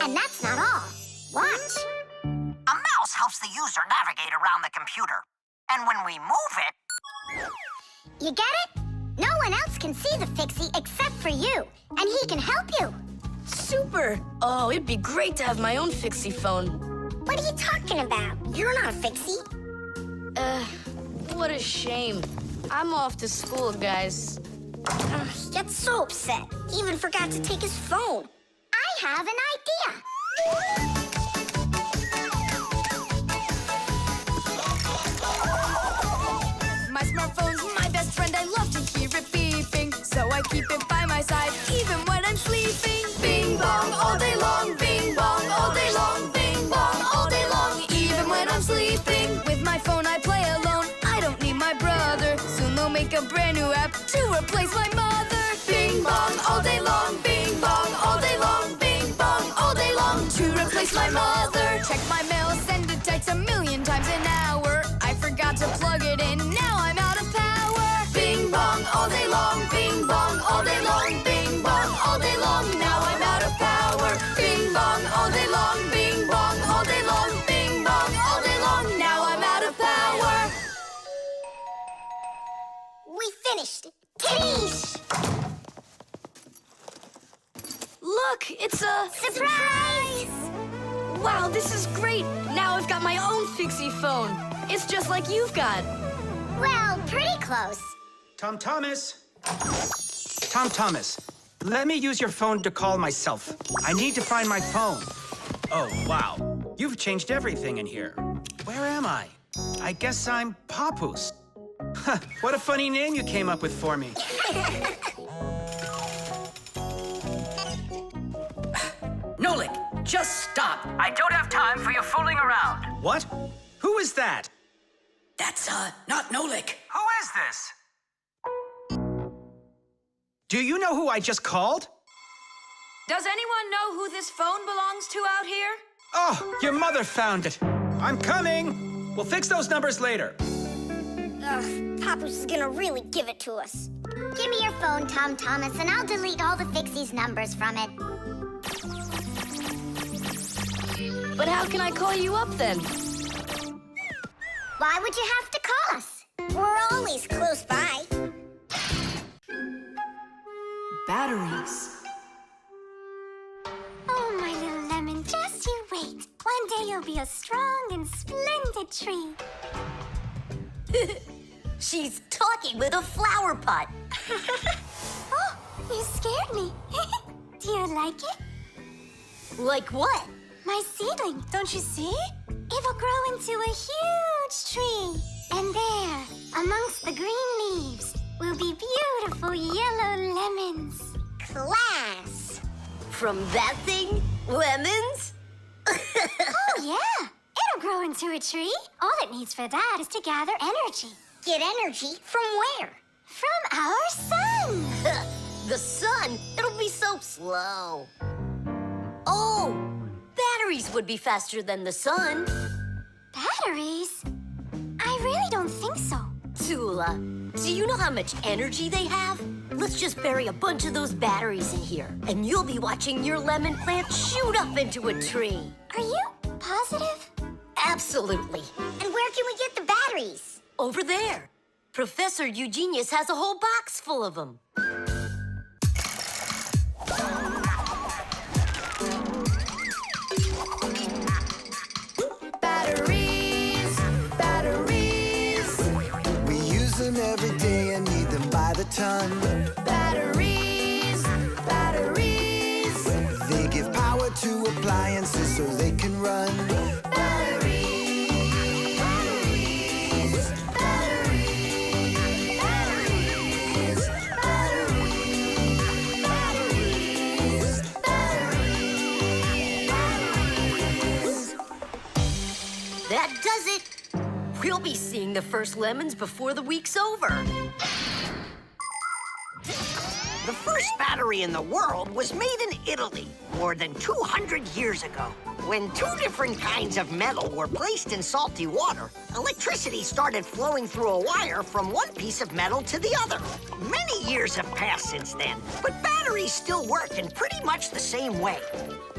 And that's not all. Watch. A mouse helps the user navigate around the computer. And when we move it... You get it? No one else can see the Fixie except for you. And he can help you. Super! Oh, it'd be great to have my own Fixie phone. What are you talking about? You're not a Fixie. What a shame. I'm off to school, guys. He gets so upset. He even forgot to take his phone. I have an idea. My smartphone's my best friend. I love to hear it beeping, so I keep it by my side even when I'm sleeping. Bing bong all day long, bing bong all day long, bing bong all day long, even when I'm sleeping. With my phone I play alone. I don't need my brother. Soon they'll make a brand new app to replace my mother. Bing bong all day long, bing bong all day long, bing bong all day long, to replace my mother. Check my mail, send a text 1,000,000 times an hour. I forgot to plug it in, now I'm out of power. Bing bong all day long, bing bong all day long, bing bong all day long, now I'm out of power. Bing bong all day long, bing bong all day long, bing bong all day long, now I'm out of power. We finished. Titties! Look, it's a... Surprise! Wow, this is great! Now I've got my own Fixie phone. It's just like you've got. Well, pretty close. Tom Thomas! Tom Thomas, let me use your phone to call myself. I need to find my phone. Oh, wow. You've changed everything in here. Where am I? I guess I'm Papus. Huh, what a funny name you came up with for me. Nolik, just stop. I don't have time for you fooling around. What? Who is that? That's, not Nolik. Who is this? Do you know who I just called? Does anyone know who this phone belongs to out here? Oh, your mother found it. I'm coming. We'll fix those numbers later. Ugh, Papus is gonna really give it to us. Give me your phone, Tom Thomas, and I'll delete all the Fixie's numbers from it. But how can I call you up then? Why would you have to call us? We're always close by. Batteries. Oh Someday you'll be a strong and splendid tree. She's talking with a flower pot. Oh, you scared me. Do you like it? Like what? My seedling, don't you see? It will grow into a huge tree. And there, amongst the green leaves, will be beautiful yellow lemons. Class! From that thing? Lemons? Oh, yeah. It'll grow into a tree. All it needs for that is to gather energy. Get energy from where? From our sun. The sun? It'll be so slow. Oh, batteries would be faster than the sun. Batteries? I really don't think so. Tula, do you know how much energy they have? Let's just bury a bunch of those batteries in here, and you'll be watching your lemon plant shoot up into a tree. Are you positive? Absolutely. And where can we get the batteries? Over there. Professor Eugenius has a whole box full of them. Batteries, batteries. We use them every day and need them by the ton. Batteries, batteries. They give power to appliances so they can run. That does it. We'll be seeing the first lemons before the week's over. The first battery in the world was made in Italy more than 200 years ago. When two different kinds of metal were placed in salty water, electricity started flowing through a wire from one piece of metal to the other. Many years have passed since then, but batteries still work in pretty much the same way.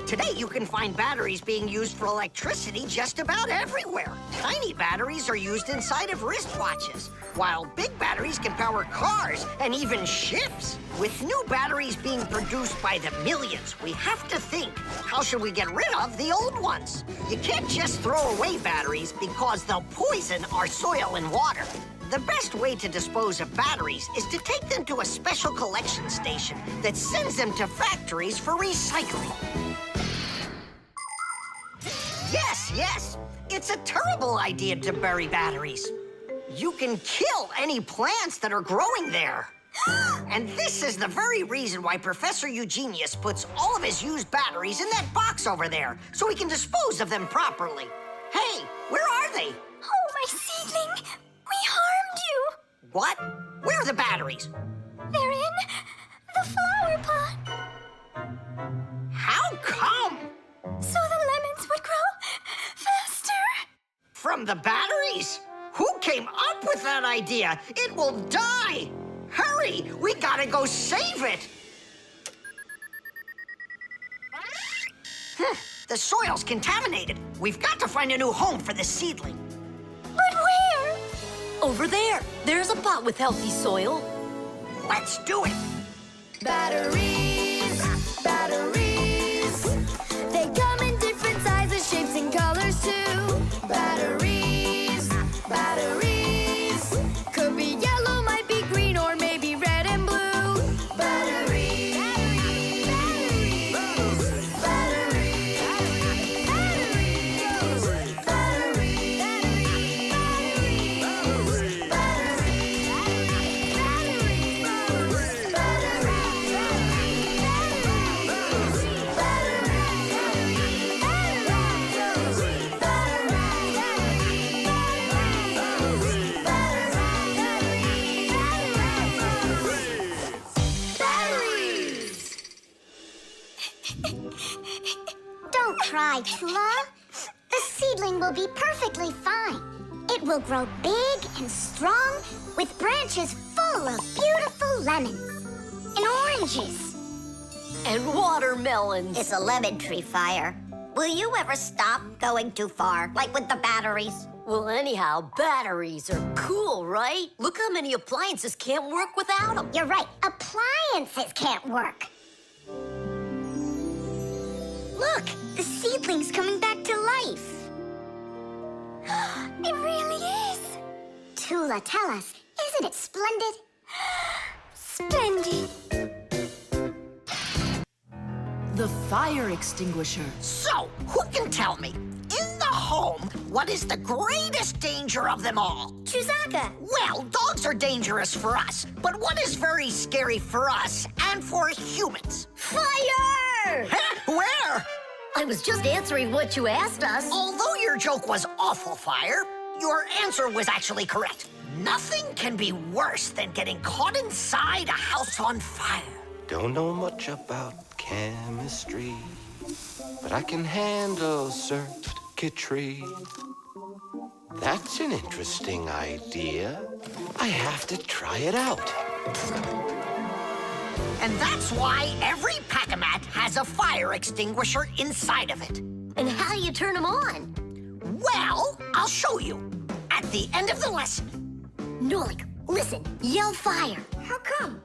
Today, you can find batteries being used for electricity just about everywhere. Tiny batteries are used inside of wristwatches, while big batteries can power cars and even ships. With new batteries being produced by the millions, we have to think, how should we get rid of the old ones? You can't just throw away batteries because they'll poison our soil and water. The best way to dispose of batteries is to take them to a special collection station that sends them to factories for recycling. Yes, it's a terrible idea to bury batteries. You can kill any plants that are growing there. And this is the very reason why Professor Eugenius puts all of his used batteries in that box over there, so he can dispose of them properly. Hey, where are they? Oh, my seedling! We harmed you! What? Where are the batteries? They're in the flower pot. How come? So the lemons would grow faster. From the batteries? Who came up with that idea? It will die! Hurry! We gotta go save it! The soil's contaminated. We've got to find a new home for this seedling. But where? Over there. There's a pot with healthy soil. Let's do it! Batteries, batteries. They come in different sizes, shapes, and colors too. Batteries, batteries. Could be yellow, might be green, or maybe red and blue. Batteries, batteries, batteries, batteries, batteries, batteries, Don't cry, Tula. The seedling will be perfectly fine. It will grow big and strong with branches full of beautiful lemons and oranges. And watermelons. It's a lemon tree fire. Will you ever stop going too far, like with the batteries? Well, anyhow, batteries are cool, right? Look how many appliances can't work without them. You're right. Appliances can't work. Look, the seedling everything's coming back to life. It really is. Tula, tell us, isn't it splendid? Splendid. The fire extinguisher. So, who can tell me, in the home, what is the greatest danger of them all? Chuzaka. Well, dogs are dangerous for us, but what is very scary for us and for humans? Fire! Huh? Where? I was just answering what you asked us. Although your joke was awful, Fire, your answer was actually correct. Nothing can be worse than getting caught inside a house on fire. Don't know much about chemistry, but I can handle circuitry. That's an interesting idea. I have to try it out. And that's why every Packamat has a fire extinguisher inside of it. And how do you turn them on? Well, I'll show you at the end of the lesson. Nolik, listen, yell fire. How come?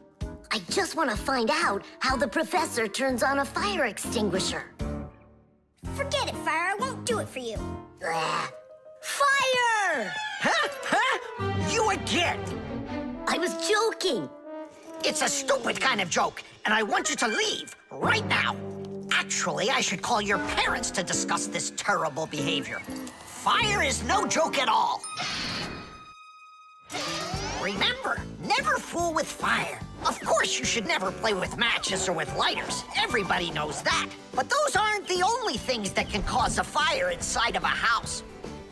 I just want to find out how the professor turns on a fire extinguisher. Forget it, Fire. I won't do it for you. Fire! Huh? Huh? You again? I was joking. It's a stupid kind of joke, and I want you to leave right now. Actually, I should call your parents to discuss this terrible behavior. Fire is no joke at all. Remember, never fool with fire. Of course, you should never play with matches or with lighters. Everybody knows that. But those aren't the only things that can cause a fire inside of a house.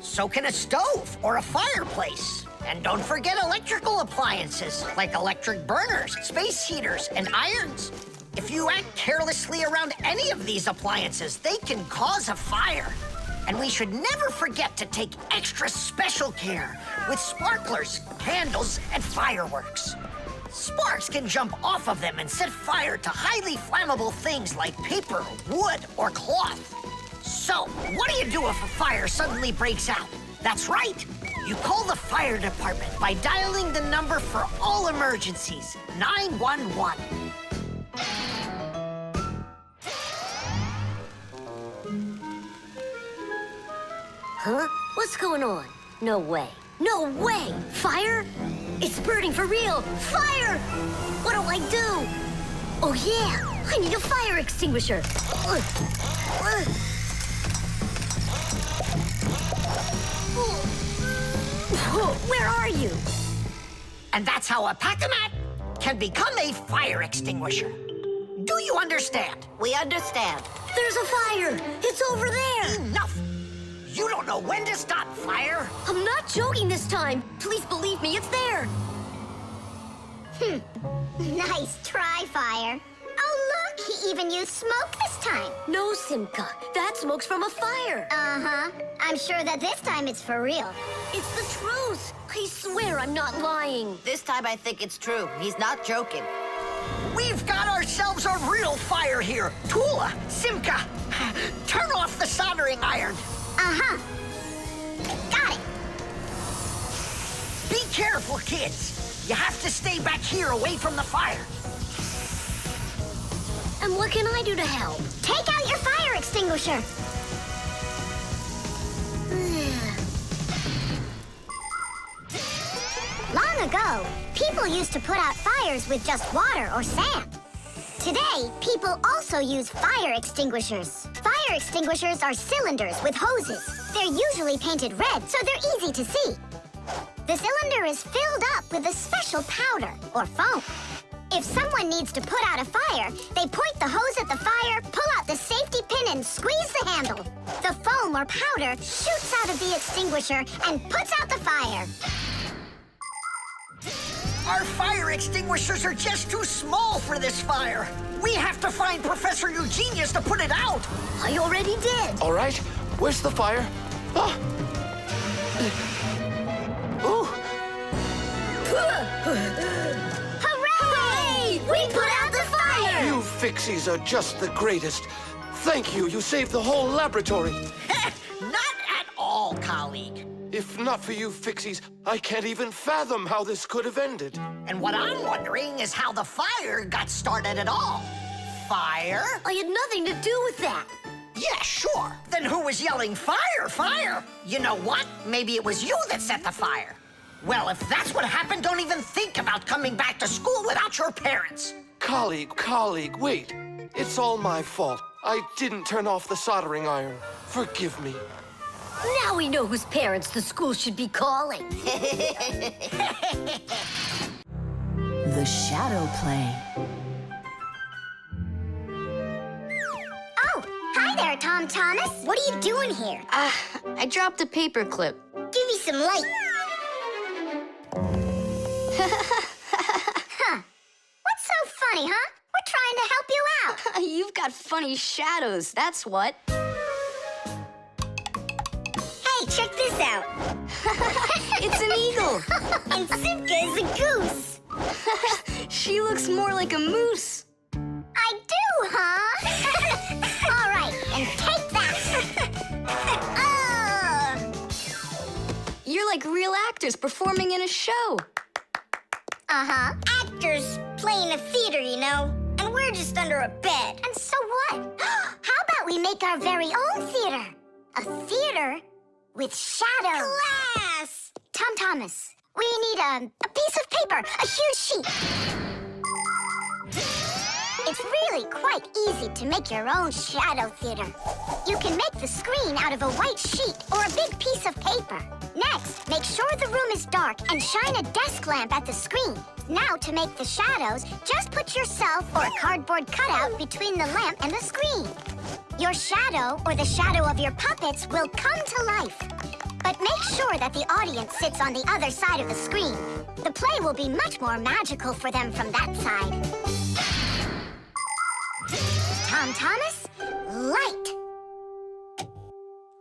So can a stove or a fireplace. And don't forget electrical appliances, like electric burners, space heaters, and irons. If you act carelessly around any of these appliances, they can cause a fire. And we should never forget to take extra special care with sparklers, candles, and fireworks. Sparks can jump off of them and set fire to highly flammable things like paper, wood, or cloth. So, what do you do if a fire suddenly breaks out? That's right. You call the fire department by dialing the number for all emergencies, 911. Huh? What's going on? No way. No way! Fire? It's burning for real! Fire! What do I do? Oh, yeah! I need a fire extinguisher! Where are you? And that's how a Packamat can become a fire extinguisher. Do you understand? We understand. There's a fire! It's over there! Enough! You don't know when to stop fire? I'm not joking this time. Please believe me, it's there. Nice try, Fire. Oh, look, he even used smoke this time. No, Simka. That smoke's from a fire. Uh-huh. I'm sure that this time it's for real. It's the truth. I swear I'm not lying. This time I think it's true. He's not joking. We've got ourselves a real fire here. Tula, Simka, turn off the soldering iron. Uh-huh. Got it. Be careful, kids. You have to stay back here away from the fire. And what can I do to help? Take out your fire extinguisher. Long ago, people used to put out fires with just water or sand. Today, people also use fire extinguishers. Fire extinguishers are cylinders with hoses. They're usually painted red, so they're easy to see. The cylinder is filled up with a special powder, or foam. If someone needs to put out a fire, they point the hose at the fire, pull out the safety pin, and squeeze the handle. The foam or powder shoots out of the extinguisher and puts out the fire. Our fire extinguishers are just too small for this fire. We have to find Professor Eugenius to put it out. I already did. All right, where's the fire? Ah. Ooh. Hooray! We put out the fire! You Fixies are just the greatest. Thank you. You saved the whole laboratory. Not at all, colleague. If not for you Fixies, I can't even fathom how this could have ended. And what I'm wondering is how the fire got started at all. Fire? I had nothing to do with that. Yeah, sure. Then who was yelling, fire, fire? You know what? Maybe it was you that set the fire. Well, if that's what happened, don't even think about coming back to school without your parents. Colleague, wait. It's all my fault. I didn't turn off the soldering iron. Forgive me. Now we know whose parents the school should be calling. The shadow play. Oh, hi there, Tom Thomas. What are you doing here? I dropped a paper clip. Give me some light. Huh. What's so funny, huh? We're trying to help you out. You've got funny shadows, that's what. Hey, check this out. It's an eagle. And Simka is a goose. She looks more like a moose. I do, huh? All right, and take that. You're like real actors performing in a show. Uh-huh. Actors playing a theater, you know? And we're just under a bed. And so what? How about we make our very own theater? A theater with shadows. Class! Tom Thomas, we need a piece of paper, a huge sheet. It's really quite easy to make your own shadow theater. You can make the screen out of a white sheet or a big piece of paper. Next, make sure the room is dark and shine a desk lamp at the screen. Now, to make the shadows, just put yourself or a cardboard cutout between the lamp and the screen. Your shadow or the shadow of your puppets will come to life. But make sure that the audience sits on the other side of the screen. The play will be much more magical for them from that side. Tom Thomas, light.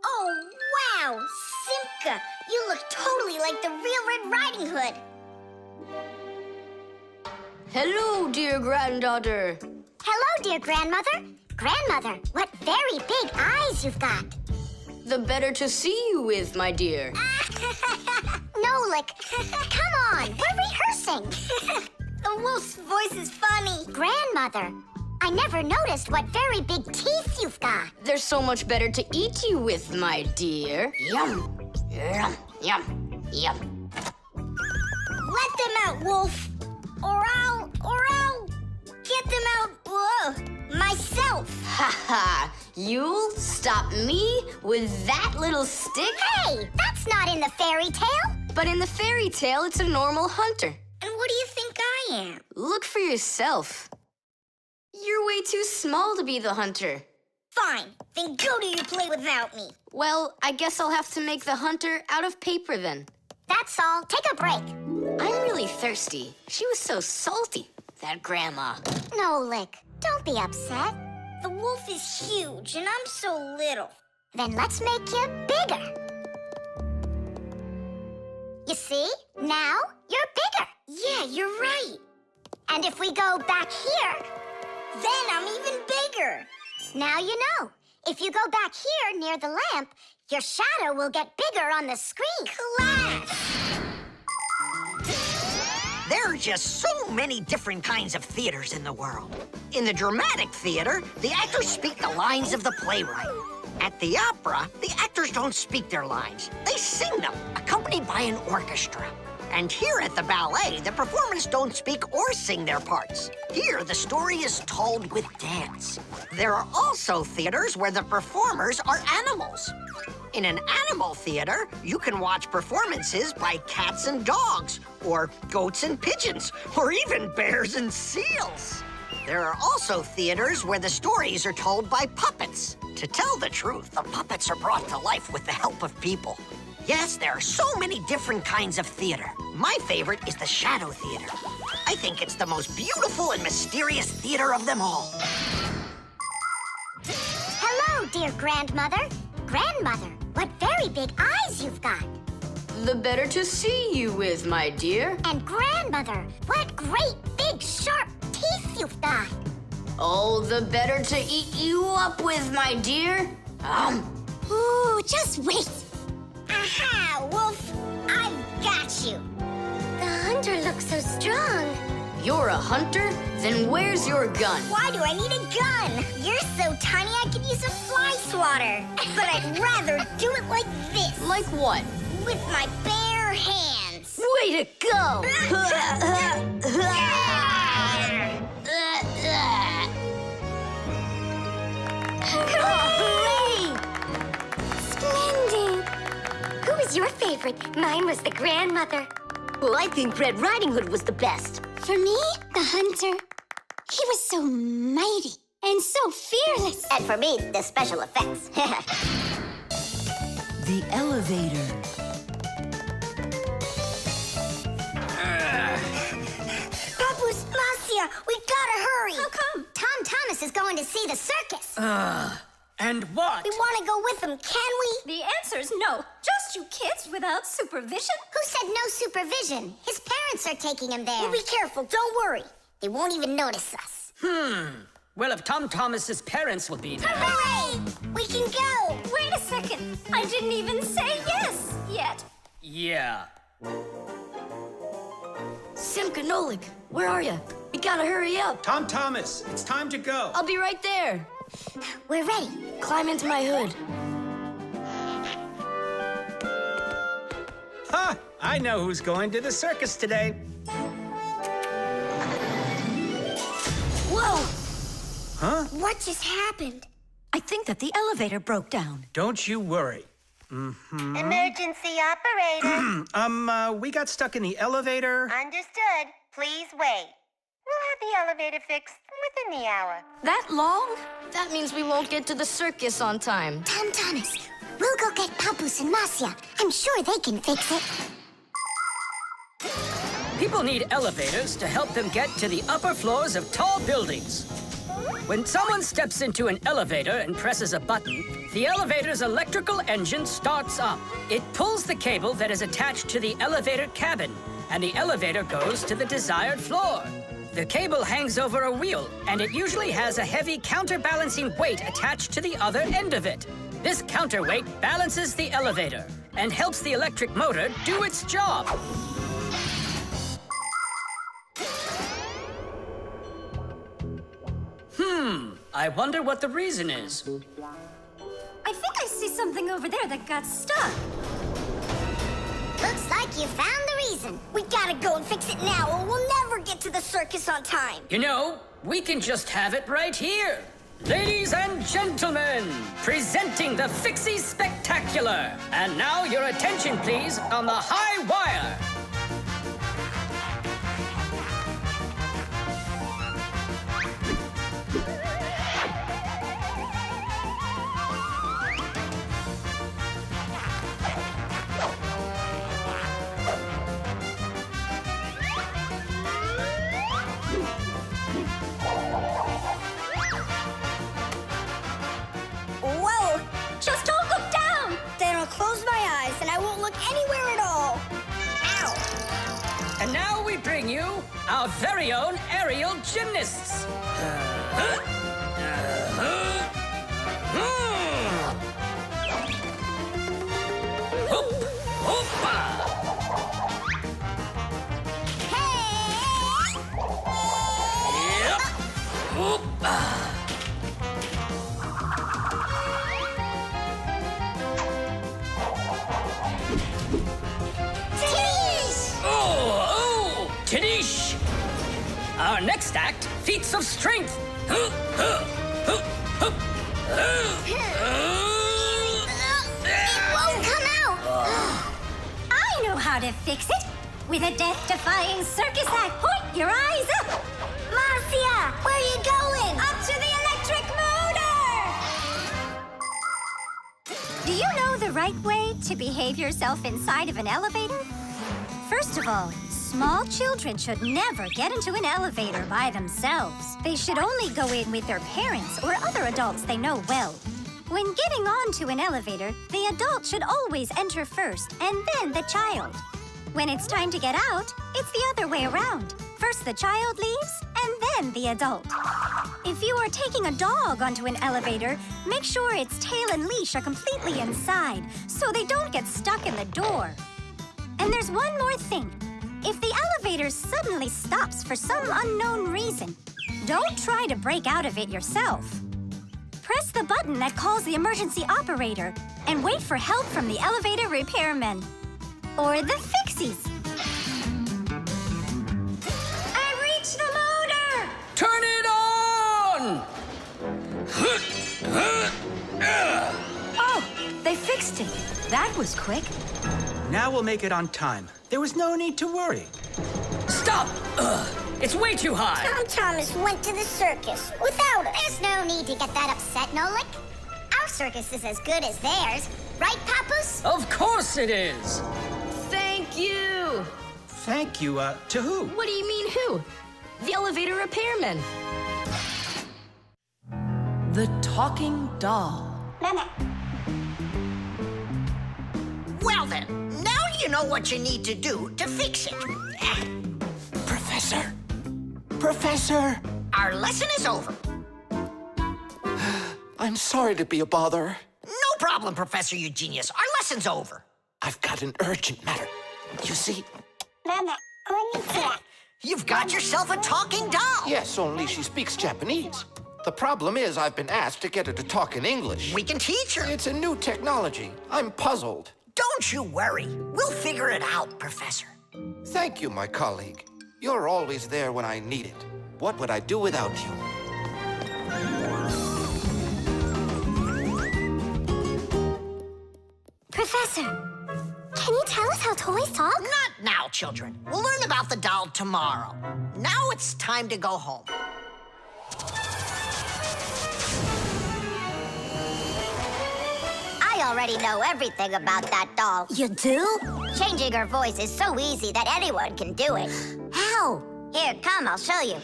Oh, wow, Simka, you look totally like the real Red Riding Hood. Hello, dear granddaughter. Hello, dear grandmother. Grandmother, what very big eyes you've got. The better to see you with, my dear. Nolik, come on, we're rehearsing. The wolf's voice is funny. Grandmother, I never noticed what very big teeth you've got. They're so much better to eat you with, my dear. Yum, yum, yum, yum. Let them out, wolf. Or I'll get them out, myself. Ha ha, you'll stop me with that little stick? Hey, that's not in the fairy tale. But in the fairy tale, it's a normal hunter. And what do you think I am? Look for yourself. You're way too small to be the hunter. Fine, then go do your play without me. Well, I guess I'll have to make the hunter out of paper then. That's all. Take a break. I'm really thirsty. She was so salty, that grandma. Nolik, don't be upset. The wolf is huge and I'm so little. Then let's make you bigger. You see? Now you're bigger. Yeah, you're right. And if we go back here, then I'm even bigger. Now you know. If you go back here near the lamp, your shadow will get bigger on the screen. Class! There are just so many different kinds of theaters in the world. In the dramatic theater, the actors speak the lines of the playwright. At the opera, the actors don't speak their lines. They sing them, accompanied by an orchestra. And here at the ballet, the performers don't speak or sing their parts. Here, the story is told with dance. There are also theaters where the performers are animals. In an animal theater, you can watch performances by cats and dogs, or goats and pigeons, or even bears and seals. There are also theaters where the stories are told by puppets. To tell the truth, the puppets are brought to life with the help of people. Yes, there are so many different kinds of theater. My favorite is the shadow theater. I think it's the most beautiful and mysterious theater of them all. Hello, dear grandmother. Grandmother, what very big eyes you've got. The better to see you with, my dear. And grandmother, what great big sharp teeth you've got. Oh, the better to eat you up with, my dear. Ooh, just wait. Aha, wolf, I've got you. The hunter looks so strong. You're a hunter? Then where's your gun? Why do I need a gun? You're so tiny I could use a fly ice water. But I'd rather do it like this. Like what? With my bare hands. Way to go! Hooray! Splendid! Who was your favorite? Mine was the grandmother. Well, I think Red Riding Hood was the best. For me, the hunter. He was so mighty and so fearless. And for me, the special effects. The elevator. Papus, Marcia, we gotta hurry. How come? Tom Thomas is going to see the circus. And what? We want to go with them, can we? The answer's no. Just you kids without supervision. Who said no supervision? His parents are taking him there. We'll be careful, don't worry. They won't even notice us. Well, if Tom Thomas's parents will be there. Hooray! We can go! Wait a second. I didn't even say yes yet. Yeah. Simka, Nolik, where are you? We gotta hurry up. Tom Thomas, it's time to go. I'll be right there. We're ready. Climb into my hood. Ha! I know who's going to the circus today. Whoa! Huh? What just happened? I think that the elevator broke down. Don't you worry. Emergency operator. We got stuck in the elevator. Understood. Please wait. We'll have the elevator fixed within the hour. That long? That means we won't get to the circus on time. Tom Thomas, we'll go get Papus and Marcia. I'm sure they can fix it. People need elevators to help them get to the upper floors of tall buildings. When someone steps into an elevator and presses a button, the elevator's electrical engine starts up. It pulls the cable that is attached to the elevator cabin, and the elevator goes to the desired floor. The cable hangs over a wheel, and it usually has a heavy counterbalancing weight attached to the other end of it. This counterweight balances the elevator and helps the electric motor do its job. I wonder what the reason is. I think I see something over there that got stuck. Looks like you found the reason. We gotta go and fix it now, or we'll never get to the circus on time. You know, we can just have it right here. Ladies and gentlemen, presenting the Fixie Spectacular. And now your attention, please, on the high wire. Whoa! Just don't look down! Then I'll close my eyes and I won't look anywhere at all. Ow! And now we bring you our very own aerial gymnasts. Tadish! Our next act, feats of strength. It won't come out! I know how to fix it. With a death-defying circus act. Point your eyes up! Marcia, where are you going? Up to the electric motor! Do you know the right way to behave yourself inside of an elevator? First of all, small children should never get into an elevator by themselves. They should only go in with their parents or other adults they know well. When getting onto an elevator, the adult should always enter first and then the child. When it's time to get out, it's the other way around. First the child leaves and then the adult. If you are taking a dog onto an elevator, make sure its tail and leash are completely inside so they don't get stuck in the door. And there's one more thing. If the elevator suddenly stops for some unknown reason, don't try to break out of it yourself. press the button that calls the emergency operator and wait for help from the elevator repairmen. Or the Fixies. I reached the motor! Turn it on! Oh, they fixed it. That was quick. Now we'll make it on time. There was no need to worry. Stop! It's way too high. Tom Thomas went to the circus without us. There's no need to get that upset, Nolik. Our circus is as good as theirs. Right, Papus? Of course it is. Thank you. Thank you, to who? What do you mean who? The elevator repairman. The talking doll. Well then, now you know what you need to do to fix it. Professor! Professor! Our lesson is over. I'm sorry to be a bother. No problem, Professor Eugenius. Our lesson's over. I've got an urgent matter. You see? You've got yourself a talking doll. Yes, only she speaks Japanese. The problem is I've been asked to get her to talk in English. We can teach her. It's a new technology. I'm puzzled. Don't you worry. We'll figure it out, Professor. Thank you, my colleague. You're always there when I need it. What would I do without you? Professor, can you tell us how toys talk? Not now, children. We'll learn about the doll tomorrow. Now it's time to go home. I already know everything about that doll. You do? Changing her voice is so easy that anyone can do it. How? Here, come, I'll show you.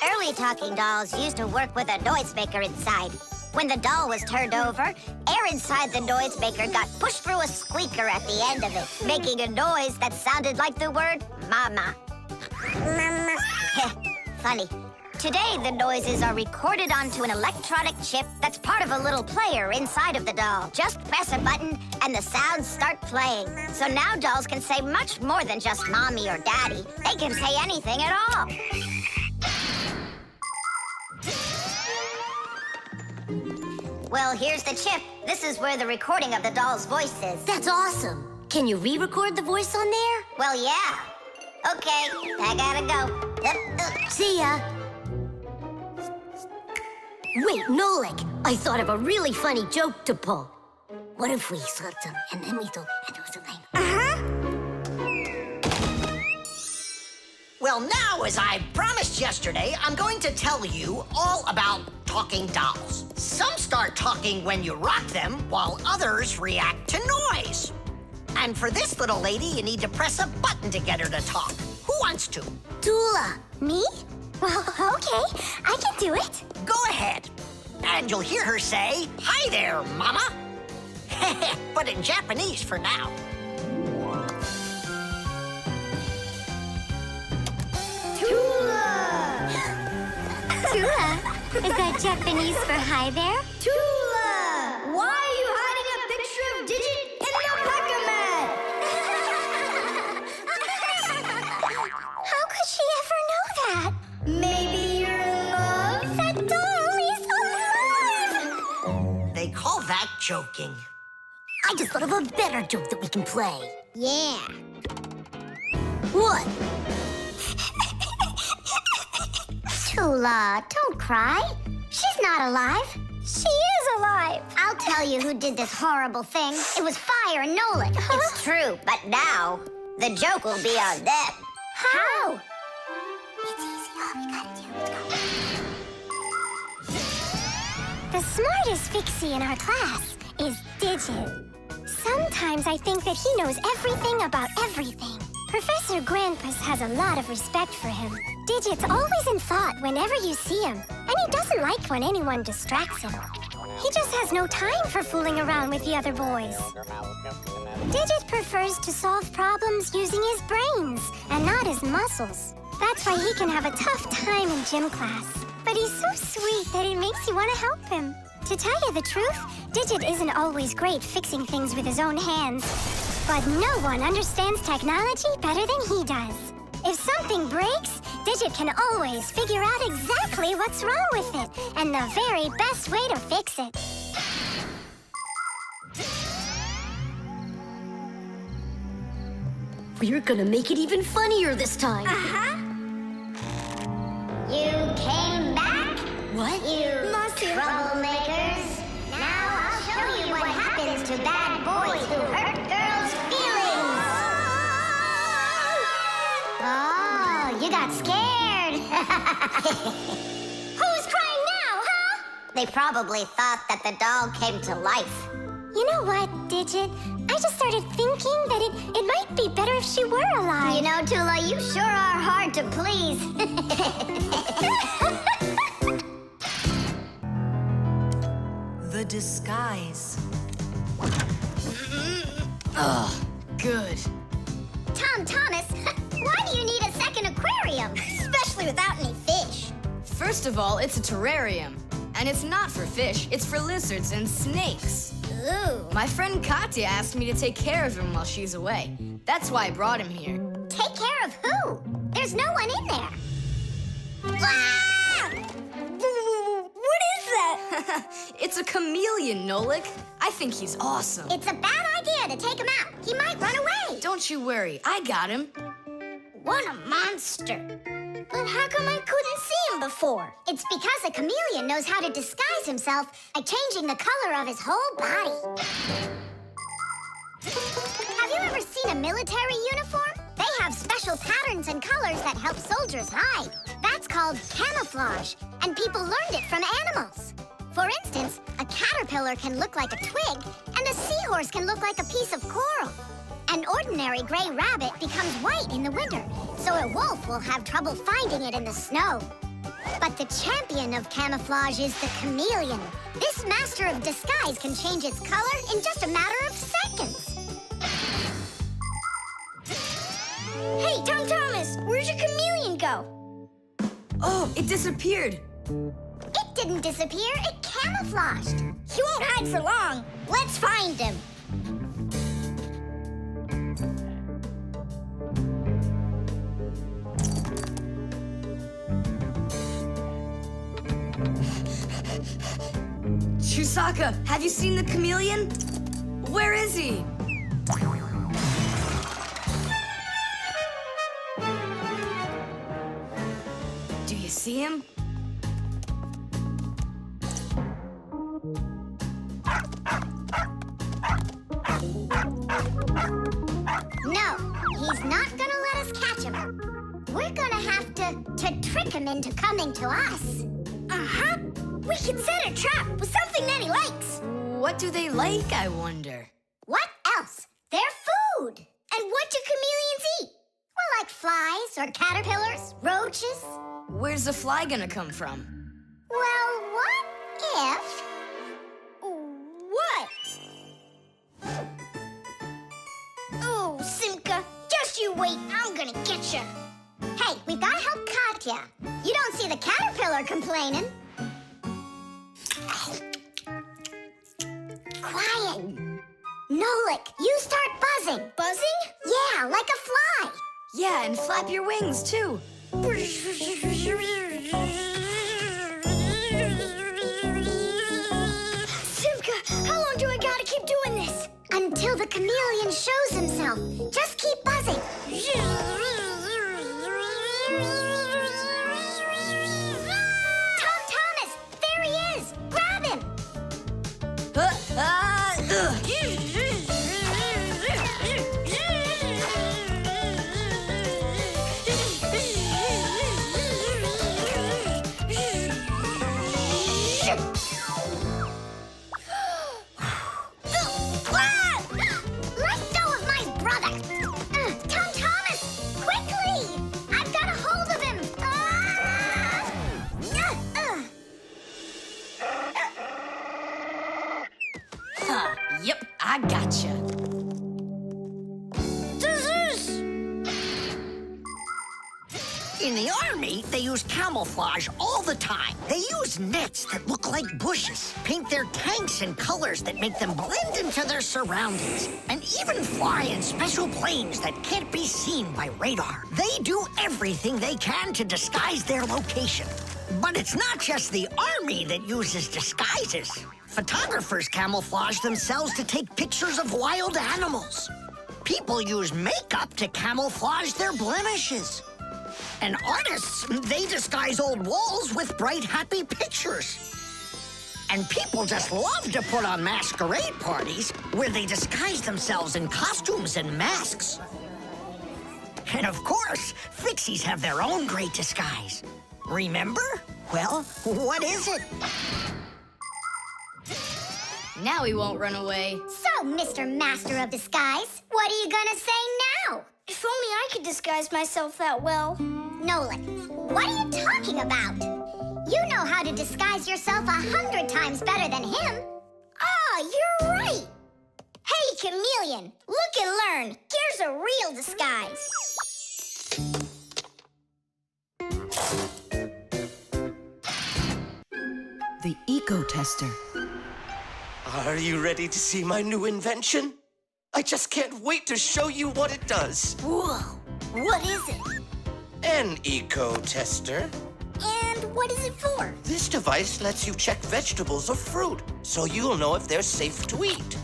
Early talking dolls used to work with a noisemaker inside. When the doll was turned over, air inside the noisemaker got pushed through a squeaker at the end of it, making a noise that sounded like the word mama. Mama. Funny. Today, the noises are recorded onto an electronic chip that's part of a little player inside of the doll. Just press a button and the sounds start playing. So now dolls can say much more than just mommy or daddy. They can say anything at all. Well, here's the chip. This is where the recording of the doll's voice is. That's awesome. Can you re-record the voice on there? Well, yeah. Okay, I gotta go. See ya. Wait, Nolik, I thought of a really funny joke to pull. What if we slept them and then we do something? Well, now, as I promised yesterday, I'm going to tell you all about talking dolls. Some start talking when you rock them, while others react to noise. And for this little lady, you need to press a button to get her to talk. Who wants to? Dula. Me? Well, okay. I can do it. Go ahead. And you'll hear her say, "Hi there, Mama." But in Japanese for now. Tula. Is that Japanese for hi there? Tula! Why are you hiding a picture of Digit in your Packam? How could she ever know that? Maybe you're in love? That doll is alive! They call that joking. I just thought of a better joke that we can play. Yeah. What? Tula, don't cry. She's not alive. She is alive. I'll tell you who did this horrible thing. It was Fire and Nolik. It's true, but now the joke will be on them. How? It's easy. All we gotta do is go. The smartest Fixie in our class is Digit. Sometimes I think that he knows everything about everything. Professor Grampus has a lot of respect for him. Digit's always in thought whenever you see him, and he doesn't like when anyone distracts him. He just has no time for fooling around with the other boys. Digit prefers to solve problems using his brains and not his muscles. That's why he can have a tough time in gym class. But he's so sweet that it makes you want to help him. To tell you the truth, Digit isn't always great fixing things with his own hands. But no one understands technology better than he does. If something breaks, Digit can always figure out exactly what's wrong with it and the very best way to fix it. We're gonna make it even funnier this time. You came back? What? You troublemakers. Now I'll show you what happens to bad boys who hurt girls' feelings. Oh, you got scared. Who's crying now, huh? They probably thought that the doll came to life. You know what, Digit? I just started thinking that it might be better if she were alive. You know, Tula, you sure are hard to please. The disguise. Ugh, good. Tom Thomas, why do you need a second aquarium? Especially without any fish. First of all, it's a terrarium. And it's not for fish, it's for lizards and snakes. Ooh. My friend Katya asked me to take care of him while she's away. That's why I brought him here. Take care of who? There's no one in there. Ah! What is that? It's a chameleon, Nolik. I think he's awesome. It's a bad idea to take him out. He might run away. Don't you worry, I got him. What a monster. But how come I couldn't see him before? It's because a chameleon knows how to disguise himself by changing the color of his whole body. Have you ever seen a military uniform? They have special patterns and colors that help soldiers hide. That's called camouflage, and people learned it from animals. For instance, a caterpillar can look like a twig, and a seahorse can look like a piece of coral. An ordinary gray rabbit becomes white in the winter, so a wolf will have trouble finding it in the snow. But the champion of camouflage is the chameleon. This master of disguise can change its color in just a matter of seconds. Hey, Tom Thomas, where'd your chameleon go? Oh, it disappeared. It didn't disappear, it camouflaged. He won't hide for long. Let's find him. Chusaka, have you seen the chameleon? Where is he? Do you see him? No, he's not gonna let us catch him. We're gonna have to trick him into coming to us. Uh-huh. We can set a trap with something that he likes. What do they like, I wonder? What else? They're food. And what do chameleons eat? Well, like flies or caterpillars, roaches. Where's the fly gonna come from? Well, what if... What? Oh, Simka, just you wait. I'm gonna get you. Hey, we've gotta help Katya. You don't see the caterpillar complaining. Quiet. Nolik, you start buzzing. Buzzing? Yeah, like a fly. Yeah, and flap your wings, too. Simka, how long do I gotta keep doing this? Until the chameleon shows himself. Just keep buzzing. Tom Thomas, there he is. Grab him. Let go of my brother. Tom Thomas, quickly. I've got a hold of him. Yep, I gotcha. In the army, they use camouflage all the time. They use nets that look like bushes, paint their tanks in colors that make them blend into their surroundings, and even fly in special planes that can't be seen by radar. They do everything they can to disguise their location. But it's not just the army that uses disguises. Photographers camouflage themselves to take pictures of wild animals. People use makeup to camouflage their blemishes. And artists, they disguise old walls with bright, happy pictures. And people just love to put on masquerade parties where they disguise themselves in costumes and masks. And of course, Fixies have their own great disguise. Remember? Well, what is it? Now he won't run away. So, Mr. Master of Disguise, what are you gonna say now? If only I could disguise myself that well. Nolik, what are you talking about? You know how to disguise yourself 100 times better than him. You're right. Hey, Chameleon, look and learn. Here's a real disguise. The eco-tester. Are you ready to see my new invention? I just can't wait to show you what it does. Whoa, what is it? An eco-tester. And what is it for? This device lets you check vegetables or fruit, so you'll know if they're safe to eat.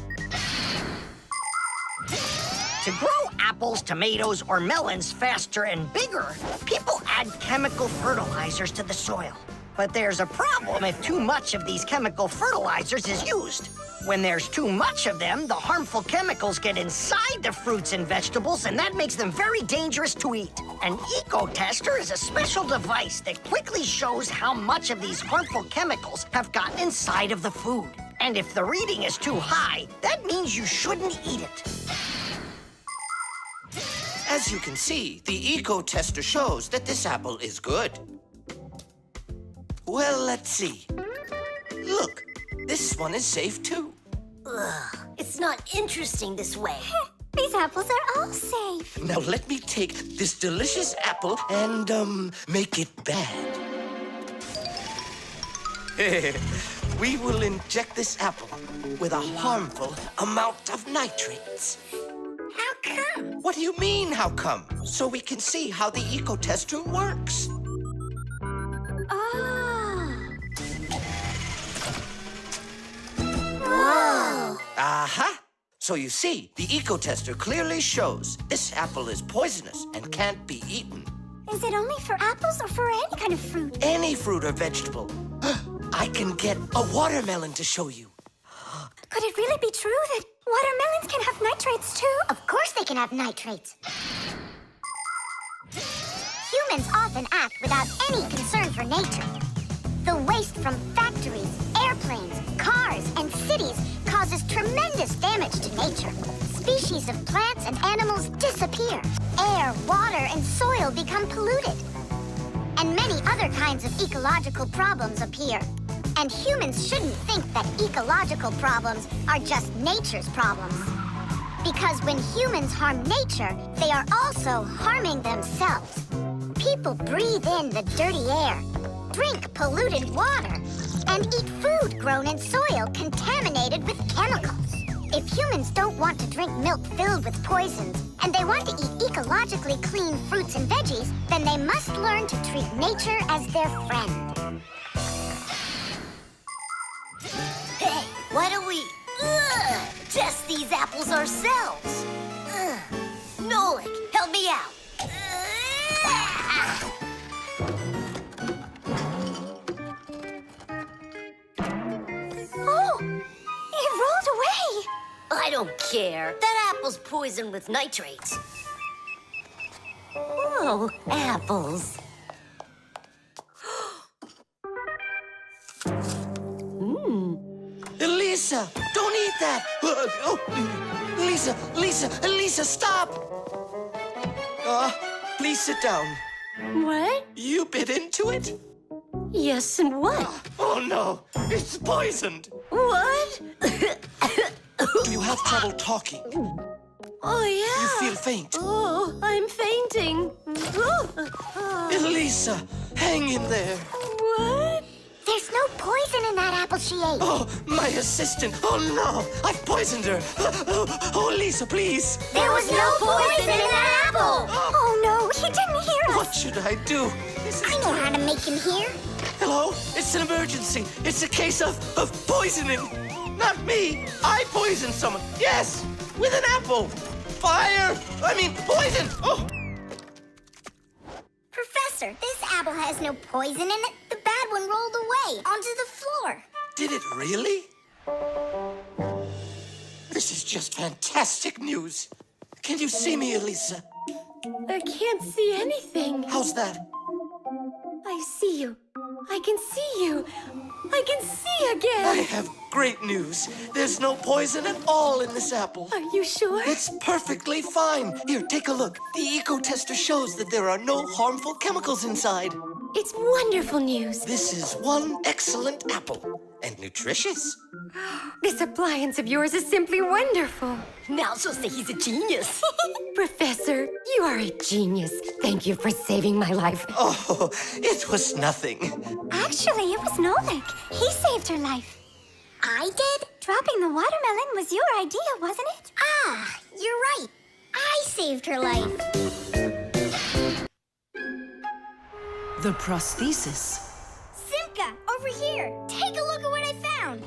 To grow apples, tomatoes, or melons faster and bigger, people add chemical fertilizers to the soil. But there's a problem if too much of these chemical fertilizers is used. When there's too much of them, the harmful chemicals get inside the fruits and vegetables, and that makes them very dangerous to eat. An eco-tester is a special device that quickly shows how much of these harmful chemicals have gotten inside of the food. And if the reading is too high, that means you shouldn't eat it. As you can see, the eco-tester shows that this apple is good. Well, let's see. Look, this one is safe too. Ugh, it's not interesting this way. These apples are all safe. Now let me take this delicious apple and, make it bad. We will inject this apple with a harmful amount of nitrates. How come? What do you mean, how come? So we can see how the eco-tester works. Whoa! Aha! So you see, the eco-tester clearly shows this apple is poisonous and can't be eaten. Is it only for apples or for any kind of fruit? Any fruit or vegetable. I can get a watermelon to show you. Could it really be true that watermelons can have nitrates too? Of course they can have nitrates. Humans often act without any concern for nature. The waste from factories, airplanes, cars, and cities causes tremendous damage to nature. Species of plants and animals disappear. Air, water, and soil become polluted. And many other kinds of ecological problems appear. And humans shouldn't think that ecological problems are just nature's problems. Because when humans harm nature, they are also harming themselves. People breathe in the dirty air, drink polluted water, and eat food grown in soil contaminated with chemicals. If humans don't want to drink milk filled with poisons, and they want to eat ecologically clean fruits and veggies, then they must learn to treat nature as their friend. Hey, why don't we test these apples ourselves? Nolik, help me out. Oh, it rolled away. I don't care. That apple's poisoned with nitrates. Oh, apples. Elisa, don't eat that! Elisa, stop! Please sit down. What? You bit into it? Yes, and what? Oh no, it's poisoned! What? Do you have trouble talking? Oh, yeah. You feel faint? Oh, I'm fainting. Lisa, hang in there. What? There's no poison in that apple she ate. Oh, my assistant. Oh, no. I've poisoned her. Oh, Lisa, please. There was no poison in that apple. Oh, no, he didn't hear us. What should I do? I know how to make him hear. Hello? It's an emergency. It's a case of poisoning. Not me. I poisoned someone. Yes, with an apple. Fire. Poison. Oh. Professor, this apple has no poison in it. The bad one rolled away onto the floor. Did it really? This is just fantastic news. Can you see me, Elisa? I can't see anything. How's that? I see you. I can see you. I can see again. I have great news. There's no poison at all in this apple. Are you sure? It's perfectly fine. Here, take a look. The eco-tester shows that there are no harmful chemicals inside. It's wonderful news. This is one excellent apple. And nutritious. This appliance of yours is simply wonderful. Now she'll say he's a genius. Professor, you are a genius. Thank you for saving my life. Oh, it was nothing. Actually, it was Nolik. He saved her life. I did? Dropping the watermelon was your idea, wasn't it? Ah, you're right. I saved her life. The prosthesis. Simka, over here. Take a look at what I found.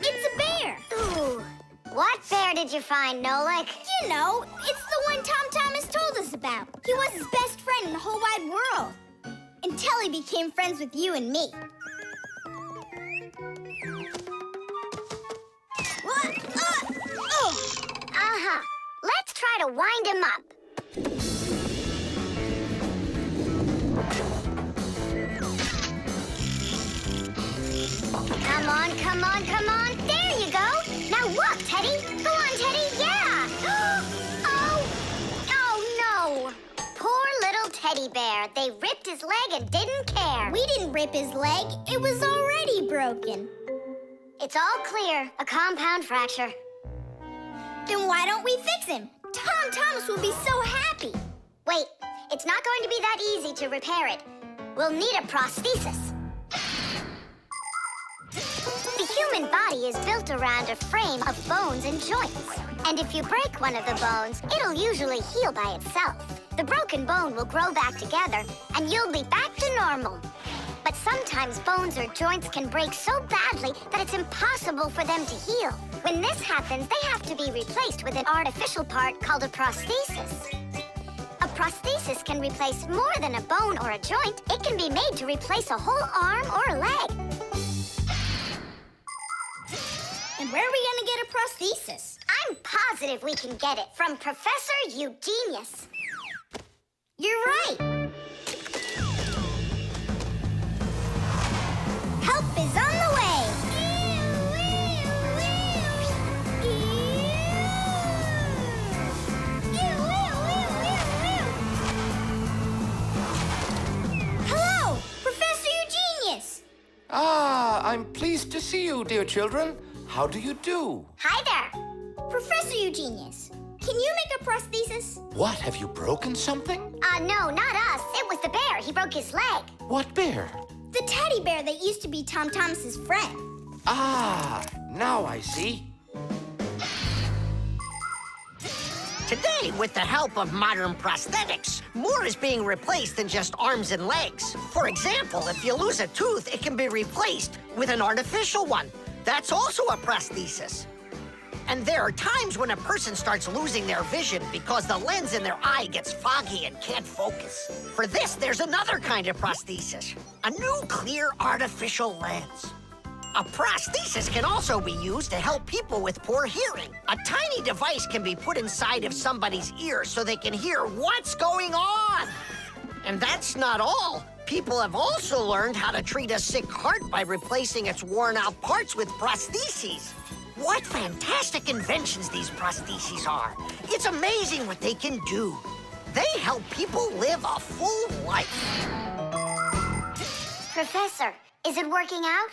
It's a bear. Ooh. What bear did you find, Nolik? You know, it's the one Tom Thomas told us about. He was his best friend in the whole wide world. Until he became friends with you and me. Uh-huh. Let's try to wind him up. Come on, come on, come on. There you go. Now walk, Teddy. Go on, Teddy. Yeah. Oh, no. Poor little teddy bear. They ripped his leg and didn't care. We didn't rip his leg. It was already broken. It's all clear. A compound fracture. Then why don't we fix him? Tom Thomas will be so happy. Wait, it's not going to be that easy to repair it. We'll need a prosthesis. The human body is built around a frame of bones and joints. And if you break one of the bones, it'll usually heal by itself. The broken bone will grow back together, and you'll be back to normal. But sometimes bones or joints can break so badly that it's impossible for them to heal. When this happens, they have to be replaced with an artificial part called a prosthesis. A prosthesis can replace more than a bone or a joint. It can be made to replace a whole arm or a leg. And where are we gonna get a prosthesis? I'm positive we can get it from Professor Eugenius. You're right. Help is on the way. Hello, Professor Eugenius. Ah, I'm pleased to see you, dear children. How do you do? Hi there. Professor Eugenius, can you make a prosthesis? What, have you broken something? No, not us. It was the bear. He broke his leg. What bear? The teddy bear that used to be Tom Thomas's friend. Ah, now I see. Today, with the help of modern prosthetics, more is being replaced than just arms and legs. For example, if you lose a tooth, it can be replaced with an artificial one. That's also a prosthesis. And there are times when a person starts losing their vision because the lens in their eye gets foggy and can't focus. For this, there's another kind of prosthesis, a new clear artificial lens. A prosthesis can also be used to help people with poor hearing. A tiny device can be put inside of somebody's ear so they can hear what's going on. And that's not all. People have also learned how to treat a sick heart by replacing its worn-out parts with prostheses. What fantastic inventions these prostheses are. It's amazing what they can do. They help people live a full life. Professor, is it working out?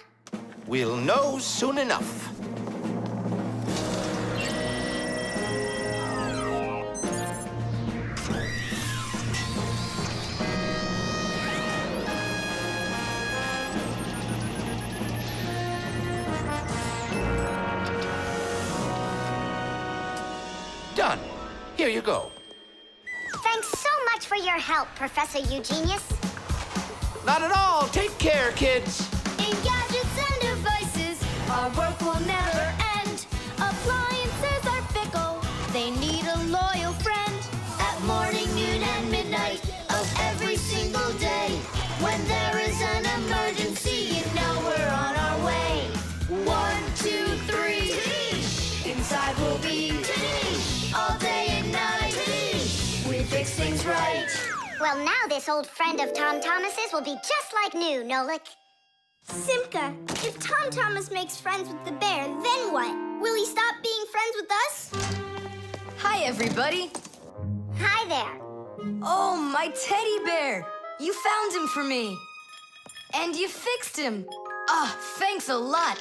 We'll know soon enough. Here you go. Thanks so much for your help, Professor Eugenius. Not at all. Take care, kids. In gadgets and devices, our work will never end. Appliances are fickle, they need a loyal friend. At morning, noon, and midnight of every single day. When there is an emergency, you know we're on our way. 1, 2, 3. Inside we'll be all day and night. We fix things right. Well, now this old friend of Tom Thomas's will be just like new, Nolik. Simka, if Tom Thomas makes friends with the bear, then what? Will he stop being friends with us? Hi, everybody. Hi there. Oh, my teddy bear. You found him for me. And you fixed him. Ah, thanks a lot.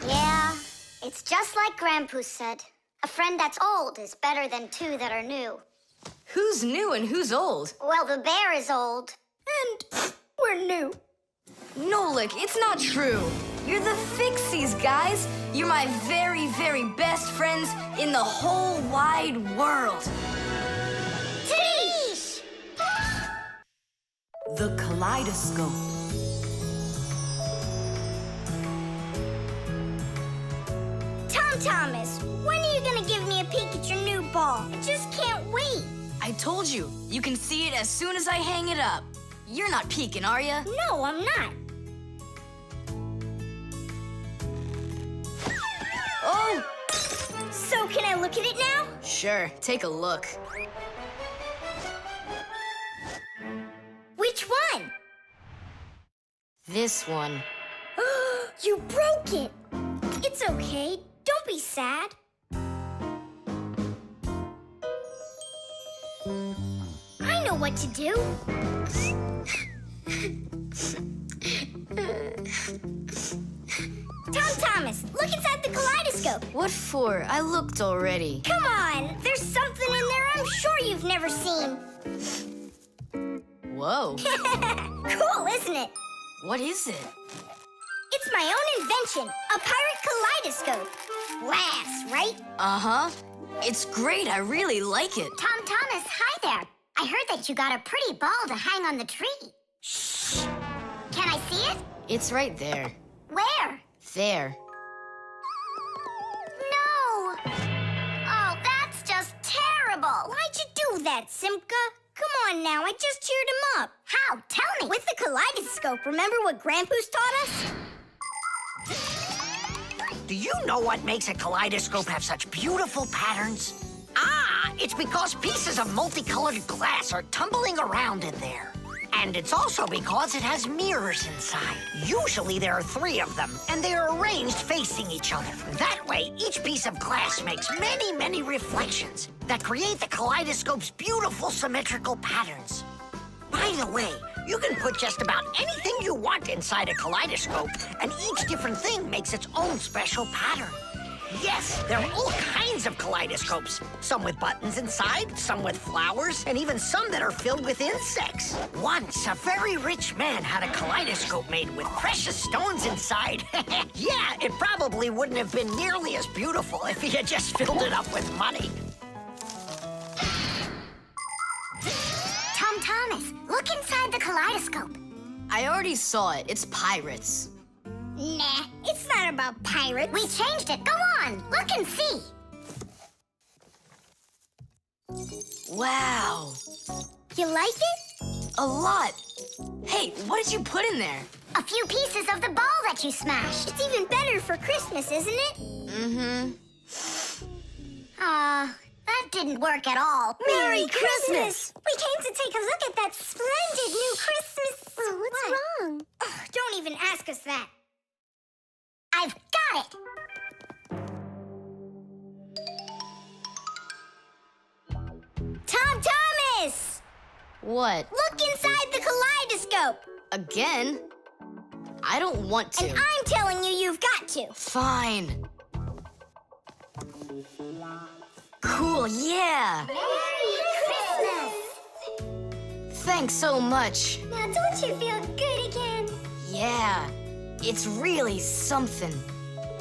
Yeah, it's just like Grampus said. A friend that's old is better than two that are new. Who's new and who's old? Well, the bear is old. And we're new. Nolik, it's not true. You're the Fixies, guys. You're my very, very best friends in the whole wide world. Teesh! The kaleidoscope. Tom Thomas, when are you gonna give me a peek at your new ball? I just can't wait. I told you, you can see it as soon as I hang it up. You're not peeking, are ya? No, I'm not. Oh! So can I look at it now? Sure, take a look. Which one? This one. You broke it. It's okay. Don't be sad. I know what to do. Tom Thomas, look inside the kaleidoscope. What for? I looked already. Come on, there's something in there I'm sure you've never seen. Whoa. Cool, isn't it? What is it? It's my own invention, a pirate kaleidoscope. Laughs, right? Uh-huh. It's great. I really like it. Tom Thomas, hi there. I heard that you got a pretty ball to hang on the tree. Shh. Can I see it? It's right there. Where? There. No. Oh, that's just terrible. Why'd you do that, Simka? Come on now, I just cheered him up. How? Tell me. With the kaleidoscope, remember what Grampus taught us? Do you know what makes a kaleidoscope have such beautiful patterns? Ah, it's because pieces of multicolored glass are tumbling around in there. And it's also because it has mirrors inside. Usually there are 3 of them, and they are arranged facing each other. That way, each piece of glass makes many, many reflections that create the kaleidoscope's beautiful symmetrical patterns. By the way, you can put just about anything you want inside a kaleidoscope, and each different thing makes its own special pattern. Yes, there are all kinds of kaleidoscopes. Some with buttons inside, some with flowers, and even some that are filled with insects. Once, a very rich man had a kaleidoscope made with precious stones inside. Yeah, it probably wouldn't have been nearly as beautiful if he had just filled it up with money. Tom Thomas, look inside the kaleidoscope. I already saw it. It's pirates. Nah, it's not about pirates. We changed it. Go on, look and see. Wow. You like it? A lot. Hey, what did you put in there? A few pieces of the ball that you smashed. It's even better for Christmas, isn't it? Mm-hmm. That didn't work at all. Merry Christmas! We came to take a look at that splendid new Christmas... Oh, what's wrong? Oh, don't even ask us that. I've got it! Tom Thomas! What? Look inside the kaleidoscope! Again? I don't want to. And I'm telling you, you've got to. Fine. Cool, yeah. Merry Christmas! thanks so much. Now don't you feel good again? Yeah, it's really something.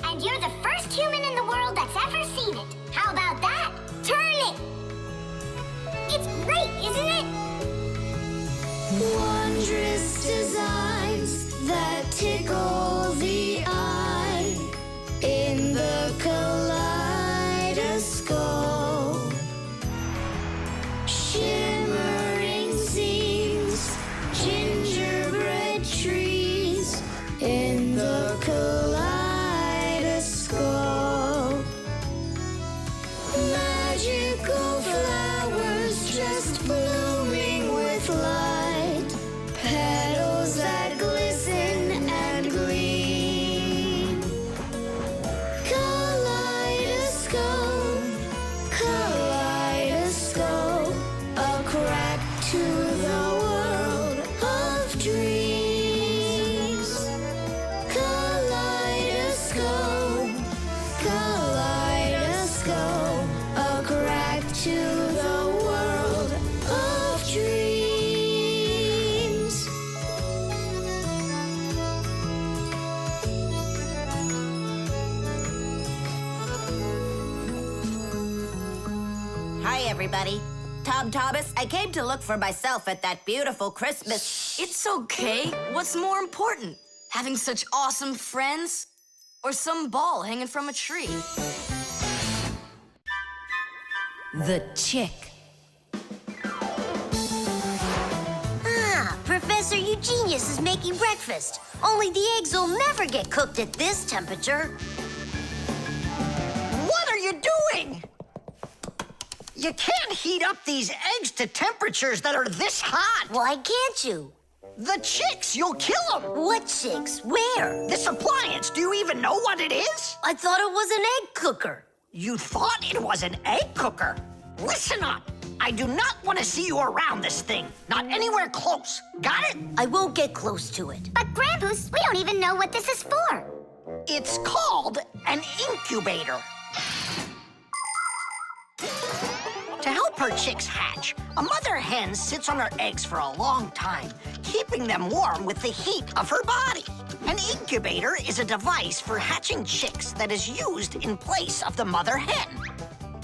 And you're the first human in the world that's ever seen it. How about that? Turn it! It's great, isn't it? Wondrous designs that tickle the eye in the kaleidoscope. Shimmering scenes, gingerbread trees in the kaleidoscope. Magical flowers just blooming with light, petals that glisten and gleam. Kaleidoscope, kaleidoscope, a crack to the world of dreams. Kaleidoscope, kaleidoscope, a crack to the world of dreams. Hi, everybody. Tom Thomas, I came to look for myself at that beautiful Christmas. It's okay. What's more important? Having such awesome friends? Or some ball hanging from a tree? The chick. Ah, Professor Eugenius is making breakfast. Only the eggs will never get cooked at this temperature. What are you doing? You can't heat up these eggs to temperatures that are this hot. Why can't you? The chicks, you'll kill them. What chicks? Where? This appliance, do you even know what it is? I thought it was an egg cooker. You thought it was an egg cooker? Listen up. I do not want to see you around this thing. Not anywhere close. Got it? I won't get close to it. But Grampus, we don't even know what this is for. It's called an incubator. To help her chicks hatch, a mother hen sits on her eggs for a long time, keeping them warm with the heat of her body. An incubator is a device for hatching chicks that is used in place of the mother hen.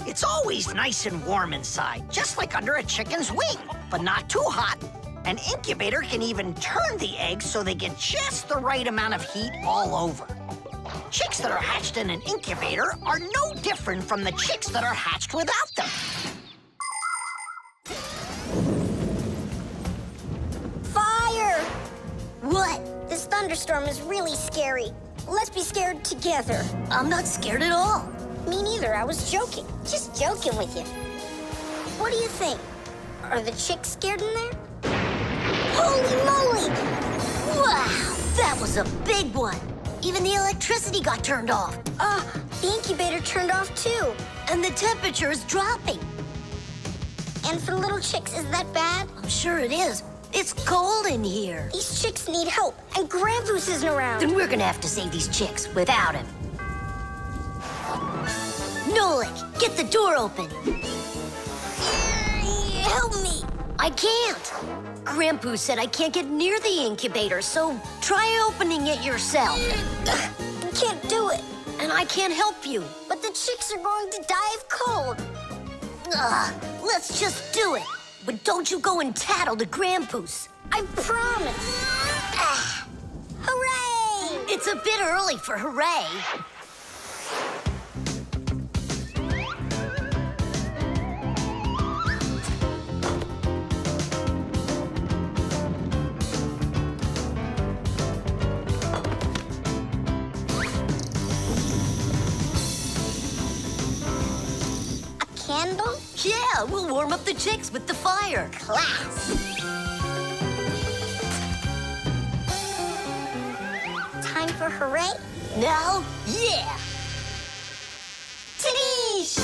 It's always nice and warm inside, just like under a chicken's wing, but not too hot. An incubator can even turn the eggs so they get just the right amount of heat all over. Chicks that are hatched in an incubator are no different from the chicks that are hatched without them. Fire! What? This thunderstorm is really scary. Let's be scared together. I'm not scared at all. Me neither, I was joking. Just joking with you. What do you think? Are the chicks scared in there? Holy moly! Wow, that was a big one. Even the electricity got turned off. The incubator turned off too. And the temperature is dropping. And for little chicks, is that bad? I'm sure it is. It's cold in here. These chicks need help, and Grampus isn't around. Then we're gonna have to save these chicks without him. Nolik, get the door open. Help me. I can't. Grampus said I can't get near the incubator, so try opening it yourself. I can't do it. And I can't help you. But the chicks are going to die of cold. Let's just do it. But don't you go and tattle to Grampus. I promise. Hooray! It's a bit early for hooray. Candle? Yeah, we'll warm up the chicks with the fire. Class. Time for hooray? Now, yeah. Tadoosh!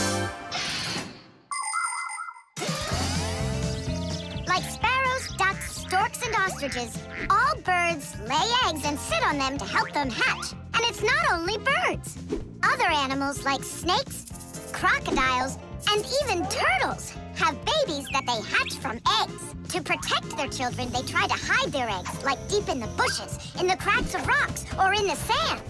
Like sparrows, ducks, storks, and ostriches, all birds lay eggs and sit on them to help them hatch. And it's not only birds. Other animals like snakes, crocodiles, and even turtles have babies babies that they hatch from eggs. To protect their children, they try to hide their eggs, like deep in the bushes, in the cracks of rocks, or in the sand.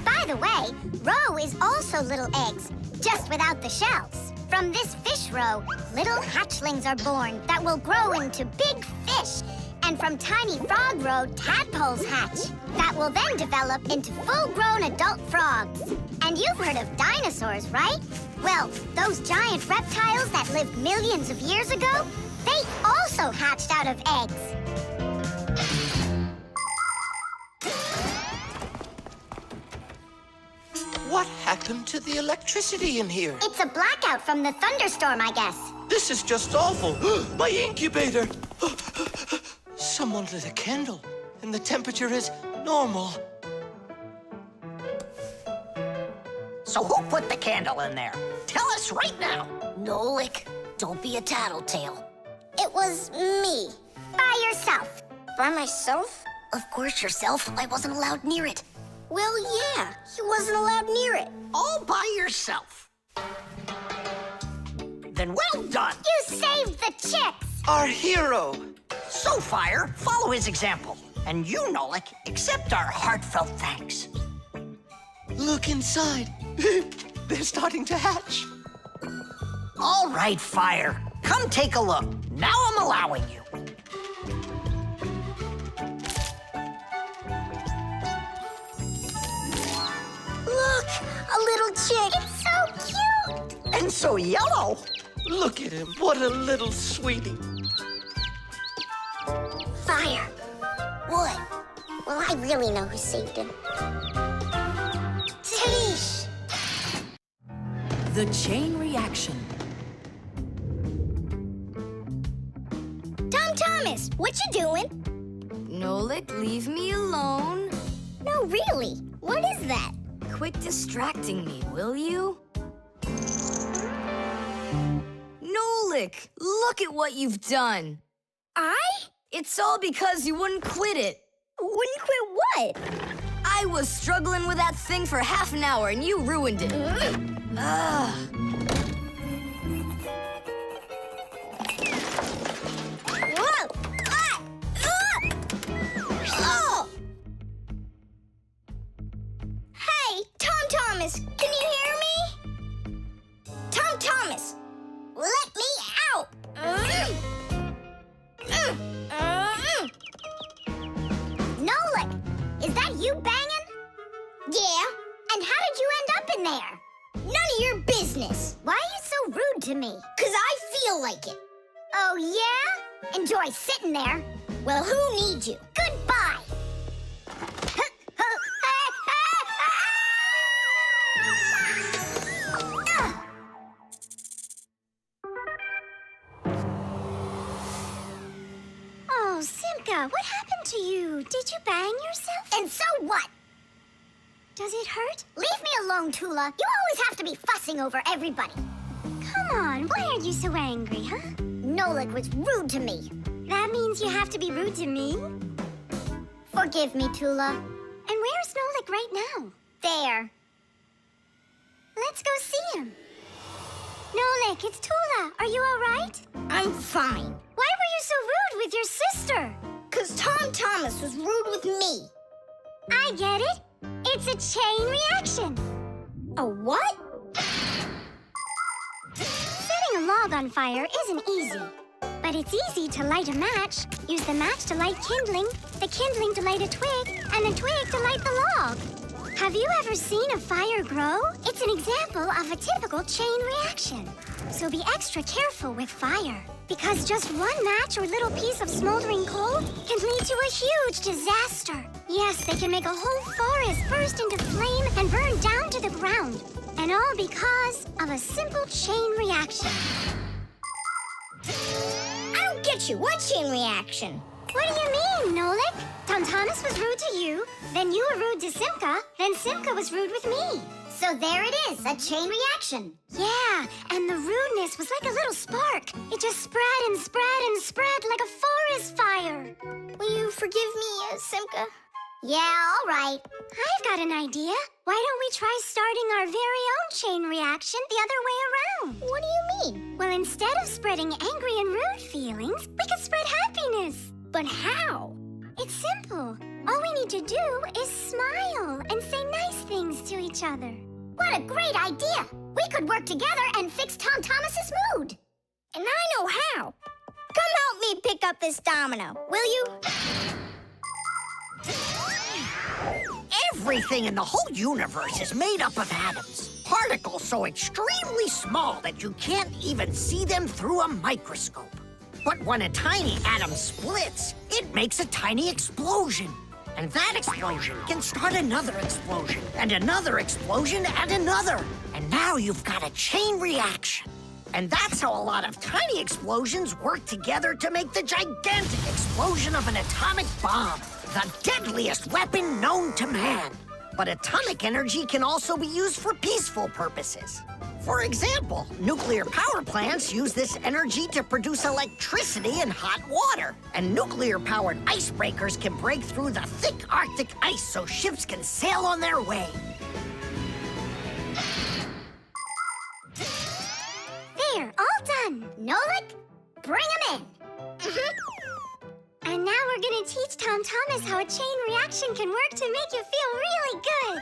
By the way, roe is also little eggs, just without the shells. From this fish roe, little hatchlings are born that will grow into big fish. And from tiny frog roe, tadpoles hatch that will then develop into full-grown adult frogs. And you've heard of dinosaurs, right? Well, those giant reptiles that lived millions of years ago, they also hatched out of eggs. What happened to the electricity in here? It's a blackout from the thunderstorm, I guess. This is just awful. My incubator. Someone lit a candle, and the temperature is normal. So who put the candle in there? Tell us right now. Nolik, don't be a tattletale. It was me. By yourself. By myself? Of course yourself. I wasn't allowed near it. Well, yeah, he wasn't allowed near it. All by yourself. Then well done. You saved the chicks. Our hero. So, Fire, follow his example. And you, Nolik, accept our heartfelt thanks. Look inside. They're starting to hatch. All right, Fire. Come take a look. Now I'm allowing you. Look, a little chick. It's so cute. And so yellow. Look at him. What a little sweetie. Fire. What? Well, I really know who saved him. Tish. The chain reaction. Tom Thomas, what you doing? Nolik, leave me alone. No, really. What is that? Quit distracting me, will you? Nolik, look at what you've done. I? It's all because you wouldn't quit it. Wouldn't quit what? I was struggling with that thing for half an hour and you ruined it. Ugh. Whoa! Ah! Oh! Hey, Tom Thomas, can you hear me? Tom Thomas, let me out! Nolik, is that you banging? Yeah, And how did you end up in there? none of your business. Why are you so rude to me? 'Cause I feel like it. Oh, yeah? Enjoy sitting there. Well, who needs you? Goodbye. Oh, Simka, what happened to you? Did you bang yourself? And so what? Does it hurt? Leave me alone, Tula. You always have to be fussing over everybody. Come on, why are you so angry, huh? Nolik was rude to me. That means you have to be rude to me? Forgive me, Tula. And where's Nolik right now? There. Let's go see him. Nolik, it's Tula. Are you all right? I'm fine. Why were you so rude with your sister? 'Cause Tom Thomas was rude with me. I get it. It's a chain reaction. A what? Setting a log on fire isn't easy. But it's easy to light a match, use the match to light kindling, the kindling to light a twig, and the twig to light the log. Have you ever seen a fire grow? It's an example of a typical chain reaction. So be extra careful with fire, because just one match or little piece of smoldering coal can lead to a huge disaster. Yes, they can make a whole forest burst into flame and burn down to the ground. And all because of a simple chain reaction. I don't get you. What chain reaction? What do you mean, Nolik? Tom Thomas was rude to you, then you were rude to Simka, then Simka was rude with me. So there it is, a chain reaction. Yeah, and the rudeness was like a little spark. It just spread and spread and spread like a forest fire. Will you forgive me, Simka? Yeah, all right. I've got an idea. Why don't we try starting our very own chain reaction the other way around? What do you mean? Well, instead of spreading angry and rude feelings, we could spread happiness. But how? It's simple. All we need to do is smile and say nice things to each other. What a great idea! We could work together and fix Tom Thomas's mood. And I know how. Come help me pick up this domino, will you? Everything in the whole universe is made up of atoms. Particles so extremely small that you can't even see them through a microscope. But when a tiny atom splits, it makes a tiny explosion. And that explosion can start another explosion, and another explosion, and another. And now you've got a chain reaction. And that's how a lot of tiny explosions work together to make the gigantic explosion of an atomic bomb, the deadliest weapon known to man. But atomic energy can also be used for peaceful purposes. For example, nuclear power plants use this energy to produce electricity and hot water. And nuclear-powered icebreakers can break through the thick Arctic ice so ships can sail on their way. There, all done. Nolik, bring him in. And now we're gonna teach Tom Thomas how a chain reaction can work to make you feel really good.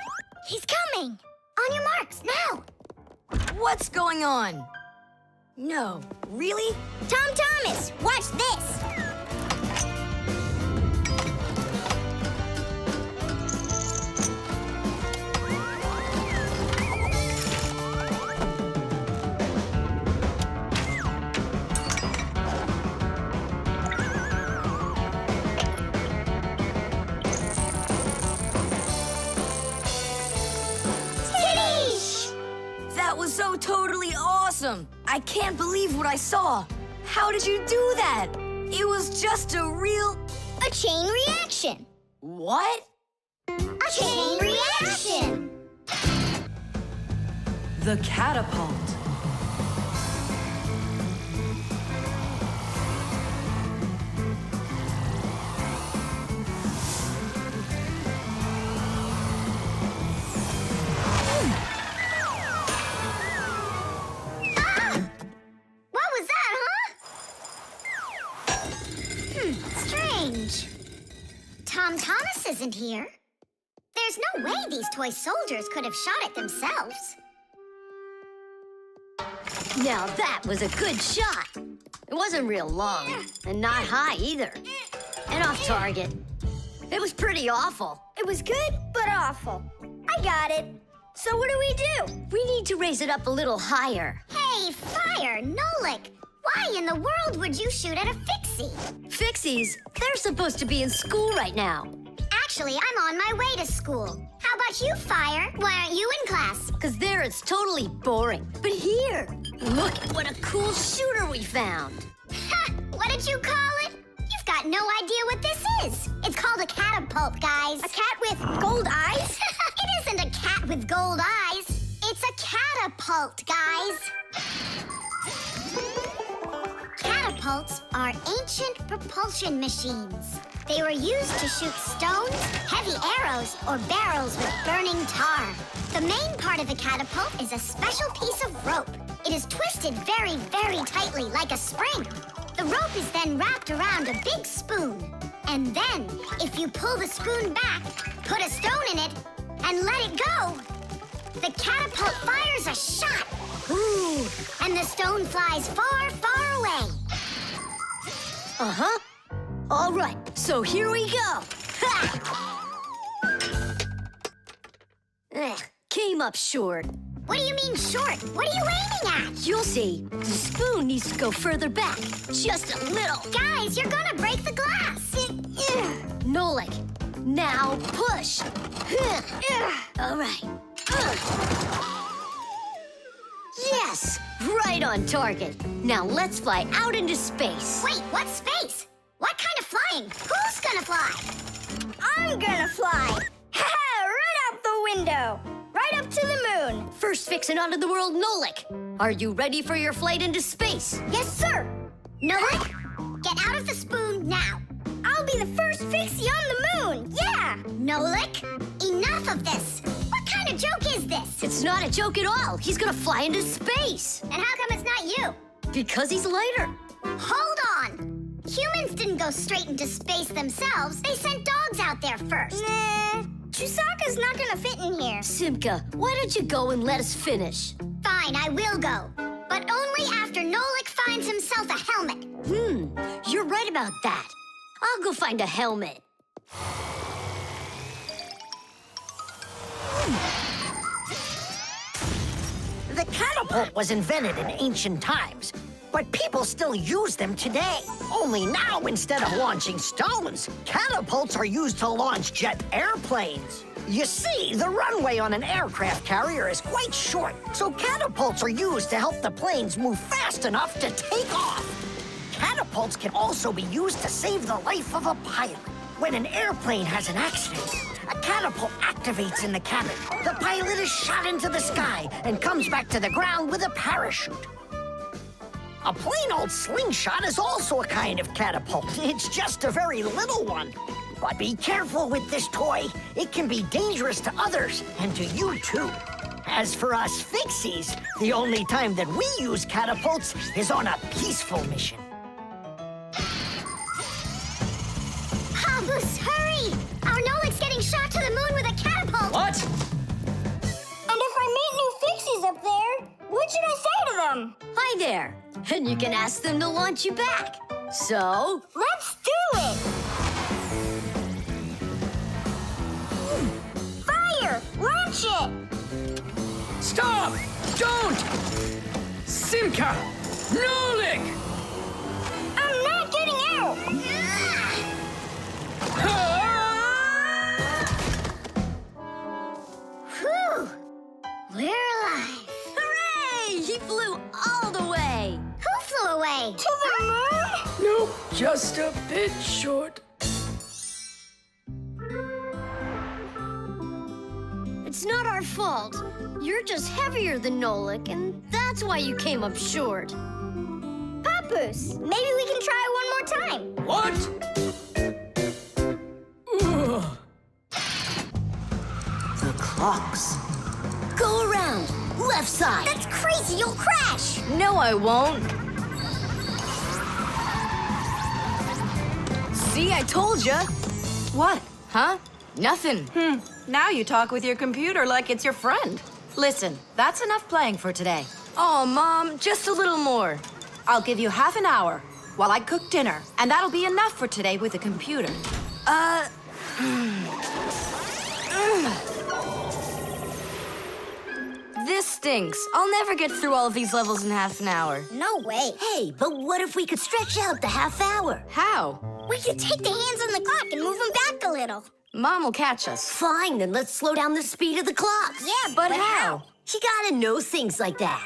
He's coming. On your marks, now. What's going on? No, really? Tom Thomas, watch this. That was so totally awesome! I can't believe what I saw! How did you do that? It was just a chain reaction. What? A chain reaction. The catapult. Strange. Tom Thomas isn't here. There's no way these toy soldiers could have shot it themselves. Now that was a good shot. It wasn't real long, and not high either. And off target. It was pretty awful. It was good, but awful. I got it. So what do we do? We need to raise it up a little higher. Hey, Fire, Nolik! Why in the world would you shoot at a Fixie? Fixies, they're supposed to be in school right now. Actually, I'm on my way to school. How about you, Fire? Why aren't you in class? Because there it's totally boring. But here, look at what a cool shooter we found. Ha! What did you call it? You've got no idea what this is. It's called a catapult, guys. A cat with gold eyes? It isn't a cat with gold eyes. It's a catapult, guys. Catapults are ancient propulsion machines. They were used to shoot stones, heavy arrows, or barrels with burning tar. The main part of the catapult is a special piece of rope. It is twisted very, very tightly like a spring. The rope is then wrapped around a big spoon. And then, if you pull the spoon back, put a stone in it, and let it go, the catapult fires a shot. Ooh, and the stone flies far, far away. Uh-huh. All right, so here we go. Ha! Came up short. What do you mean short? What are you aiming at? You'll see. The spoon needs to go further back. Just a little. Guys, you're gonna break the glass. Nolik, now push. All right. Yes, right on target. Now let's fly out into space. Wait, what space? What kind of flying? Who's gonna fly? I'm gonna fly. Right out the window. Right up to the moon. First fixin' onto the world, Nolik. Are you ready for your flight into space? Yes, sir. Nolik, get out of the spoon now. I'll be the first Fixie on the moon. Yeah. Nolik, enough of this. What kind of joke is this? It's not a joke at all. He's gonna fly into space. And how come it's not you? Because he's lighter. Hold on! Humans didn't go straight into space themselves. They sent dogs out there first. Nah, Chusaka's not gonna fit in here. Simka, why don't you go and let us finish? Fine, I will go. But only after Nolik finds himself a helmet. You're right about that. I'll go find a helmet. The catapult was invented in ancient times, but people still use them today. Only now, instead of launching stones, catapults are used to launch jet airplanes. You see, the runway on an aircraft carrier is quite short, so catapults are used to help the planes move fast enough to take off. Catapults can also be used to save the life of a pilot. When an airplane has an accident, a catapult activates in the cabin. The pilot is shot into the sky and comes back to the ground with a parachute. A plain old slingshot is also a kind of catapult. It's just a very little one. But be careful with this toy. It can be dangerous to others and to you too. As for us Fixies, the only time that we use catapults is on a peaceful mission. Papus, hurry! Our Nolik's getting shot to the moon with a catapult! What? And if I meet new Fixies up there, what should I say to them? Hi there. And you can ask them to launch you back. So? Let's do it! Fire! Launch it! Stop! Don't! Simka! Nolik! I'm not getting out! Whew! We're alive. Hooray! He flew all the way. Who flew away? To the moon? Nope, just a bit short. It's not our fault. You're just heavier than Nolik, and that's why you came up short. Papus, maybe we can try one more time. What? The clocks. Go around. Left side. That's crazy, you'll crash. No, I won't. See, I told ya. What? Huh? Nothing. Now you talk with your computer like it's your friend. Listen, that's enough playing for today. Oh, Mom, just a little more. I'll give you half an hour while I cook dinner, and that'll be enough for today with the computer. This stinks. I'll never get through all of these levels in half an hour. No way. Hey, but what if we could stretch out the half hour? How? We could take the hands on the clock and move them back a little. Mom will catch us. Fine, then let's slow down the speed of the clocks. Yeah, But how? You gotta know things like that.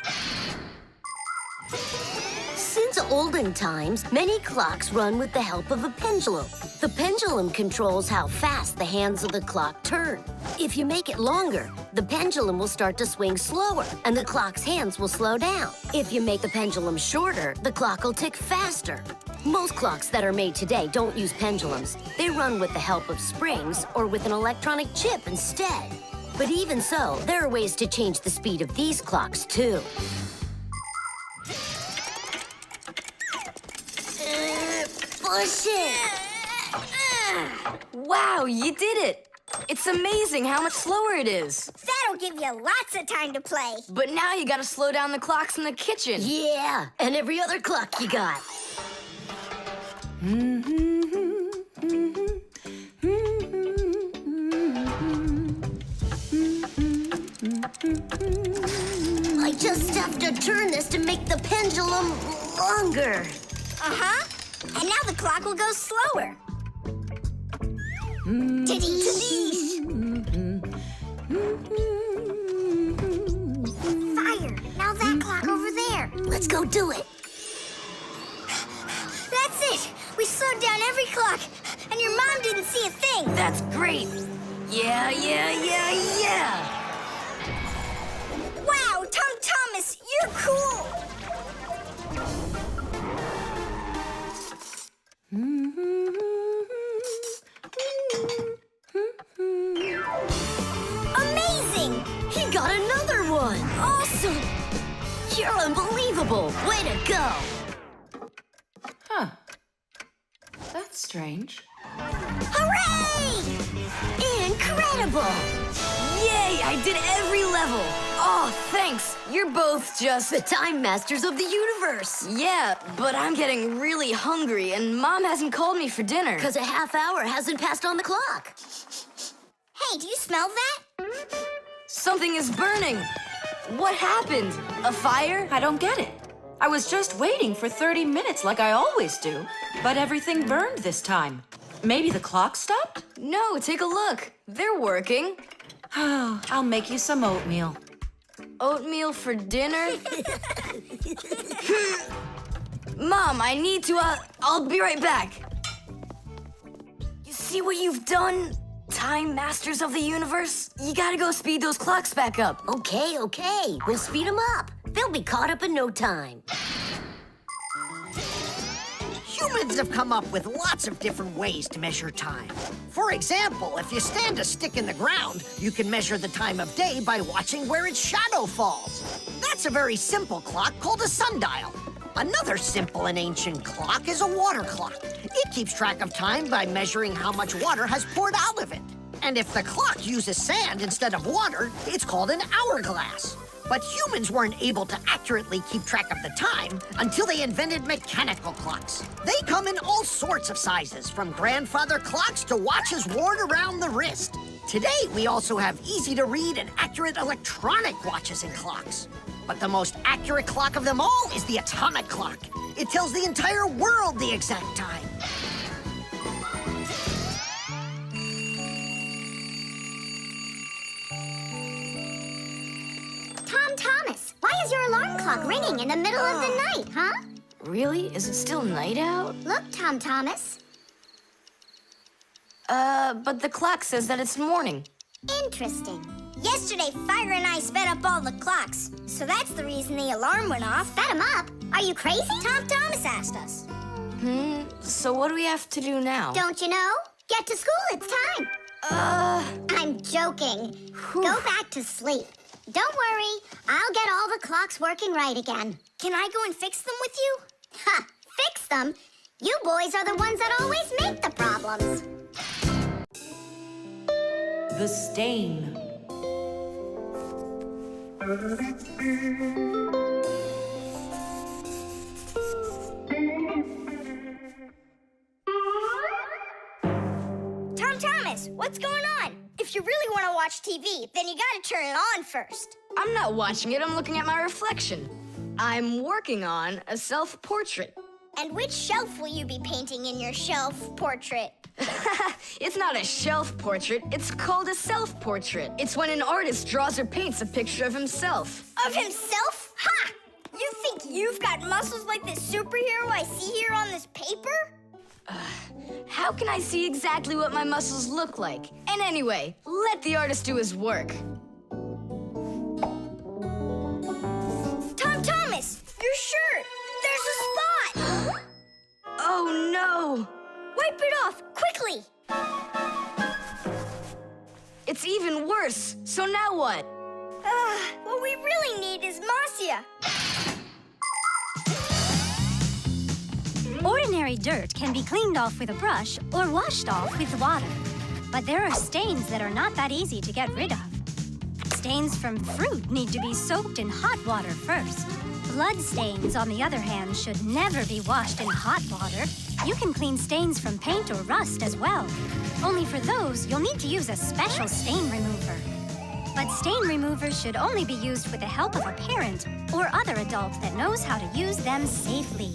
Since olden times, many clocks run with the help of a pendulum. The pendulum controls how fast the hands of the clock turn. If you make it longer, the pendulum will start to swing slower, and the clock's hands will slow down. If you make the pendulum shorter, the clock will tick faster. Most clocks that are made today don't use pendulums. They run with the help of springs or with an electronic chip instead. But even so, there are ways to change the speed of these clocks, too. Push it! Wow, you did it! It's amazing how much slower it is. That'll give you lots of time to play. But now you gotta slow down the clocks in the kitchen. Yeah, and every other clock you got. I just have to turn this to make the pendulum longer. Uh-huh. And now the clock will go slower. Titties. Fire. Now that clock over there. Let's go do it. That's it. We slowed down every clock, and your mom didn't see a thing. That's great. Yeah. Wow, Tom Thomas, you're cool. Amazing! He got another one. Awesome! You're unbelievable! Way to go! Huh. That's strange. Hooray! Incredible! Yay, I did every level. Oh, thanks. You're both just... The time masters of the universe. Yeah, but I'm getting really hungry, and Mom hasn't called me for dinner. Because a half hour hasn't passed on the clock. Hey, do you smell that? Something is burning. What happened? A fire? I don't get it. I was just waiting for 30 minutes like I always do, but everything burned this time. Maybe the clock stopped? No, take a look. They're working. I'll make you some oatmeal. Oatmeal for dinner? Mom, I need to, I'll be right back. You see what you've done? Time masters of the universe? You gotta go speed those clocks back up. Okay. We'll speed them up. They'll be caught up in no time. Humans have come up with lots of different ways to measure time. For example, if you stand a stick in the ground, you can measure the time of day by watching where its shadow falls. That's a very simple clock called a sundial. Another simple and ancient clock is a water clock. It keeps track of time by measuring how much water has poured out of it. And if the clock uses sand instead of water, it's called an hourglass. But humans weren't able to accurately keep track of the time until they invented mechanical clocks. They come in all sorts of sizes, from grandfather clocks to watches worn around the wrist. Today, we also have easy-to-read and accurate electronic watches and clocks. But the most accurate clock of them all is the atomic clock. It tells the entire world the exact time. Thomas, why is your alarm clock ringing in the middle of the night, huh? Really? Is it still night out? Look, Thomas. But the clock says that it's morning. Interesting. Yesterday, Fire and I sped up all the clocks, so that's the reason the alarm went off. Sped them up? Are you crazy? Thomas asked us. So what do we have to do now? Don't you know? Get to school, it's time. I'm joking. Go back to sleep. Don't worry, I'll get all the clocks working right again. Can I go and fix them with you? Ha! Fix them? You boys are the ones that always make the problems. The stain. Thomas, what's going on? If you really want to watch TV, then you gotta turn it on first. I'm not watching it, I'm looking at my reflection. I'm working on a self-portrait. And which shelf will you be painting in your shelf portrait? It's not a shelf portrait, it's called a self-portrait. It's when an artist draws or paints a picture of himself. Of himself? Ha! You think you've got muscles like this superhero I see here on this paper? How can I see exactly what my muscles look like? And anyway, let the artist do his work. Thomas, your shirt! There's a spot! Oh no! Wipe it off, quickly! It's even worse. So now what? What we really need is Marcia. Ordinary dirt can be cleaned off with a brush or washed off with water. But there are stains that are not that easy to get rid of. Stains from fruit need to be soaked in hot water first. Blood stains, on the other hand, should never be washed in hot water. You can clean stains from paint or rust as well. Only for those, you'll need to use a special stain remover. But stain removers should only be used with the help of a parent or other adult that knows how to use them safely.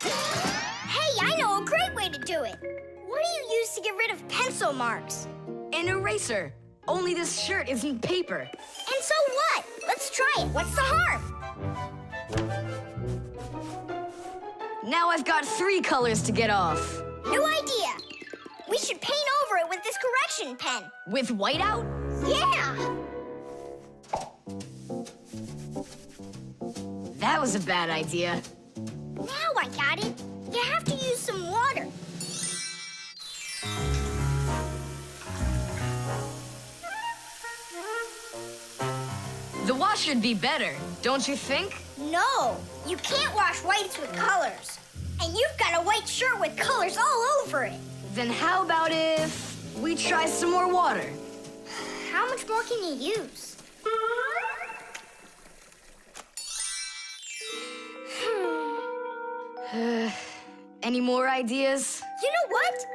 Hey, I know a great way to do it. What do you use to get rid of pencil marks? An eraser. Only this shirt isn't paper. And so what? Let's try it. What's the harm? Now I've got 3 colors to get off. New idea. We should paint over it with this correction pen. With whiteout? Yeah! That was a bad idea. Now I got it. You have to use some water. The wash should be better, don't you think? No, you can't wash whites with colors. And you've got a white shirt with colors all over it. Then how about if we try some more water? How much more can you use? Any more ideas? You know what?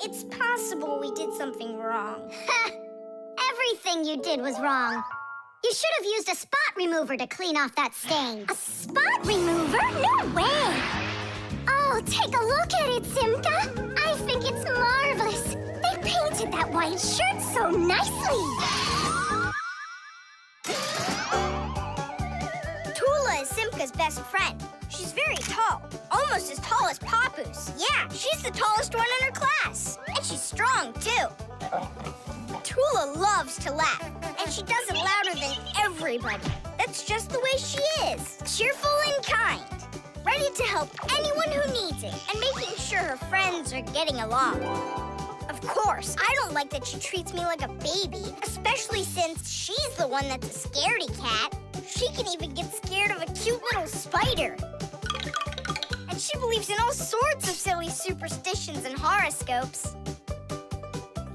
It's possible we did something wrong. Everything you did was wrong. You should have used a spot remover to clean off that stain. A spot remover? No way! Oh, take a look at it, Simka. I think it's marvelous. They painted that white shirt so nicely. Tula is Simka's best friend. She's very tall, almost as tall as Papus. Yeah, she's the tallest one in her class. And she's strong, too. Tula loves to laugh, and she does it louder than everybody. That's just the way she is. Cheerful and kind. Ready to help anyone who needs it, and making sure her friends are getting along. Of course, I don't like that she treats me like a baby, especially since she's the one that's a scaredy cat. She can even get scared of a cute little spider. And she believes in all sorts of silly superstitions and horoscopes.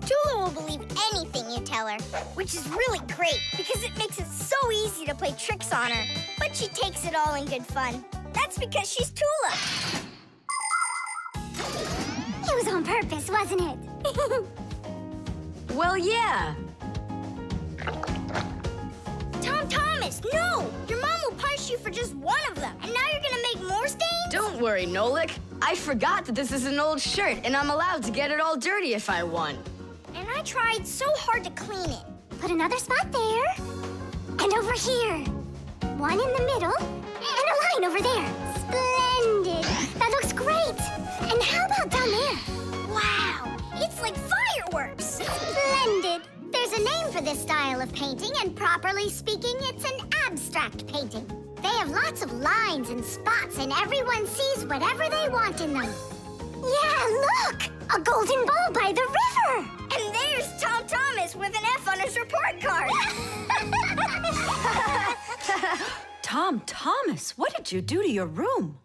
Tula will believe anything you tell her, which is really great because it makes it so easy to play tricks on her. But she takes it all in good fun. That's because she's Tula. It was on purpose, wasn't it? Well, yeah. Tom Thomas, no! Your mom will punish you for just one of them, and now you're gonna make more stains? Don't worry, Nolik. I forgot that this is an old shirt, and I'm allowed to get it all dirty if I want. And I tried so hard to clean it. Put another spot there. And over here. One in the middle. And a line over there. Splendid. That looks great. And how about down there? Wow, it's like fireworks. Splendid. There's a name for this style of painting, and properly speaking, it's an abstract painting. They have lots of lines and spots, and everyone sees whatever they want in them. Yeah, look! A golden ball by the river! And there's Tom Thomas with an F on his report card. Tom Thomas, what did you do to your room?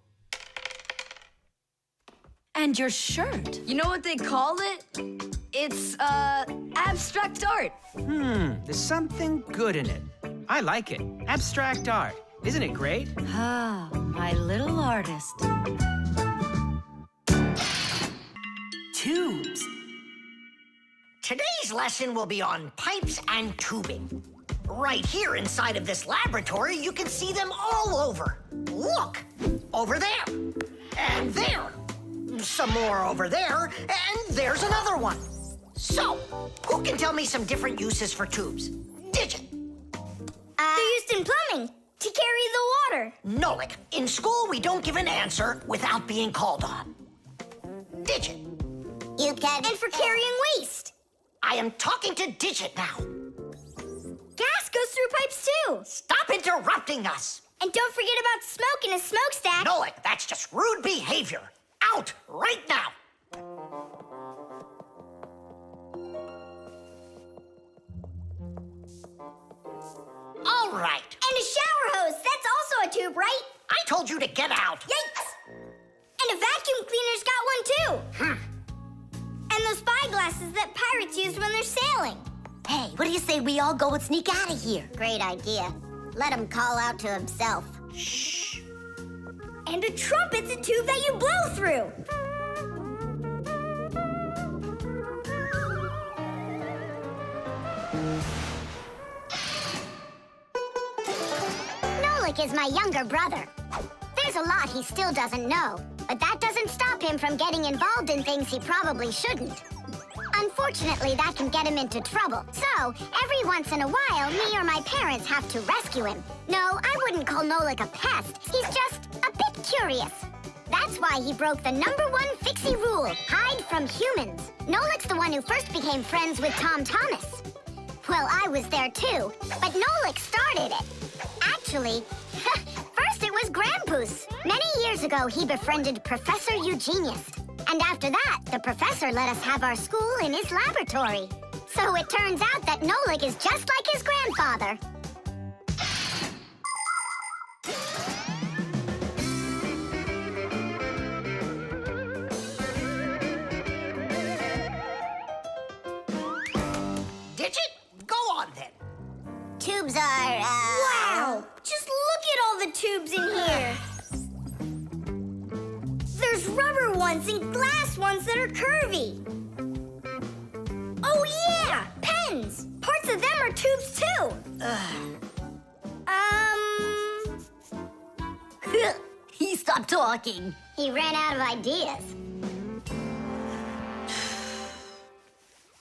And your shirt? You know what they call it? It's, abstract art. There's something good in it. I like it. Abstract art. Isn't it great? Ah, my little artist. Tubes. Today's lesson will be on pipes and tubing. Right here inside of this laboratory, you can see them all over. Look, over there, and there. Some more over there, and there's another one. So, who can tell me some different uses for tubes? Digit. They're used in plumbing to carry the water. Nolik, in school we don't give an answer without being called on. Digit. You can. And for carrying waste. I am talking to Digit now. Gas goes through pipes too. Stop interrupting us. And don't forget about smoke in a smokestack. Nolik, that's just rude behavior. Out right now. All right. And a shower hose. That's also a tube, right? I told you to get out. Yikes! And a vacuum cleaner's got one too. And those spyglasses that pirates use when they're sailing. Hey, what do you say we all go and sneak out of here? Great idea. Let him call out to himself. Shh. And a trumpet's a tube that you blow through. Nolik is my younger brother. There's a lot he still doesn't know, but that doesn't stop him from getting involved in things he probably shouldn't. Unfortunately, that can get him into trouble. So, every once in a while, me or my parents have to rescue him. No, I wouldn't call Nolik a pest. He's just a bit curious. That's why he broke the #1 Fixie rule, hide from humans. Nolik's the one who first became friends with Tom Thomas. Well, I was there too, but Nolik started it. Actually, first it was Grampus. Many years ago, he befriended Professor Eugenius. And after that, the professor let us have our school in his laboratory. So it turns out that Nolik is just like his grandfather. tubes are, Wow! Just look at all the tubes in here. There's rubber ones and glass ones that are curvy. Oh, yeah! Pens! Parts of them are tubes, too. He stopped talking. He ran out of ideas.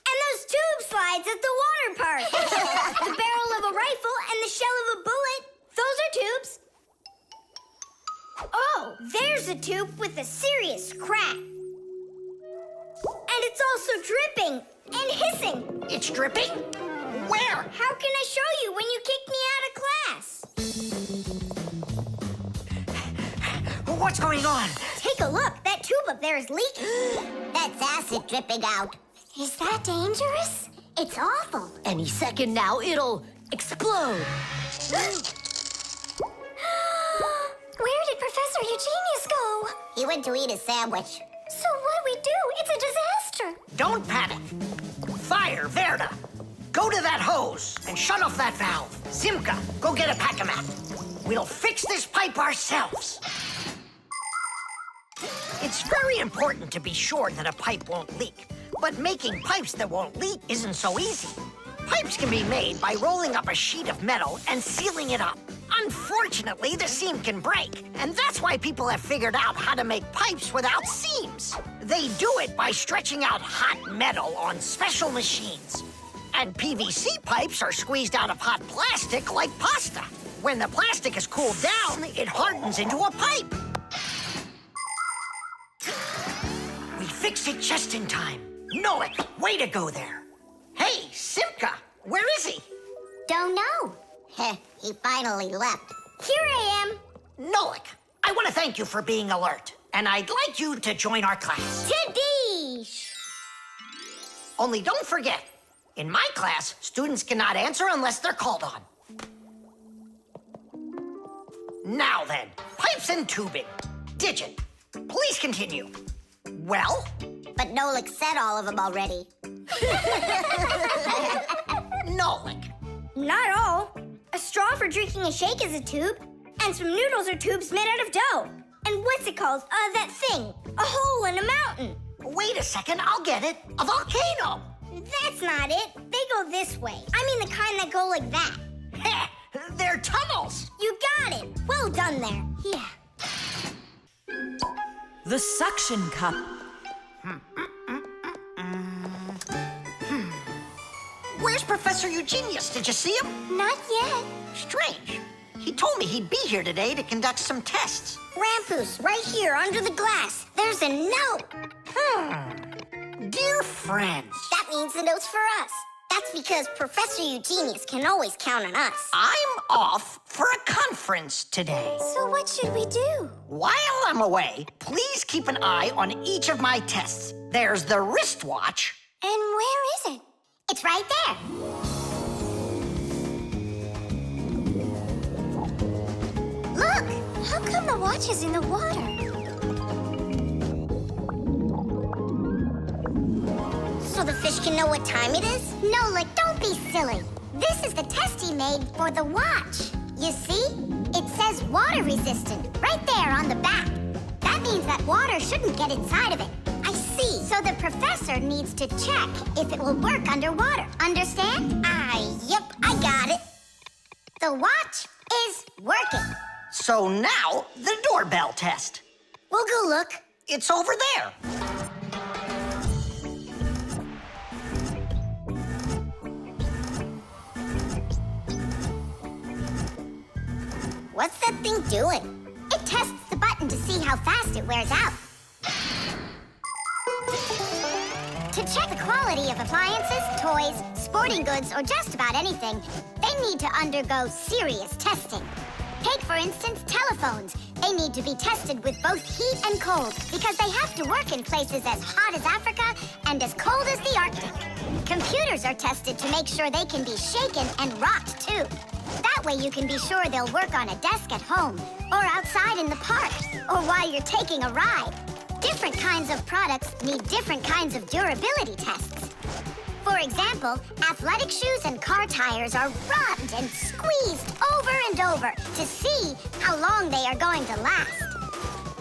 And those tube slides at the water park. The barrel of a rifle and the shell of a bullet. Those are tubes. Oh, there's a tube with a serious crack. And it's also dripping and hissing. It's dripping? Where? How can I show you when you kick me out of class? What's going on? Take a look. That tube up there is leaking. That's acid dripping out. Is that dangerous? It's awful. Any second now, it'll explode. Where did Professor Eugenius go? He went to eat a sandwich. So what do we do? It's a disaster. Don't panic. Fire, Verda. Go to that hose and shut off that valve. Simka, go get a Packam. We'll fix this pipe ourselves. It's very important to be sure that a pipe won't leak. But making pipes that won't leak isn't so easy. Pipes can be made by rolling up a sheet of metal and sealing it up. Unfortunately, the seam can break, and that's why people have figured out how to make pipes without seams. They do it by stretching out hot metal on special machines. And PVC pipes are squeezed out of hot plastic like pasta. When the plastic is cooled down, it hardens into a pipe. We fixed it just in time. Nolik, way to go there. Hey, Simka, where is he? Don't know. He finally left. Here I am. Nolik, I want to thank you for being alert, and I'd like you to join our class. Tadish! Only don't forget, in my class, students cannot answer unless they're called on. Now then, pipes and tubing. Digit, please continue. Well? But Nolik said all of them already. Nolik. Not all. A straw for drinking a shake is a tube, and some noodles are tubes made out of dough. And what's it called? That thing. A hole in a mountain. Wait a second, I'll get it. A volcano. That's not it. They go this way. I mean the kind that go like that. Heh, they're tunnels. You got it. Well done there. Yeah. The suction cup. Where's Professor Eugenius? Did you see him? Not yet. Strange. He told me he'd be here today to conduct some tests. Rampus, right here under the glass. There's a note. Dear friends. That means the note's for us. That's because Professor Eugenius can always count on us. I'm off for a conference today. So what should we do? While I'm away, please keep an eye on each of my tests. There's the wristwatch. And where is it? It's right there. Look! How come the watch is in the water? So the fish can know what time it is? Nolik, don't be silly. This is the test he made for the watch. You see? It says water resistant right there on the back. That means that water shouldn't get inside of it. I see. So the professor needs to check if it will work underwater. Understand? Yep, I got it. The watch is working. So now, the doorbell test. We'll go look. It's over there. What's that thing doing? It tests the button to see how fast it wears out. To check the quality of appliances, toys, sporting goods, or just about anything, they need to undergo serious testing. Take, for instance, telephones. They need to be tested with both heat and cold because they have to work in places as hot as Africa and as cold as the Arctic. Computers are tested to make sure they can be shaken and rocked, too. That way you can be sure they'll work on a desk at home, or outside in the park, or while you're taking a ride. Different kinds of products need different kinds of durability tests. For For example, athletic shoes and car tires are rubbed and squeezed over and over to see how long they are going to last.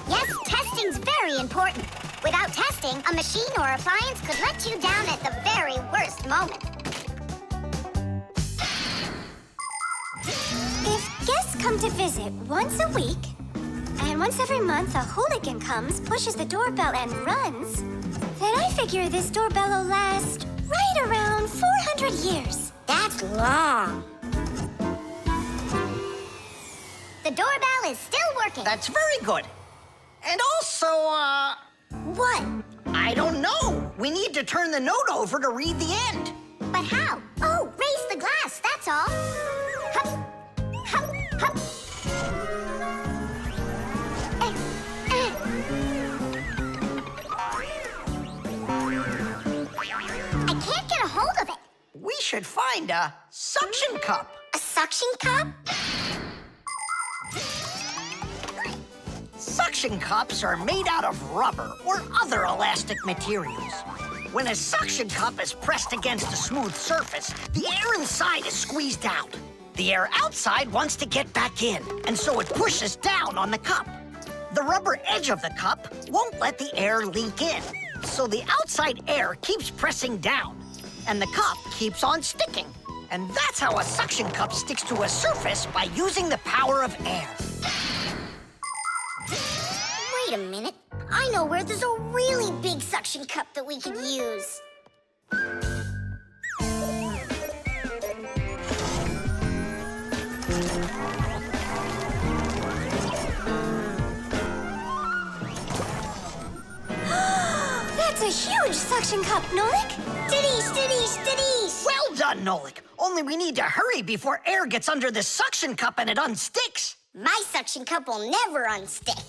Yes, testing's very important. Without testing, a machine or appliance could let you down at the very worst moment. If guests come to visit once a week, and once every month a hooligan comes, pushes the doorbell, and runs, then I figure this doorbell will last right around 400 years. That's long. The doorbell is still working. That's very good. And also, What? I don't know. We need to turn the note over to read the end. But how? Oh, raise the glass, that's all. Hup, hup, hup. I can't get a hold of it. We should find a suction cup. A suction cup? Suction cups are made out of rubber or other elastic materials. When a suction cup is pressed against a smooth surface, the air inside is squeezed out. The air outside wants to get back in, and so it pushes down on the cup. The rubber edge of the cup won't let the air leak in, so the outside air keeps pressing down, and the cup keeps on sticking. And that's how a suction cup sticks to a surface by using the power of air. Wait a minute. I know where there's a really big suction cup that we could use. That's a huge suction cup, Nolik. Diddies, diddies, diddies. Well done, Nolik. Only we need to hurry before air gets under this suction cup and it unsticks. My suction cup will never unstick.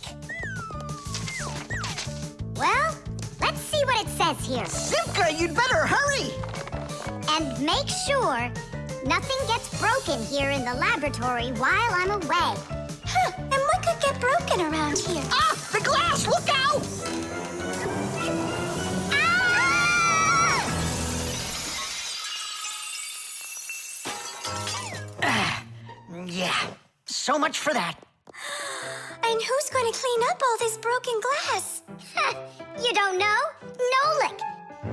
Well, let's see what it says here. Simka, you'd better hurry. And make sure nothing gets broken here in the laboratory while I'm away. Huh, and what could get broken around here? Ah, the glass, look out! Yeah, so much for that. And who's going to clean up all this broken glass? You don't know? Nolik.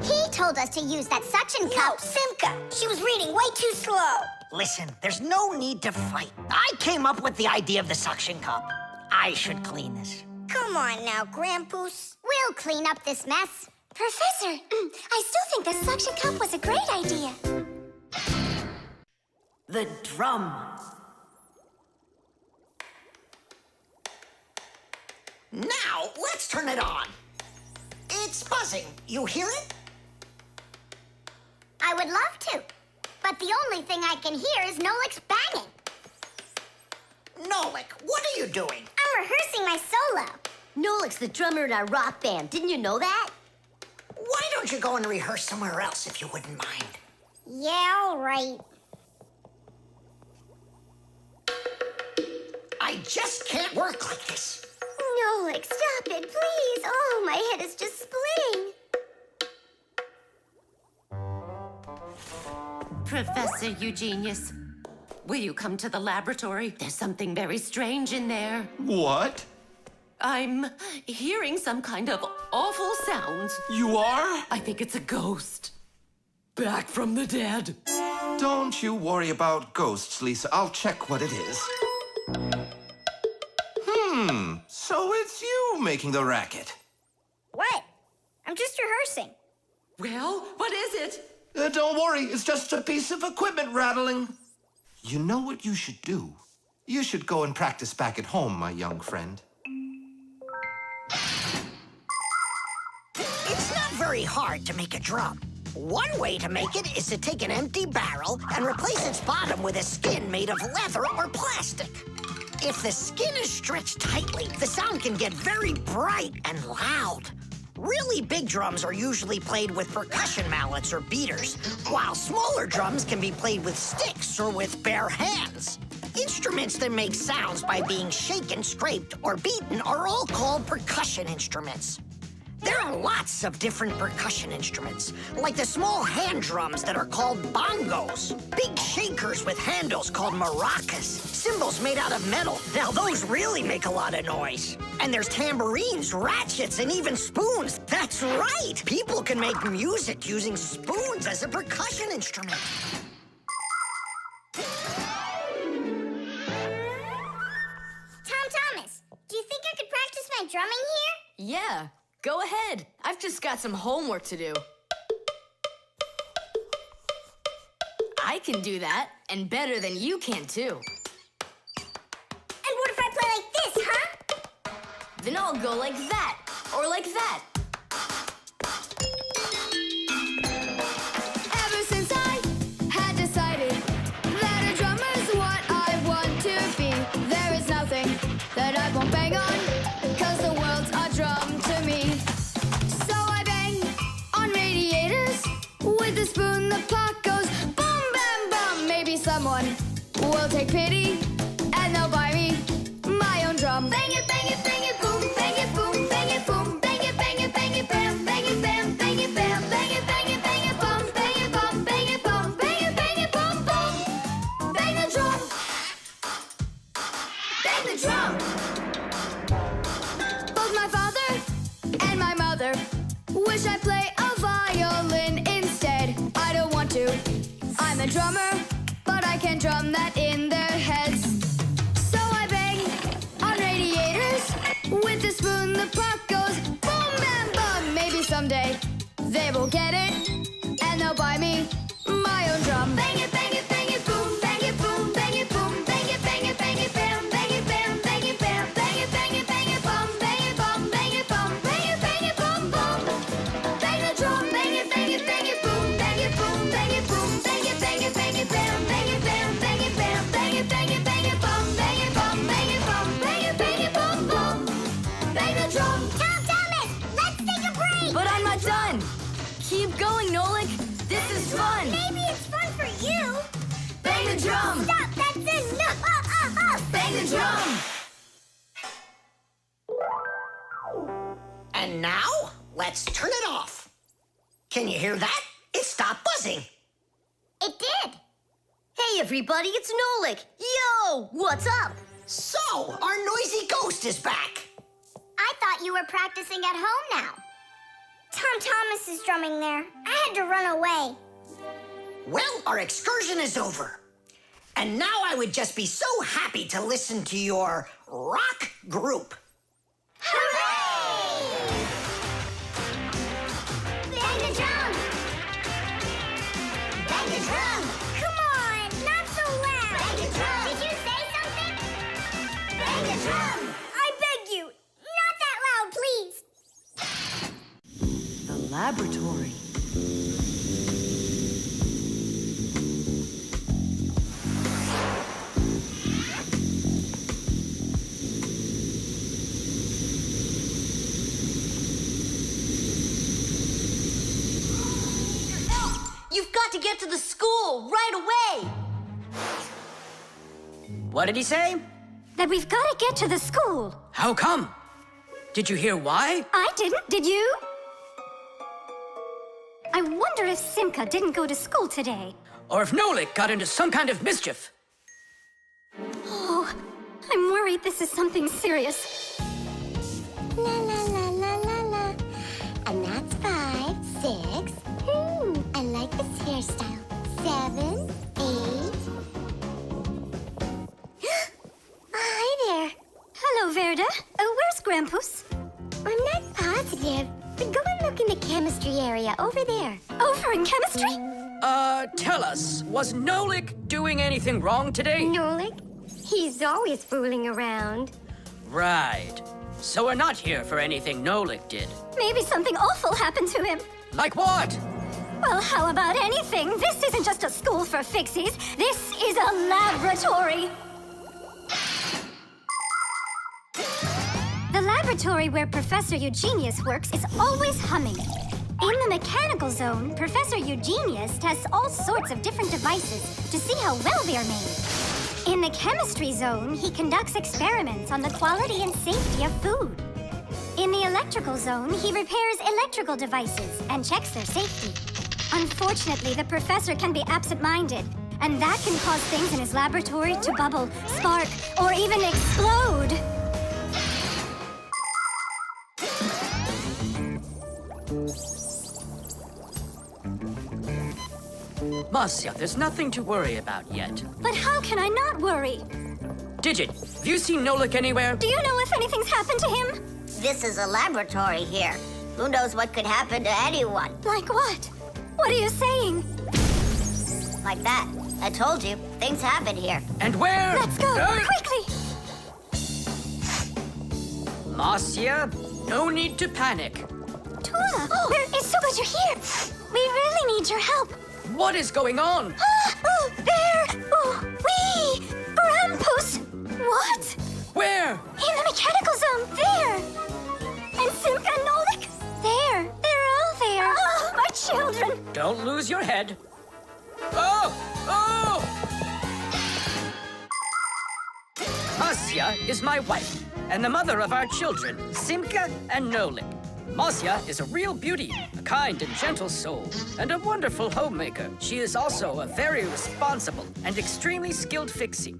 He told us to use that suction cup. Simka, she was reading way too slow. Listen, there's no need to fight. I came up with the idea of the suction cup. I should clean this. Come on now, Grampus. We'll clean up this mess. Professor, I still think the suction cup was a great idea. The drum. Now, let's turn it on. It's buzzing. You hear it? I would love to, but the only thing I can hear is Nolik's banging. Nolik, what are you doing? I'm rehearsing my solo. Nolik's the drummer in our rock band. Didn't you know that? Why don't you go and rehearse somewhere else if you wouldn't mind? Yeah, all right. I just can't work like this. Nolik, stop it, please. Oh, my head is just splitting. Professor Eugenius, will you come to the laboratory? There's something very strange in there. What? I'm hearing some kind of awful sounds. You are? I think it's a ghost. Back from the dead. Don't you worry about ghosts, Lisa. I'll check what it is. So it's you making the racket. What? I'm just rehearsing. Well, what is it? Don't worry, it's just a piece of equipment rattling. You know what you should do? You should go and practice back at home, my young friend. It's not very hard to make a drum. One way to make it is to take an empty barrel and replace its bottom with a skin made of leather or plastic. If the skin is stretched tightly, the sound can get very bright and loud. Really big drums are usually played with percussion mallets or beaters, while smaller drums can be played with sticks or with bare hands. Instruments that make sounds by being shaken, scraped, or beaten are all called percussion instruments. There are lots of different percussion instruments, like the small hand drums that are called bongos, big shakers with handles called maracas, cymbals made out of metal. Now those really make a lot of noise. And there's tambourines, ratchets, and even spoons. That's right! People can make music using spoons as a percussion instrument. Tom Thomas, do you think I could practice my drumming here? Yeah, go ahead. I've just got some homework to do. I can do that, and better than you can, too. And what if I play like this, huh? Then I'll go like that, or like that. Ever since I had decided that a drummer's what I want to be, there is nothing that I won't bang on, 'cause the world's a drum to me. So I bang on radiators with a spoon, the pot goes boom, bam, bum. Maybe someone will take pity and they'll buy me my own drum. Bang it, bang it, bang it, boom, bang it, boom, bang it, boom, bang it, bang it, bang it, bam, bang it, bam, bang it, bam, bang it, bang it, bang it, bum, bang it, bum, bang it, bum, bang it, bum, bum. Bang the drum. Bang the drum. Both my father and my mother wish I play a violin instead. I don't want to. I'm a drummer, but I can drum that in their heads. So I bang on radiators with the spoon, the pot goes boom, bam, bum. Maybe someday they will get it and they'll buy me my own drum. Bang it, bang it, bang it, boom, bang it, boom, bang it, boom, bang it, bang it, bang it, bam, bang it, bam, bang it, bam, bang it, bang it, bang it, bum, bang it, bum, bang it, bum, bang it, bang it, bum, bum. Bang the drum, bang it, bang it, bang it, boom, bang it, boom, bang it, boom, bang it, bang it, bang it, bam, bang it, bam, bang it, bam, bang it, bang it, bang it, bum, bang it, bum, bang it, bum, bang it, bang it, bum, bum. Bang the drum. Tom Thomas, let's take a break! But I'm not done. Keep going, Nolik. This is fun. Maybe it's fun for you. Bang the drum. Stop, that's enough. Bang the drum. And now, let's turn it off. Can you hear that? It stopped buzzing. It did. Hey, everybody, it's Nolik. Yo, what's up? So, our noisy ghost is back. I thought you were practicing at home now. Tom Thomas is drumming there. I had to run away. Well, our excursion is over. And now I would just be so happy to listen to your rock group. Hooray! Bang the drum! Bang the drum! Come on, not so loud! Bang the drum! Did you say something? Bang the drum! I beg you, not that loud, please! The laboratory. You've got to get to the school right away. What did he say? That we've got to get to the school. How come? Did you hear why? I didn't, did you? I wonder if Simka didn't go to school today. Or if Nolik got into some kind of mischief. Oh, I'm worried this is something serious. La la la la la la. And that's 5, 6. I like this hairstyle. 7, 8. Hi there. Hello, Verda. Where's Grampus? I'm not positive, but go and look in the chemistry area over there. Over in chemistry? Tell us, was Nolik doing anything wrong today? Nolik? He's always fooling around. Right. So we're not here for anything Nolik did. Maybe something awful happened to him. Like what? Well, how about anything? This isn't just a school for Fixies. This is a laboratory. The laboratory where Professor Eugenius works is always humming. In the mechanical zone, Professor Eugenius tests all sorts of different devices to see how well they are made. In the chemistry zone, he conducts experiments on the quality and safety of food. In the electrical zone, he repairs electrical devices and checks their safety. Unfortunately, the professor can be absent-minded, and that can cause things in his laboratory to bubble, spark, or even explode. Marcia, there's nothing to worry about yet. But how can I not worry? Digit, have you seen Nolik anywhere? Do you know if anything's happened to him? This is a laboratory here. Who knows what could happen to anyone? Like what? What are you saying? Like that. I told you, things happen here. And where? Let's go, quickly! Marcia, no need to panic. Tula, where is so glad you're here. We really need your help. What is going on? There! Wee! Grampus! What? Where? In the mechanical zone, there! And Simka and Nolik, there! They're all there! Oh, my children! Don't lose your head. Oh! Oh! Marcia is my wife, and the mother of our children, Simka and Nolik. Marcia is a real beauty, a kind and gentle soul, and a wonderful homemaker. She is also a very responsible and extremely skilled Fixie.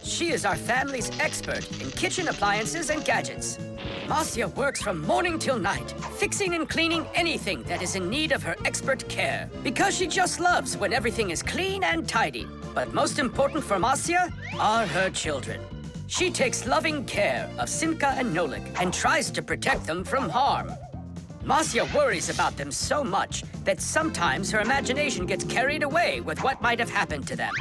She is our family's expert in kitchen appliances and gadgets. Marcia works from morning till night, fixing and cleaning anything that is in need of her expert care, because she just loves when everything is clean and tidy. But most important for Marcia are her children. She takes loving care of Simka and Nolik and tries to protect them from harm. Marcia worries about them so much that sometimes her imagination gets carried away with what might have happened to them.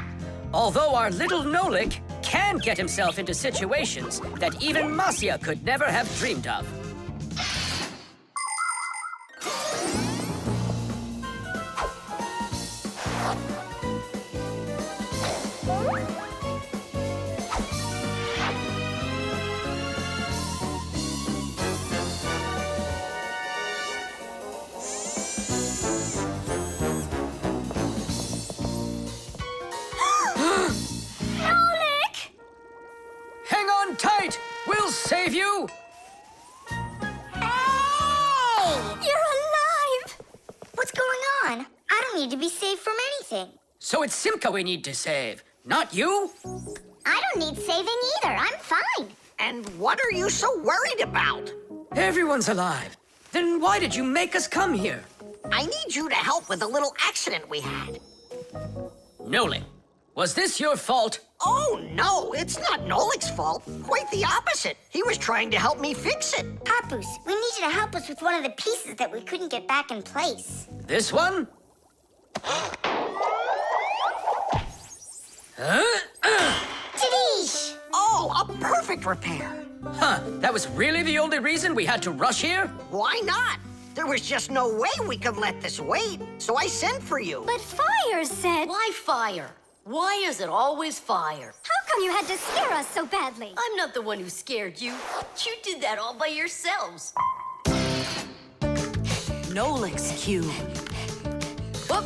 Although our little Nolik can get himself into situations that even Marcia could never have dreamed of. Tight! We'll save you! Hey! You're alive! What's going on? I don't need to be saved from anything. So it's Simka we need to save, not you? I don't need saving either. I'm fine. And what are you so worried about? Everyone's alive. Then why did you make us come here? I need you to help with a little accident we had. Nolik, was this your fault? Oh, no, it's not Nolik's fault. Quite the opposite. He was trying to help me fix it. Papus, we need you to help us with one of the pieces that we couldn't get back in place. This one? Tadish! Oh, a perfect repair. Huh, that was really the only reason we had to rush here? Why not? There was just no way we could let this wait, so I sent for you. But Fire said... Why fire? Why is it always fire? How come you had to scare us so badly? I'm not the one who scared you. You did that all by yourselves. Nolik's cube. Whoop!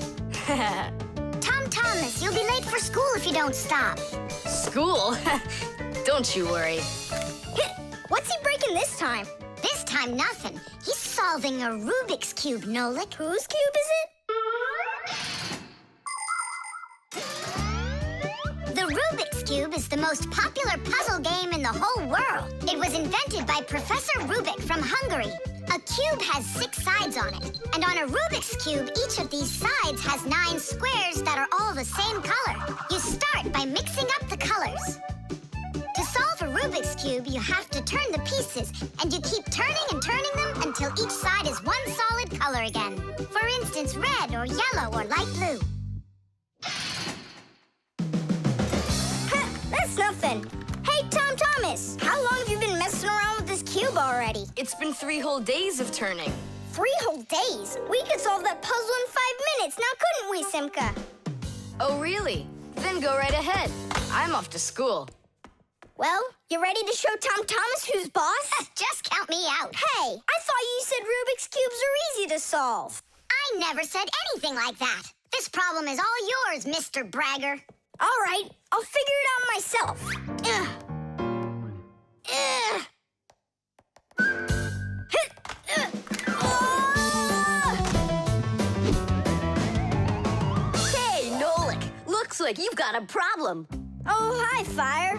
Tom Thomas, you'll be late for school if you don't stop. School? Don't you worry. What's he breaking this time? This time, nothing. He's solving a Rubik's Cube, Nolik. Whose cube is it? The Rubik's Cube is the most popular puzzle game in the whole world. It was invented by Professor Rubik from Hungary. A cube has 6 sides on it. And on a Rubik's Cube, each of these sides has 9 squares that are all the same color. You start by mixing up the colors. To solve a Rubik's Cube, you have to turn the pieces, and you keep turning and turning them until each side is one solid color again. For instance, red or yellow or light blue. That's nothing. Hey, Tom Thomas, how long have you been messing around with this cube already? It's been 3 whole days of turning. 3 whole days? We could solve that puzzle in 5 minutes, now couldn't we, Simka? Oh, really? Then go right ahead. I'm off to school. Well, you ready to show Tom Thomas who's boss? Just count me out. Hey, I thought you said Rubik's Cubes are easy to solve. I never said anything like that. This problem is all yours, Mr. Bragger. All right, I'll figure it out myself. like you've got a problem. Oh, hi, Fire.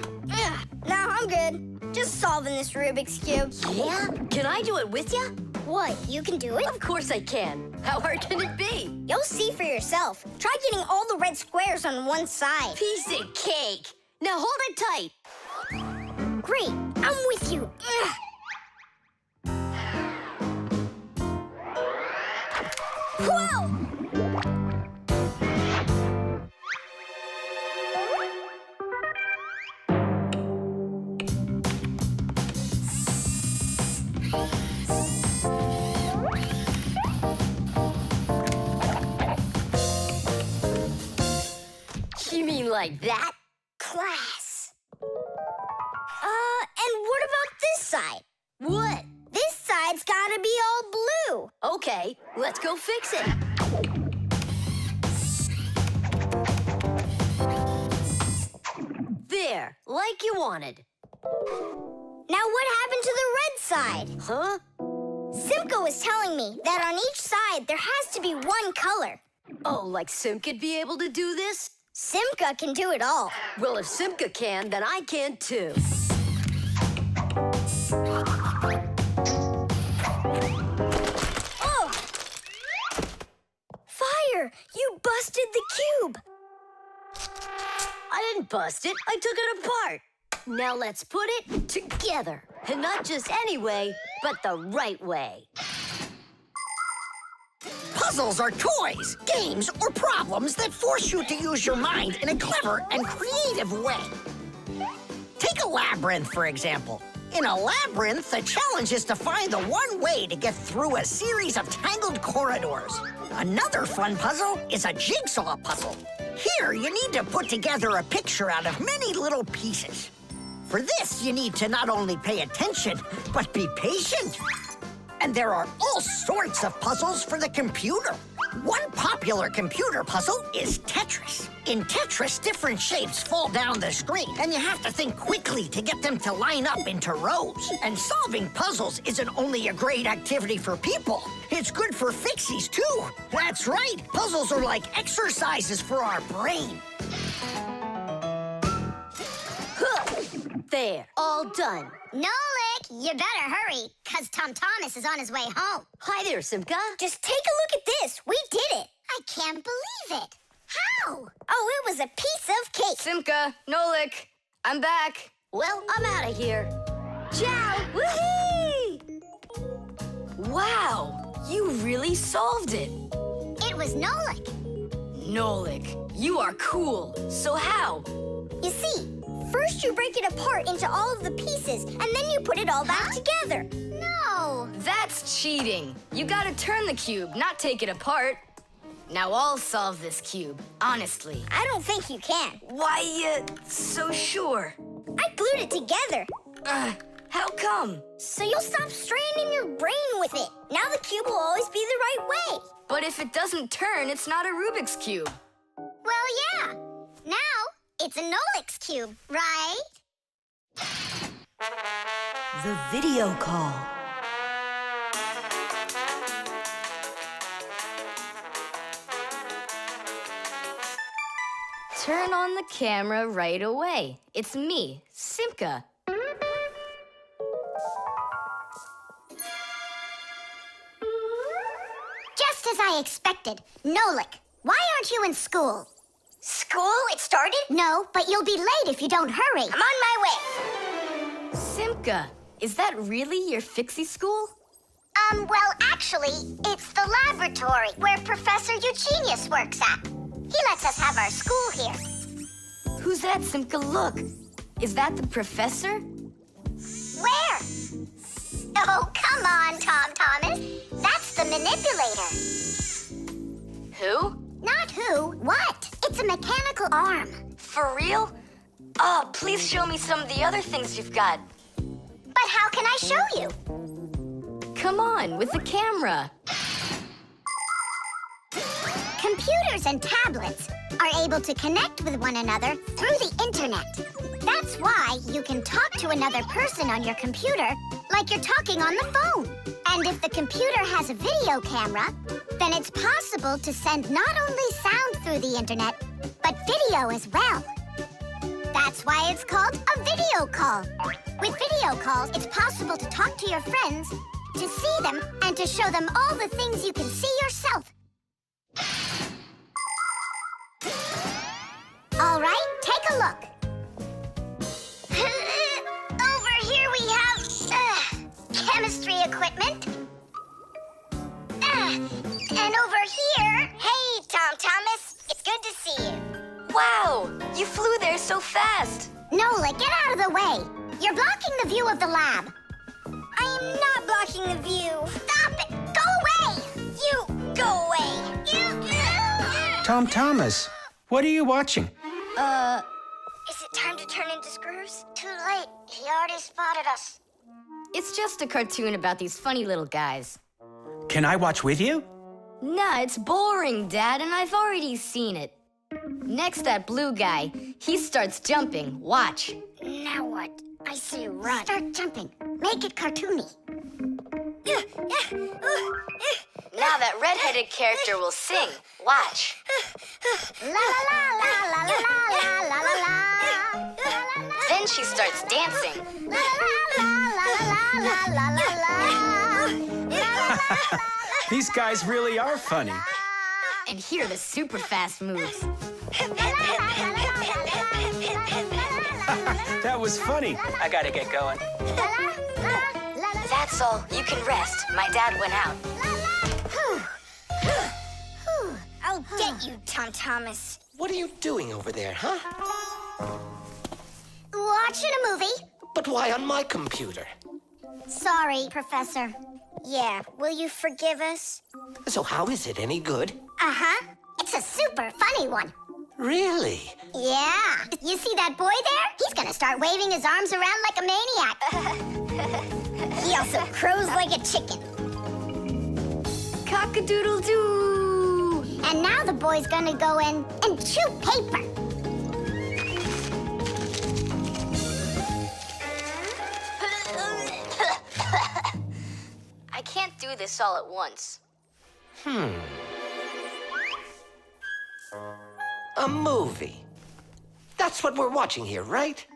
No, I'm good. Just solving this Rubik's Cube. Yeah? Can I do it with you? What, you can do it? Of course I can. How hard can it be? You'll see for yourself. Try getting all the red squares on one side. Piece of cake. Now hold it tight. Great, I'm with you. Whoa! You mean like that? Class. And what about this side? What? This side's gotta be all blue. Okay, let's go fix it. There, like you wanted. Now what happened to the red side? Huh? Simka was telling me that on each side there has to be one color. Oh, like Simka'd be able to do this? Simka can do it all. Well, if Simka can, then I can too. Oh! Fire! You busted the cube! I didn't bust it. I took it apart. Now let's put it together. And not just any way, but the right way. Puzzles are toys, games, or problems that force you to use your mind in a clever and creative way. Take a labyrinth, for example. In a labyrinth, the challenge is to find the one way to get through a series of tangled corridors. Another fun puzzle is a jigsaw puzzle. Here, you need to put together a picture out of many little pieces. For this, you need to not only pay attention, but be patient. And there are all sorts of puzzles for the computer. One popular computer puzzle is Tetris. In Tetris, different shapes fall down the screen, and you have to think quickly to get them to line up into rows. And solving puzzles isn't only a great activity for people, it's good for Fixies, too. That's right, puzzles are like exercises for our brain. There, all done. Nolik, you better hurry, because Tom Thomas is on his way home. Hi there, Simka. Just take a look at this. We did it. I can't believe it. How? Oh, it was a piece of cake. Simka, Nolik, I'm back. Well, I'm out of here. Ciao. Woohoo! Wow, you really solved it. It was Nolik. Nolik, you are cool. So how? You see, first you break it apart into all of the pieces, and then you put it all back together. No. That's cheating. You gotta turn the cube, not take it apart. Now I'll solve this cube, honestly. I don't think you can. Why, so sure? I glued it together. How come? So you'll stop straining your brain with it. Now the cube will always be the right way. But if it doesn't turn, it's not a Rubik's Cube. Well, yeah. Now it's a Nolik's cube, right? The video call. Turn on the camera right away. It's me, Simka. Just as I expected. Nolik, why aren't you in school? School? It started? No, but you'll be late if you don't hurry. I'm on my way. Simka, is that really your Fixie school? Well, actually, it's the laboratory where Professor Eugenius works at. He lets us have our school here. Who's that, Simka? Look. Is that the professor? Where? Oh, come on, Tom Thomas. That's the manipulator. Who? Not who, what? It's a mechanical arm. For real? Oh, please show me some of the other things you've got. But how can I show you? Come on, with the camera. Computers and tablets are able to connect with one another through the internet. That's why you can talk to another person on your computer like you're talking on the phone. And if the computer has a video camera, then it's possible to send not only sound through the internet, but video as well. That's why it's called a video call. With video calls, it's possible to talk to your friends, to see them, and to show them all the things you can see yourself. All right, take a look. Over here we have chemistry equipment. And over here... Hey, Tom Thomas. It's good to see you. Wow, you flew there so fast. Nolik, get out of the way. You're blocking the view of the lab. I am not blocking the view. Stop it. Go away. You go away. Tom Thomas, what are you watching? Is it time to turn into screws? Too late. He already spotted us. It's just a cartoon about these funny little guys. Can I watch with you? Nah, it's boring, Dad, and I've already seen it. Next, that blue guy, he starts jumping. Watch. Now what? I say run. Start jumping. Make it cartoony. Now that red-headed character will sing. Watch. La la la la la la la la la. Then she starts dancing. La la la la la la la la. These guys really are funny. And here are the super fast moves. That was funny. I gotta get going. That's all. You can rest. My dad went out. I'll get you, Tom Thomas. What are you doing over there, huh? Watching a movie. But why on my computer? Sorry, Professor. Yeah, will you forgive us? So how is it any good? Uh-huh. It's a super funny one. Really? Yeah. You see that boy there? He's gonna start waving his arms around like a maniac. He also crows like a chicken. Cock-a-doodle-doo! And now the boy's gonna go in and chew paper. I can't do this all at once. A movie. That's what we're watching here, right?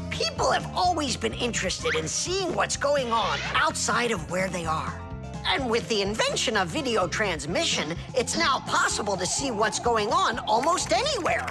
People have always been interested in seeing what's going on outside of where they are. And with the invention of video transmission, it's now possible to see what's going on almost anywhere.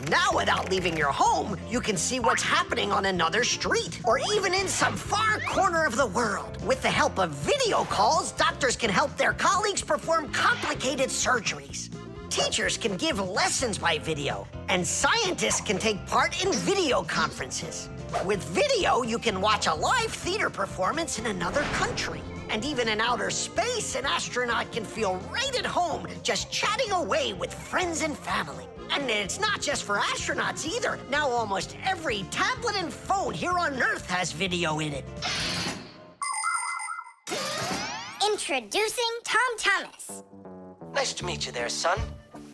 Now, without leaving your home, you can see what's happening on another street or even in some far corner of the world. With the help of video calls, doctors can help their colleagues perform complicated surgeries. Teachers can give lessons by video, and scientists can take part in video conferences. With video, you can watch a live theater performance in another country. And even in outer space, an astronaut can feel right at home just chatting away with friends and family. And it's not just for astronauts either. Now almost every tablet and phone here on Earth has video in it. Introducing Tom Thomas. Nice to meet you there, son.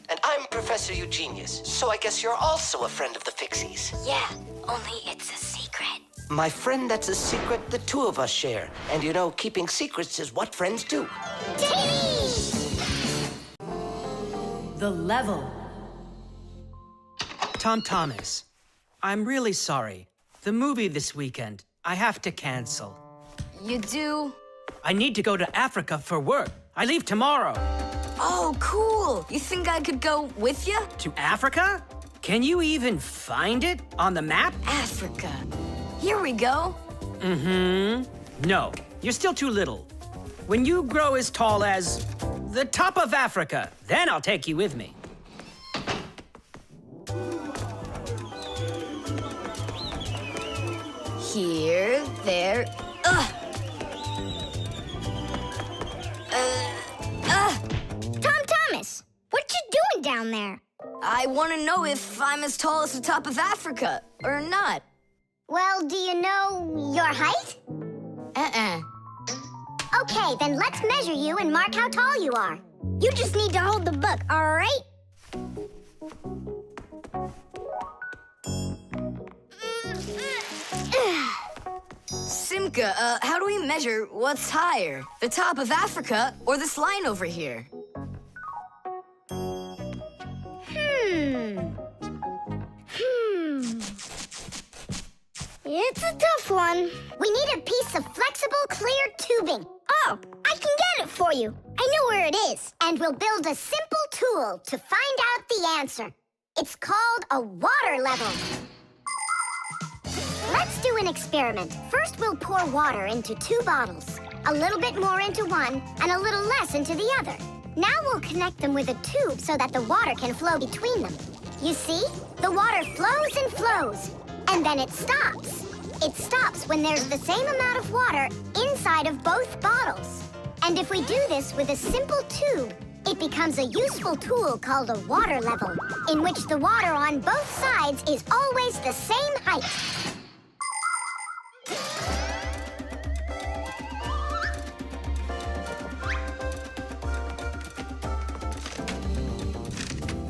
And I'm Professor Eugenius, so I guess you're also a friend of the Fixies. Yeah, only it's a secret. My friend, that's a secret the two of us share. And you know, keeping secrets is what friends do. The level. Tom Thomas, I'm really sorry. The movie this weekend, I have to cancel. You do? I need to go to Africa for work. I leave tomorrow. Oh, cool. You think I could go with you? To Africa? Can you even find it on the map? Africa. Here we go. No, you're still too little. When you grow as tall as the top of Africa, then I'll take you with me. Here, there, Tom Thomas, what you doing down there? I want to know if I'm as tall as the top of Africa, or not. Well, do you know your height? Okay, then let's measure you and mark how tall you are. You just need to hold the book, all right? Simka Simka, how do we measure what's higher? The top of Africa or this line over here? It's a tough one. We need a piece of flexible, clear tubing. Oh, I can get it for you. I know where it is. And we'll build a simple tool to find out the answer. It's called a water level. Let's do an experiment. First, we'll pour water into 2 bottles. A little bit more into one and a little less into the other. Now we'll connect them with a tube so that the water can flow between them. You see? The water flows and flows. And then it stops. It stops when there's the same amount of water inside of both bottles. And if we do this with a simple tube, it becomes a useful tool called a water level, in which the water on both sides is always the same height.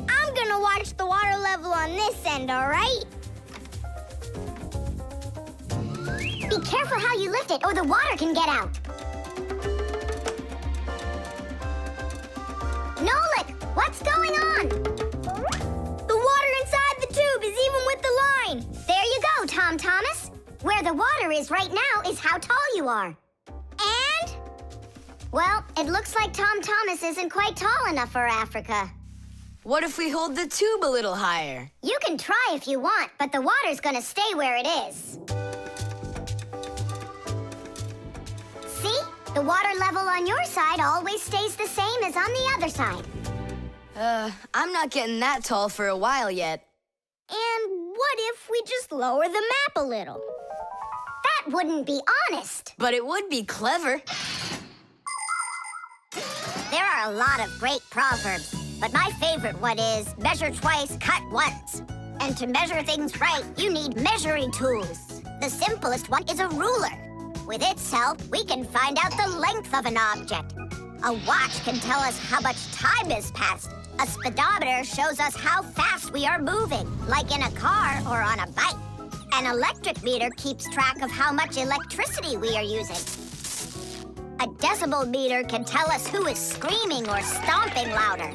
I'm gonna watch the water level on this end, all right? Be careful how you lift it, or the water can get out. Nolik, what's going on? The water inside the tube is even with the line. There you go, Tom Thomas. Where the water is right now is how tall you are. And? Well, it looks like Tom Thomas isn't quite tall enough for Africa. What if we hold the tube a little higher? You can try if you want, but the water's gonna stay where it is. See? The water level on your side always stays the same as on the other side. I'm not getting that tall for a while yet. And what if we just lower the map a little? That wouldn't be honest. But it would be clever. There are a lot of great proverbs, but my favorite one is measure twice, cut once. And to measure things right, you need measuring tools. The simplest one is a ruler. With its help, we can find out the length of an object. A watch can tell us how much time has passed. A speedometer shows us how fast we are moving, like in a car or on a bike. An electric meter keeps track of how much electricity we are using. A decibel meter can tell us who is screaming or stomping louder.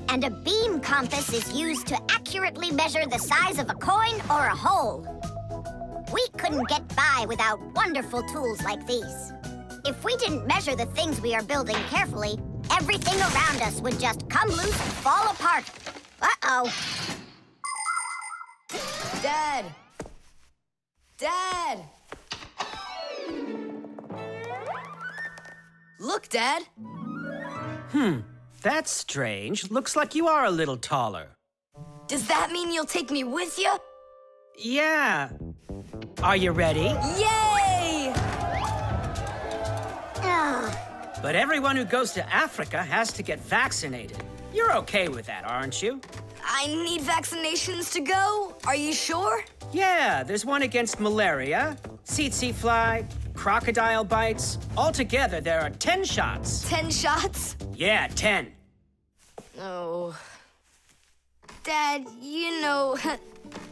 And a beam compass is used to accurately measure the size of a coin or a hole. We couldn't get by without wonderful tools like these. If we didn't measure the things we are building carefully, everything around us would just come loose and fall apart. Uh-oh. Dad! Dad! Look, Dad. That's strange. Looks like you are a little taller. Does that mean you'll take me with you? Yeah. Are you ready? Yay! But everyone who goes to Africa has to get vaccinated. You're okay with that, aren't you? I need vaccinations to go? Are you sure? Yeah, there's one against malaria, tsetse fly, crocodile bites. Altogether, there are 10 shots. 10 shots? Yeah, 10. Oh. Dad, you know,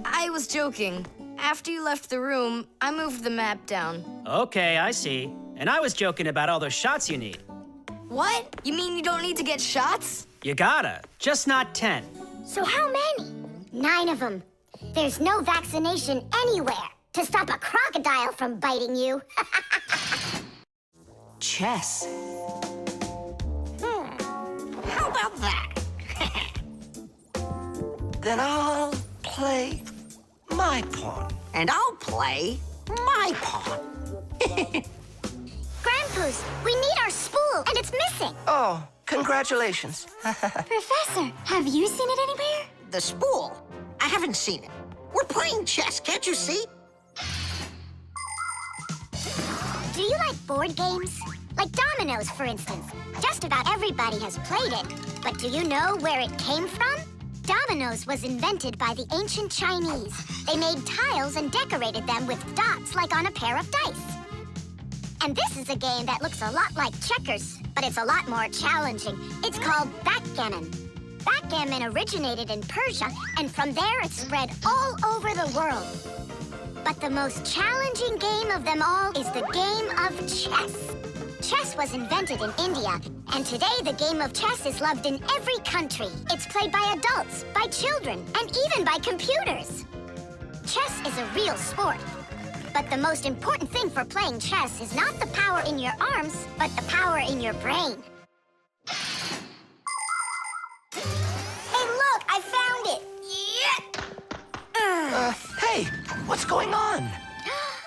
I was joking. After you left the room, I moved the map down. Okay, I see. And I was joking about all those shots you need. What? You mean you don't need to get shots? You gotta, just not 10. So how many? 9 of them. There's no vaccination anywhere to stop a crocodile from biting you. Chess. How about that? Then I'll play my pawn. And I'll play my pawn. Grandpus, we need our spool, and it's missing. Oh, congratulations. Professor, have you seen it anywhere? The spool? I haven't seen it. We're playing chess, can't you see? Do you like board games? Like dominoes, for instance. Just about everybody has played it. But do you know where it came from? Dominoes was invented by the ancient Chinese. They made tiles and decorated them with dots like on a pair of dice. And this is a game that looks a lot like checkers, but it's a lot more challenging. It's called backgammon. Backgammon originated in Persia, and from there it spread all over the world. But the most challenging game of them all is the game of chess. Chess was invented in India, and today the game of chess is loved in every country. It's played by adults, by children, and even by computers. Chess is a real sport. But the most important thing for playing chess is not the power in your arms, but the power in your brain. Hey, look, I found it. Hey, what's going on?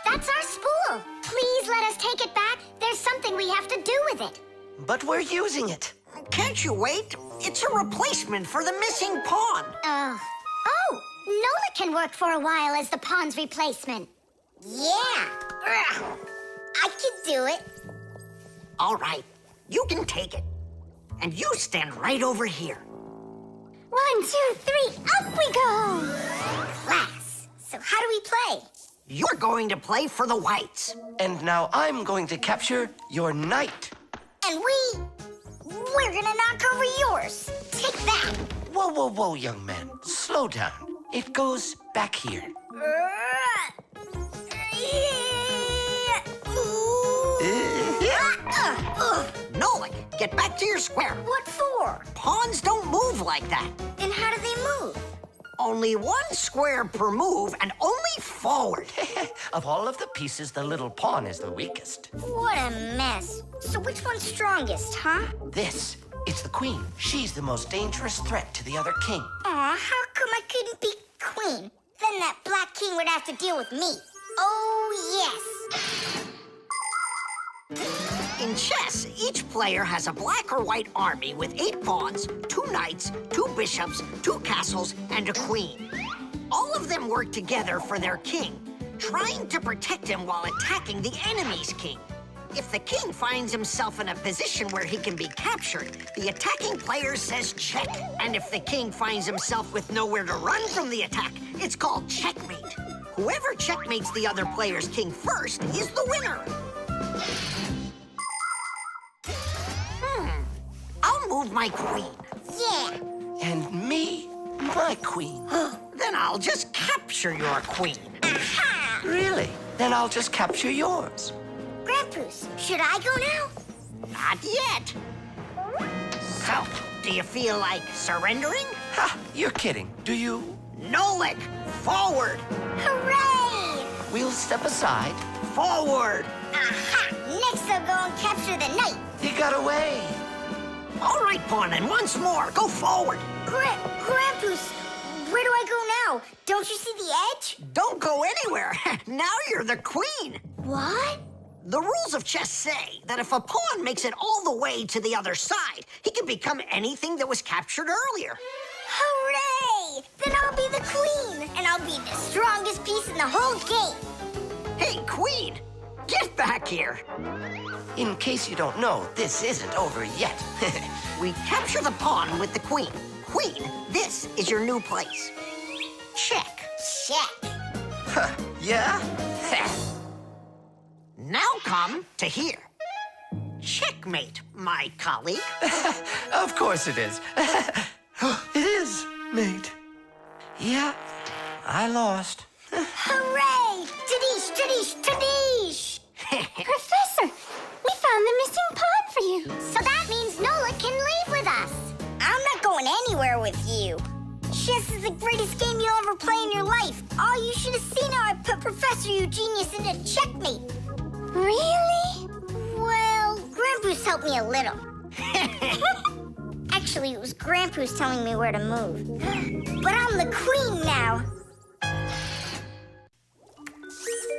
That's our spool. Please let us take it back. There's something we have to do with it. But we're using it. Can't you wait? It's a replacement for the missing pawn. Oh, Nolik can work for a while as the pawn's replacement. Yeah. I could do it. All right, you can take it. And you stand right over here. 1, 2, 3, up we go! Class. So how do we play? You're going to play for the whites. And now I'm going to capture your knight. And we're gonna knock over yours. Take that. Whoa, whoa, whoa, young man. Slow down. It goes back here. Nolik, get back to your square. What for? Pawns don't move like that. Then how do they move? Only one square per move and only forward. Of all of the pieces, the little pawn is the weakest. What a mess. So which one's strongest, huh? This, it's the queen. She's the most dangerous threat to the other king. Aw, how come I couldn't be queen? Then that black king would have to deal with me. Oh, yes. In chess, each player has a black or white army with 8 pawns, 2 knights, 2 bishops, 2 castles, and a queen. All of them work together for their king, trying to protect him while attacking the enemy's king. If the king finds himself in a position where he can be captured, the attacking player says check. And if the king finds himself with nowhere to run from the attack, it's called checkmate. Whoever checkmates the other player's king first is the winner. I'll move my queen. Yeah. And me, my queen. Then I'll just capture your queen. Really? Then I'll just capture yours. Grandpus, should I go now? Not yet. So, do you feel like surrendering? Ha! You're kidding. Do you? Nolik, forward. Hooray! We'll step aside. Forward. Aha! Next I'll go and capture the knight. He got away. All right, pawn, and once more, go forward. Grandpus, where do I go now? Don't you see the edge? Don't go anywhere. Now you're the queen. What? The rules of chess say that if a pawn makes it all the way to the other side, he can become anything that was captured earlier. Hooray! Then I'll be the queen, and I'll be the strongest piece in the whole game. Hey, queen, get back here. In case you don't know, this isn't over yet. We capture the pawn with the queen. Queen, this is your new place. Check. Check. Huh, yeah? Now come to here. Checkmate, my colleague. Of course it is. It is, mate. Yeah, I lost. Hooray! Tadish, tadish, tadish! Professor, we found the missing pawn for you. So that means Nolik can leave with us. I'm not going anywhere with you. Chess is the greatest game you'll ever play in your life. Oh, you should have seen how I put Professor Eugenius into checkmate. Really? Well, Grandpus helped me a little. Actually, it was Grandpus telling me where to move. But I'm the queen now.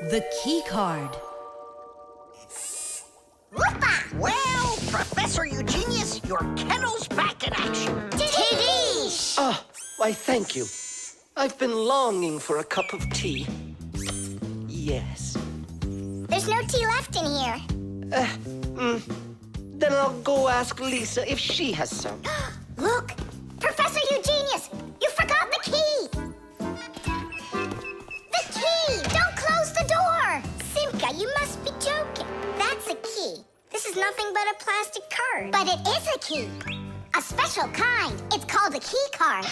The key card. Whoopah! Well, Professor Eugenius, your kennel's back in action. Tadish! Oh, why, thank you. I've been longing for a cup of tea. Yes. There's no tea left in here. Then I'll go ask Lisa if she has some. Look! Professor Eugenius! You forgot the key! The key! Don't close the door! Simka, you must be joking. That's a key. This is nothing but a plastic card. But it is a key. A special kind. It's called a key card.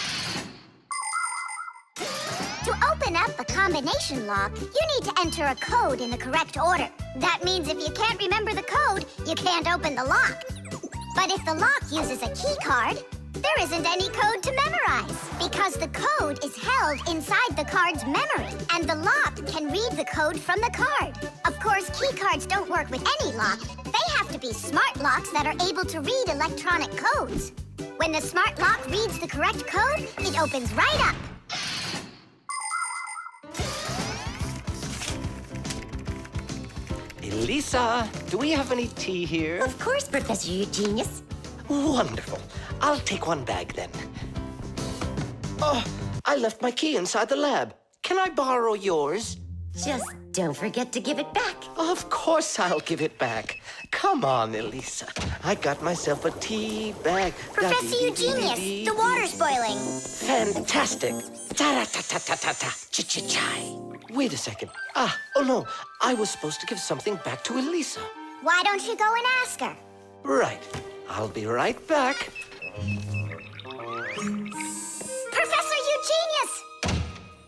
To open open up a combination lock, you need to enter a code in the correct order. That means if you can't remember the code, you can't open the lock. But if the lock uses a key card, there isn't any code to memorize because the code is held inside the card's memory, and the lock can read the code from the card. Of course, key cards don't work with any lock. They have to be smart locks that are able to read electronic codes. When the smart lock reads the correct code, it opens right up. Elisa, do we have any tea here? Of course, Professor Eugenius. Wonderful. I'll take one bag then. Oh, I left my key inside the lab. Can I borrow yours? Just don't forget to give it back. Of course I'll give it back. Come on, Elisa. I got myself a tea bag. Professor Eugenius, the water's boiling. Fantastic. Ta-ra-ta-ta-ta-ta-ta. Ch-ch-chai. Wait a second. Oh no. I was supposed to give something back to Elisa. Why don't you go and ask her? Right. I'll be right back. Professor Eugenius!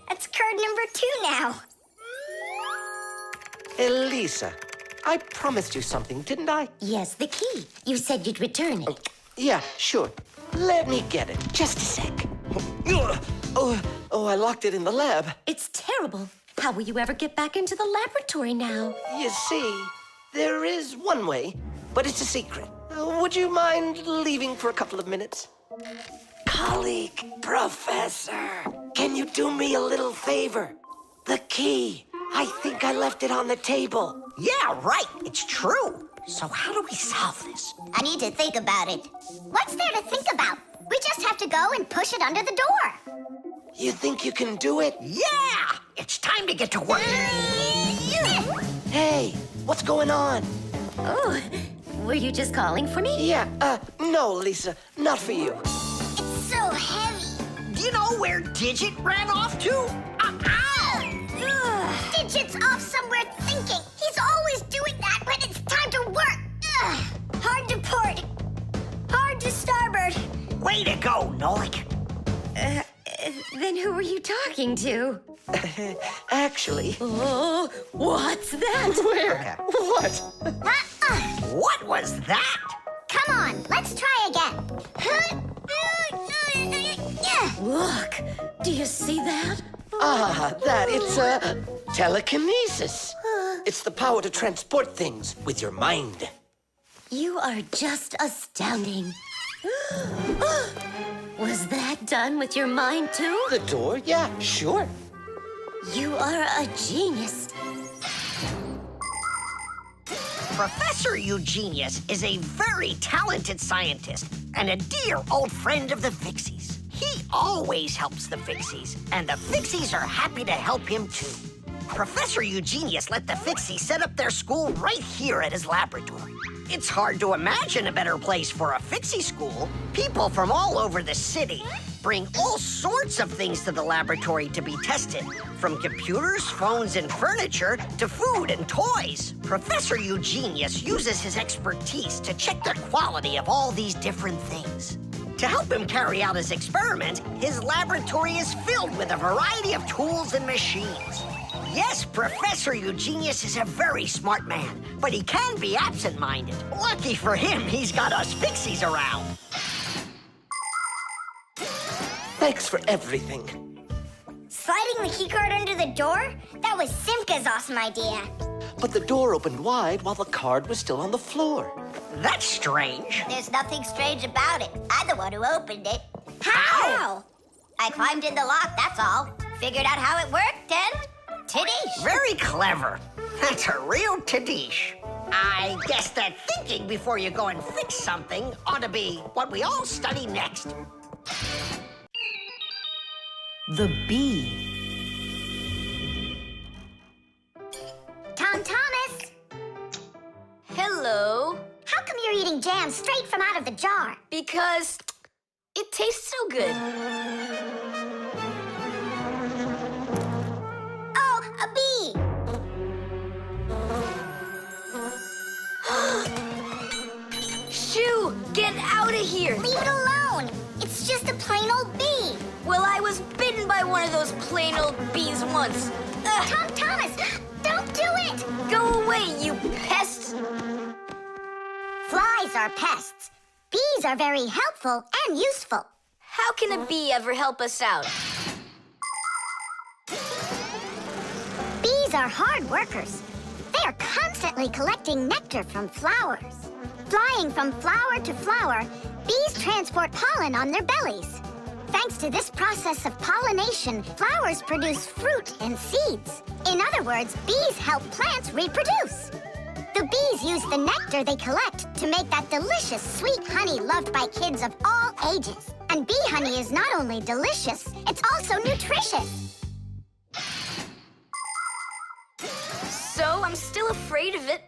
That's card number 2 now. Elisa, I promised you something, didn't I? Yes, the key. You said you'd return it. Yeah, sure. Let me get it. Just a sec. Oh, I locked it in the lab. It's terrible. How will you ever get back into the laboratory now? You see, there is one way, but it's a secret. Would you mind leaving for a couple of minutes? Colleague, Professor, can you do me a little favor? The key. I think I left it on the table. Yeah, right. It's true. So how do we solve this? I need to think about it. What's there to think about? We just have to go and push it under the door. You think you can do it? Yeah! It's time to get to work. Hey, what's going on? Oh, were you just calling for me? Yeah, no, Lisa, not for you. It's so heavy. Do you know where Digit ran off to? Ow! Digit's off somewhere thinking. He's always doing that when it's time to work. Hard to port. Hard to starboard. Way to go, Nolik. Then who were you talking to? Actually... Oh, what's that? Where? What? What was that? Come on, let's try again. Look, do you see that? It's telekinesis. It's the power to transport things with your mind. You are just astounding. Was that done with your mind, too? The door? Yeah, sure. You are a genius. Professor Eugenius is a very talented scientist and a dear old friend of the Fixies. He always helps the Fixies, and the Fixies are happy to help him too. Professor Eugenius let the Fixies set up their school right here at his laboratory. It's hard to imagine a better place for a Fixie school. People from all over the city bring all sorts of things to the laboratory to be tested, from computers, phones, and furniture to food and toys. Professor Eugenius uses his expertise to check the quality of all these different things. To help him carry out his experiment, his laboratory is filled with a variety of tools and machines. Yes, Professor Eugenius is a very smart man, but he can be absent-minded. Lucky for him, he's got us Fixies around. Thanks for everything. Sliding the keycard under the door? That was Simka's awesome idea. But the door opened wide while the card was still on the floor. That's strange. There's nothing strange about it. I'm the one who opened it. How? I climbed in the lock, that's all. Figured out how it worked, and Tadish. Very clever. That's a real Tadish. I guess that thinking before you go and fix something ought to be what we all study next. The bee. Tom Thomas, Hello. how come you're eating jam straight from out of the jar? Because it tastes so good. Oh, a bee! Shoo! Get out of here! Leave it alone! It's just a plain old bee. Well, I was bitten by one of those plain old bees once. Thomas, don't do it! Go away, you pest! Flies are pests. Bees are very helpful and useful. How can a bee ever help us out? Bees are hard workers. They are constantly collecting nectar from flowers. Flying from flower to flower, bees transport pollen on their bellies. Thanks to this process of pollination, flowers produce fruit and seeds. In other words, bees help plants reproduce. The bees use the nectar they collect to make that delicious sweet honey loved by kids of all ages. And bee honey is not only delicious, it's also nutritious. So I'm still afraid of it.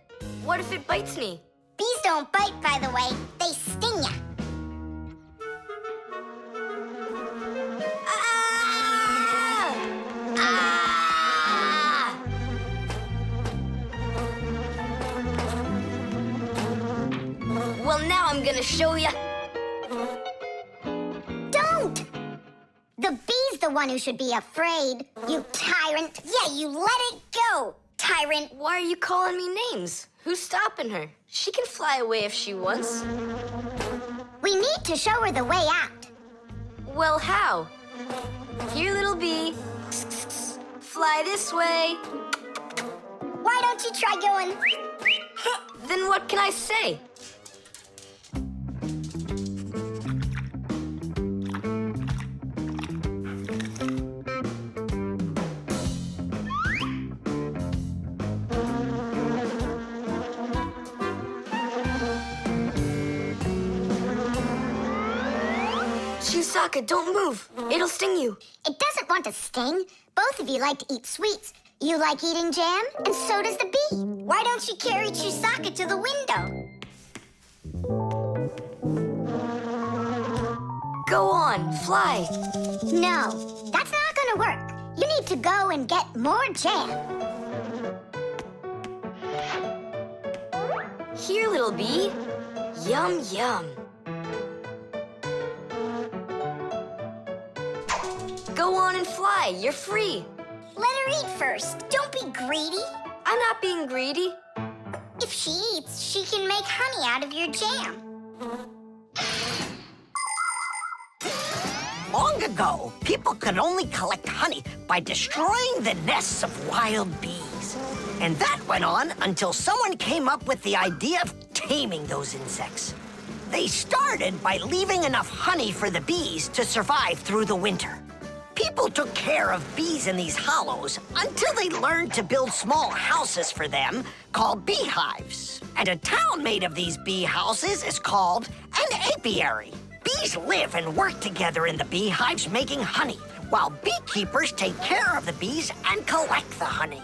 What if it bites me? Bees don't bite, by the way. They sting ya. Well, now I'm gonna show ya. Don't! The bee's the one who should be afraid, you tyrant. Yeah, you let it go, tyrant. Why are you calling me names? Who's stopping her? She can fly away if she wants. We need to show her the way out. Well, how? Here, little bee. Fly this way. Why don't you try going? Then what can I say? Shisaka, don't move. It'll sting you. It doesn't want to sting. Both of you like to eat sweets. You like eating jam, and so does the bee. Why don't you carry Chisaka to the window? Go on, fly. No, that's not gonna work. You need to go and get more jam. Here, little bee. Yum, yum. Go on and fly. You're free. Let her eat first. Don't be greedy. I'm not being greedy. If she eats, she can make honey out of your jam. Long ago, people could only collect honey by destroying the nests of wild bees. And that went on until someone came up with the idea of taming those insects. They started by leaving enough honey for the bees to survive through the winter. People took care of bees in these hollows until they learned to build small houses for them called beehives. And a town made of these bee houses is called an apiary. Bees live and work together in the beehives making honey, while beekeepers take care of the bees and collect the honey.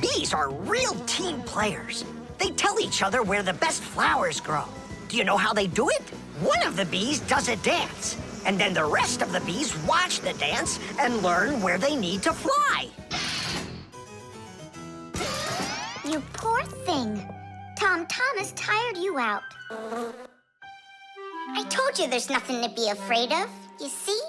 Bees are real team players. They tell each other where the best flowers grow. Do you know how they do it? One of the bees does a dance, and then the rest of the bees watch the dance and learn where they need to fly. You poor thing. Thomas tired you out. I told you there's nothing to be afraid of. You see?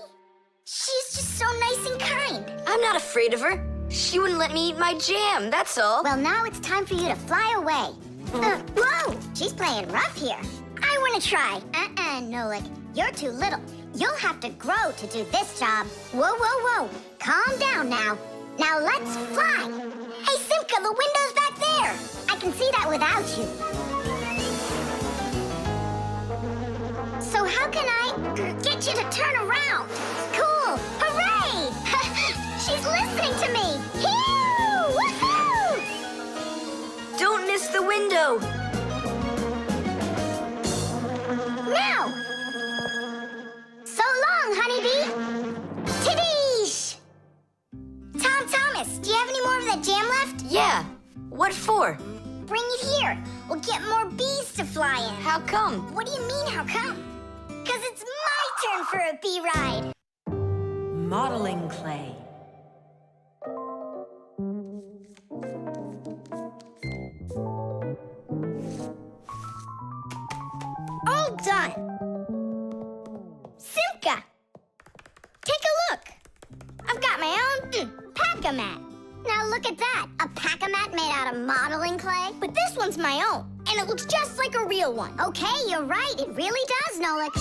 She's just so nice and kind. I'm not afraid of her. She wouldn't let me eat my jam, that's all. Well, now it's time for you to fly away. Whoa! She's playing rough here. I want to try. Nolik. You're too little. You'll have to grow to do this job. Whoa, whoa, whoa. Calm down now. Now let's fly. Hey, Simka, the window's back there. I can see that without you. So how can I get you to turn around? Cool! Hooray! She's listening to me. Phew! Woohoo! Don't miss the window. Now! So long, honeybee! Tiddish! Thomas, do you have any more of that jam left? Yeah. What for? Bring it here. We'll get more bees to fly in. How come? What do you mean, how come? Because it's my turn for a bee ride. Modeling clay. All done. Simka, take a look. I've got my own Packam mat. Now look at that. A Pack-A-Mat made out of modeling clay. But this one's my own, and it looks just like a real one. Okay, you're right. It really does, Nolik.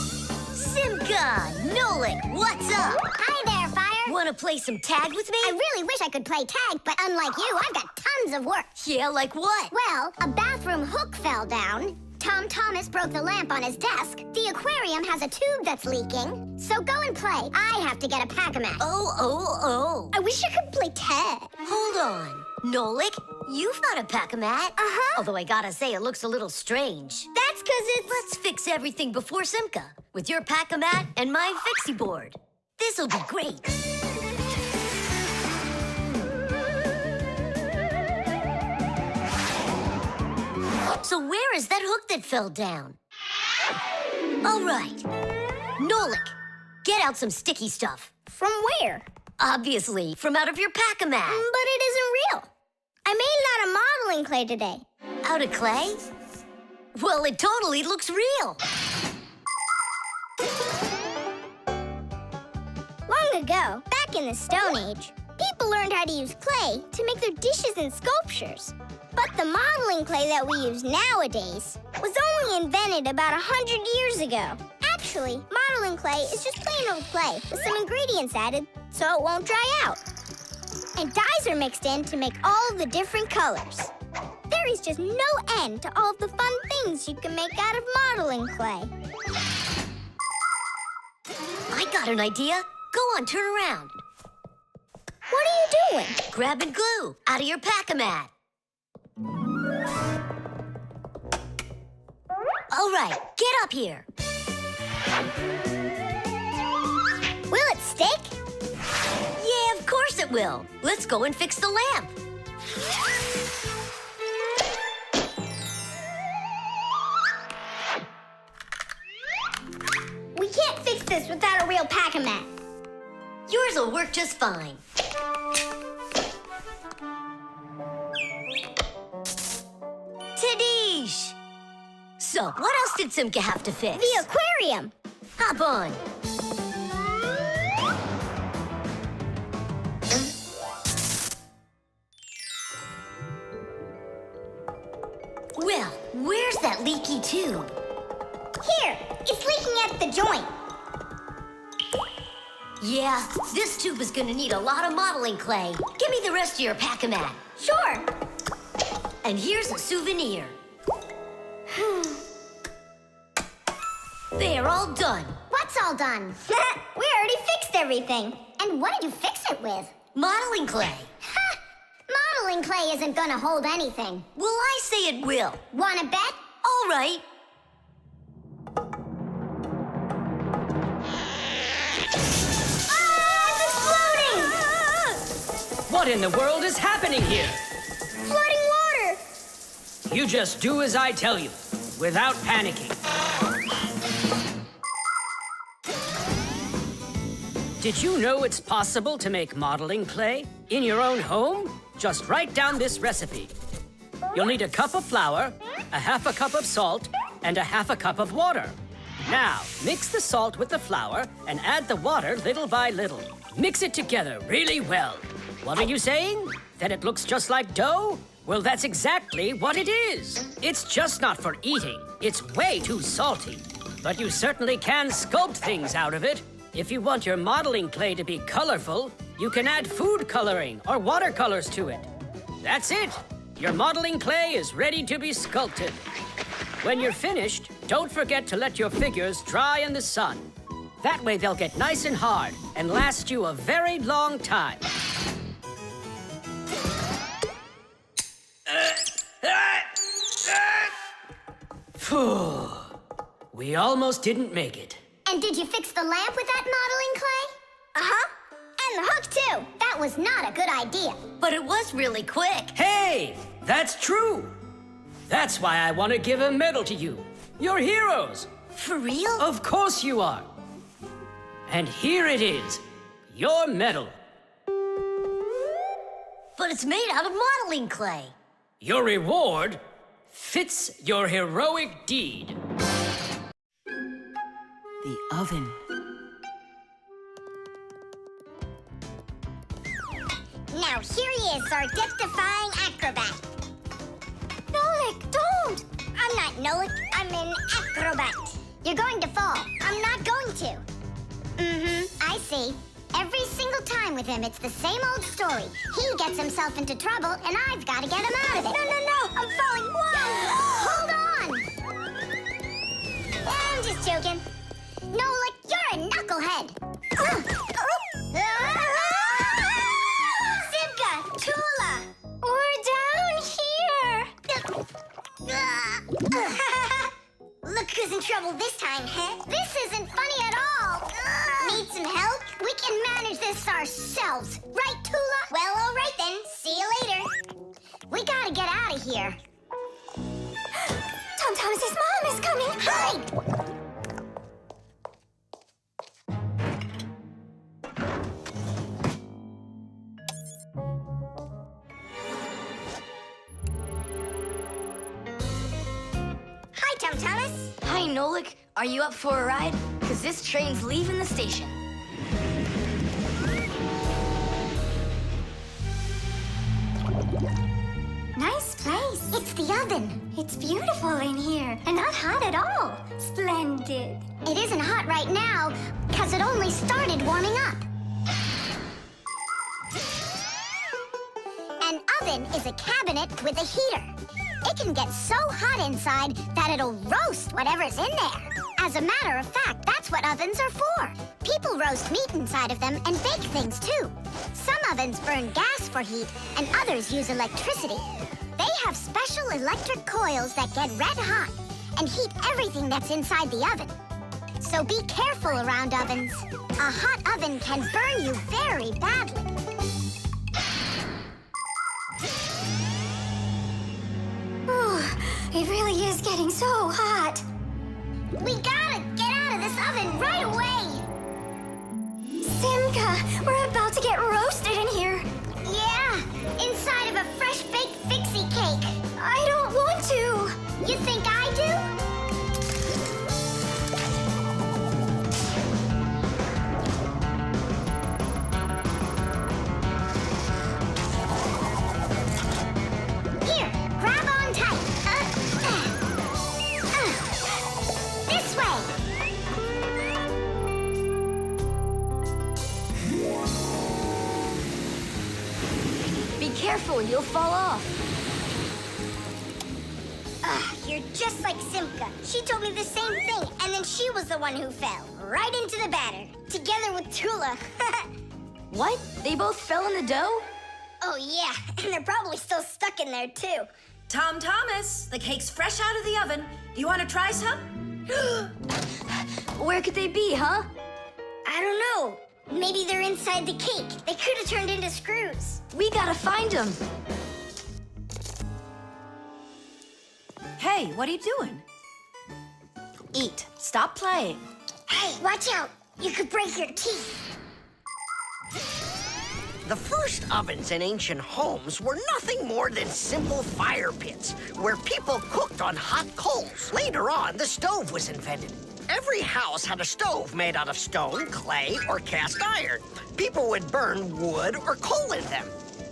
Simka, Nolik, what's up? Hi there, Fire. Want to play some tag with me? I really wish I could play tag, but unlike you, I've got tons of work. Yeah, like what? Well, a bathroom hook fell down. Tom Thomas broke the lamp on his desk. The aquarium has a tube that's leaking. So go and play. I have to get a Pack-A-Mat. Oh. I wish I could play tag. Hold on. Nolik, you've got a Pack-A-Mat. Uh-huh. Although I gotta say, it looks a little strange. That's because it's... Let's fix everything before Simka with your Pack-A-Mat and my Fixie board. This'll be great. So where is that hook that fell down? All right. Nolik, get out some sticky stuff. From where? Obviously, from out of your Pack-A-Mat. But it isn't real. I made it out of modeling clay today. Out of clay? Well, it totally looks real. Long ago, back in the Stone Age, people learned how to use clay to make their dishes and sculptures. But the modeling clay that we use nowadays was only invented about 100 years ago. Actually, modeling clay is just plain old clay with some ingredients added so it won't dry out. And dyes are mixed in to make all the different colors. There is just no end to all of the fun things you can make out of modeling clay. I got an idea. Go on, turn around. What are you doing? Grabbing glue out of your Pack-A-Mat. All right, get up here. Will it stick? Yeah, of course it will. Let's go and fix the lamp. We can't fix this without a real Pack-A-Mat. Yours will work just fine. Tadish! So, what else did Simka have to fix? The aquarium. Hop on. Well, where's that leaky tube? Here, it's leaking at the joint. Yeah, this tube is gonna need a lot of modeling clay. Give me the rest of your Pack-A-Mat. Sure. And here's a souvenir. They're all done. What's all done? We already fixed everything. And what did you fix it with? Modeling clay. Ha! Modeling clay isn't gonna hold anything. Well, I say it will. Wanna bet? All right. It's exploding! What in the world is happening here? Flooding water! You just do as I tell you, without panicking. Did you know it's possible to make modeling clay in your own home? Just write down this recipe. You'll need a cup of flour, a half a cup of salt, and a half a cup of water. Now, mix the salt with the flour and add the water little by little. Mix it together really well. What are you saying? That it looks just like dough? Well, that's exactly what it is. It's just not for eating. It's way too salty. But you certainly can sculpt things out of it. If you want your modeling clay to be colorful, you can add food coloring or watercolors to it. That's it. Your modeling clay is ready to be sculpted. When you're finished, don't forget to let your figures dry in the sun. That way they'll get nice and hard and last you a very long time. Phew. We almost didn't make it. And did you fix the lamp with that modeling clay? Uh-huh. And the hook, too. That was not a good idea. But it was really quick. Hey, that's true. That's why I want to give a medal to you. You're heroes. For real? Of course you are. And here it is, your medal. But it's made out of modeling clay. Your reward fits your heroic deed. The oven. Now Now, here he is, our death-defying acrobat. Nolik, don't! I'm not Nolik, I'm an acrobat. You're going to fall. I'm not going to. I see. Every single time with him, it's the same old story. He gets himself into trouble, and I've got to get him out of it. No, I'm falling. Whoa! Hold on! I'm just joking. Nolik, you're a knucklehead. Simka, Tula, We're down here! Look who's in trouble this time, huh? This isn't funny at all. Need some help? We can manage this ourselves. Right, Tula? Well, all right then. See you later. We gotta get out of here. Tom Thomas's mom is coming! Hide! Hi, Tom Thomas. Hi, Nolik. Are you up for a ride? Because this train's leaving the station. Nice place. It's the oven. It's beautiful in here and not hot at all. Splendid. It isn't hot right now because it only started warming up. An oven is a cabinet with a heater. It can get so hot inside that it'll roast whatever's in there. As a matter of fact, that's what ovens are for. People roast meat inside of them and bake things too. Some ovens burn gas for heat and others use electricity. They have special electric coils that get red hot and heat everything that's inside the oven. So be careful around ovens. A hot oven can burn you very badly. It really is getting so hot. We gotta get out of this oven right away! Simka, we're about to get roasted in here. Yeah, inside of a fresh-baked Fixie cake. I don't want to. You think I do? Here, grab on tight. This way. Be careful, you'll fall off. You're just like Simka. She told me the same thing, and then she was the one who fell. Right into the batter. Together with Tula. What? They both fell in the dough? Oh, yeah. And they're probably still stuck in there, too. Tom Thomas, the cake's fresh out of the oven. Do you want to try some? Where could they be, huh? I don't know. Maybe they're inside the cake. They could have turned into screws. We gotta find them. Hey, what are you doing? Eat. Stop playing. Hey, watch out. You could break your teeth. The first ovens in ancient homes were nothing more than simple fire pits where people cooked on hot coals. Later on, the stove was invented. Every house had a stove made out of stone, clay, or cast iron. People would burn wood or coal in them.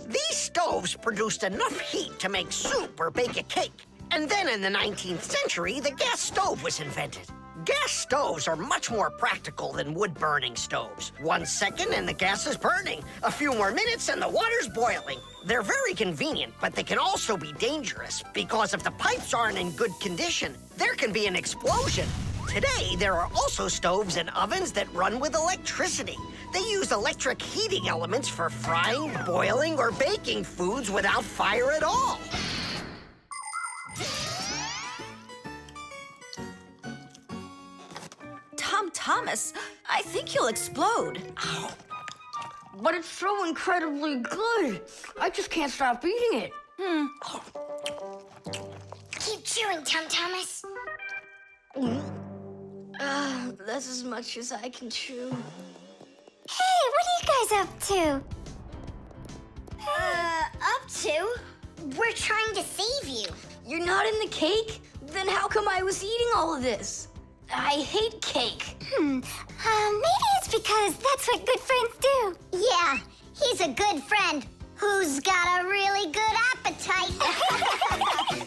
These stoves produced enough heat to make soup or bake a cake. And then in the 19th century, the gas stove was invented. Gas stoves are much more practical than wood-burning stoves. 1 second and the gas is burning. A few more minutes and the water's boiling. They're very convenient, but they can also be dangerous because if the pipes aren't in good condition, there can be an explosion. Today, there are also stoves and ovens that run with electricity. They use electric heating elements for frying, boiling, or baking foods without fire at all. Tom Thomas, I think you'll explode. But it's so incredibly good. I just can't stop eating it. Keep chewing, Tom Thomas. That's as much as I can chew. Hey, what are you guys up to? Up to? We're trying to save you. You're not in the cake? Then how come I was eating all of this? I hate cake. Maybe it's because that's what good friends do. Yeah, he's a good friend. Who's got a really good appetite?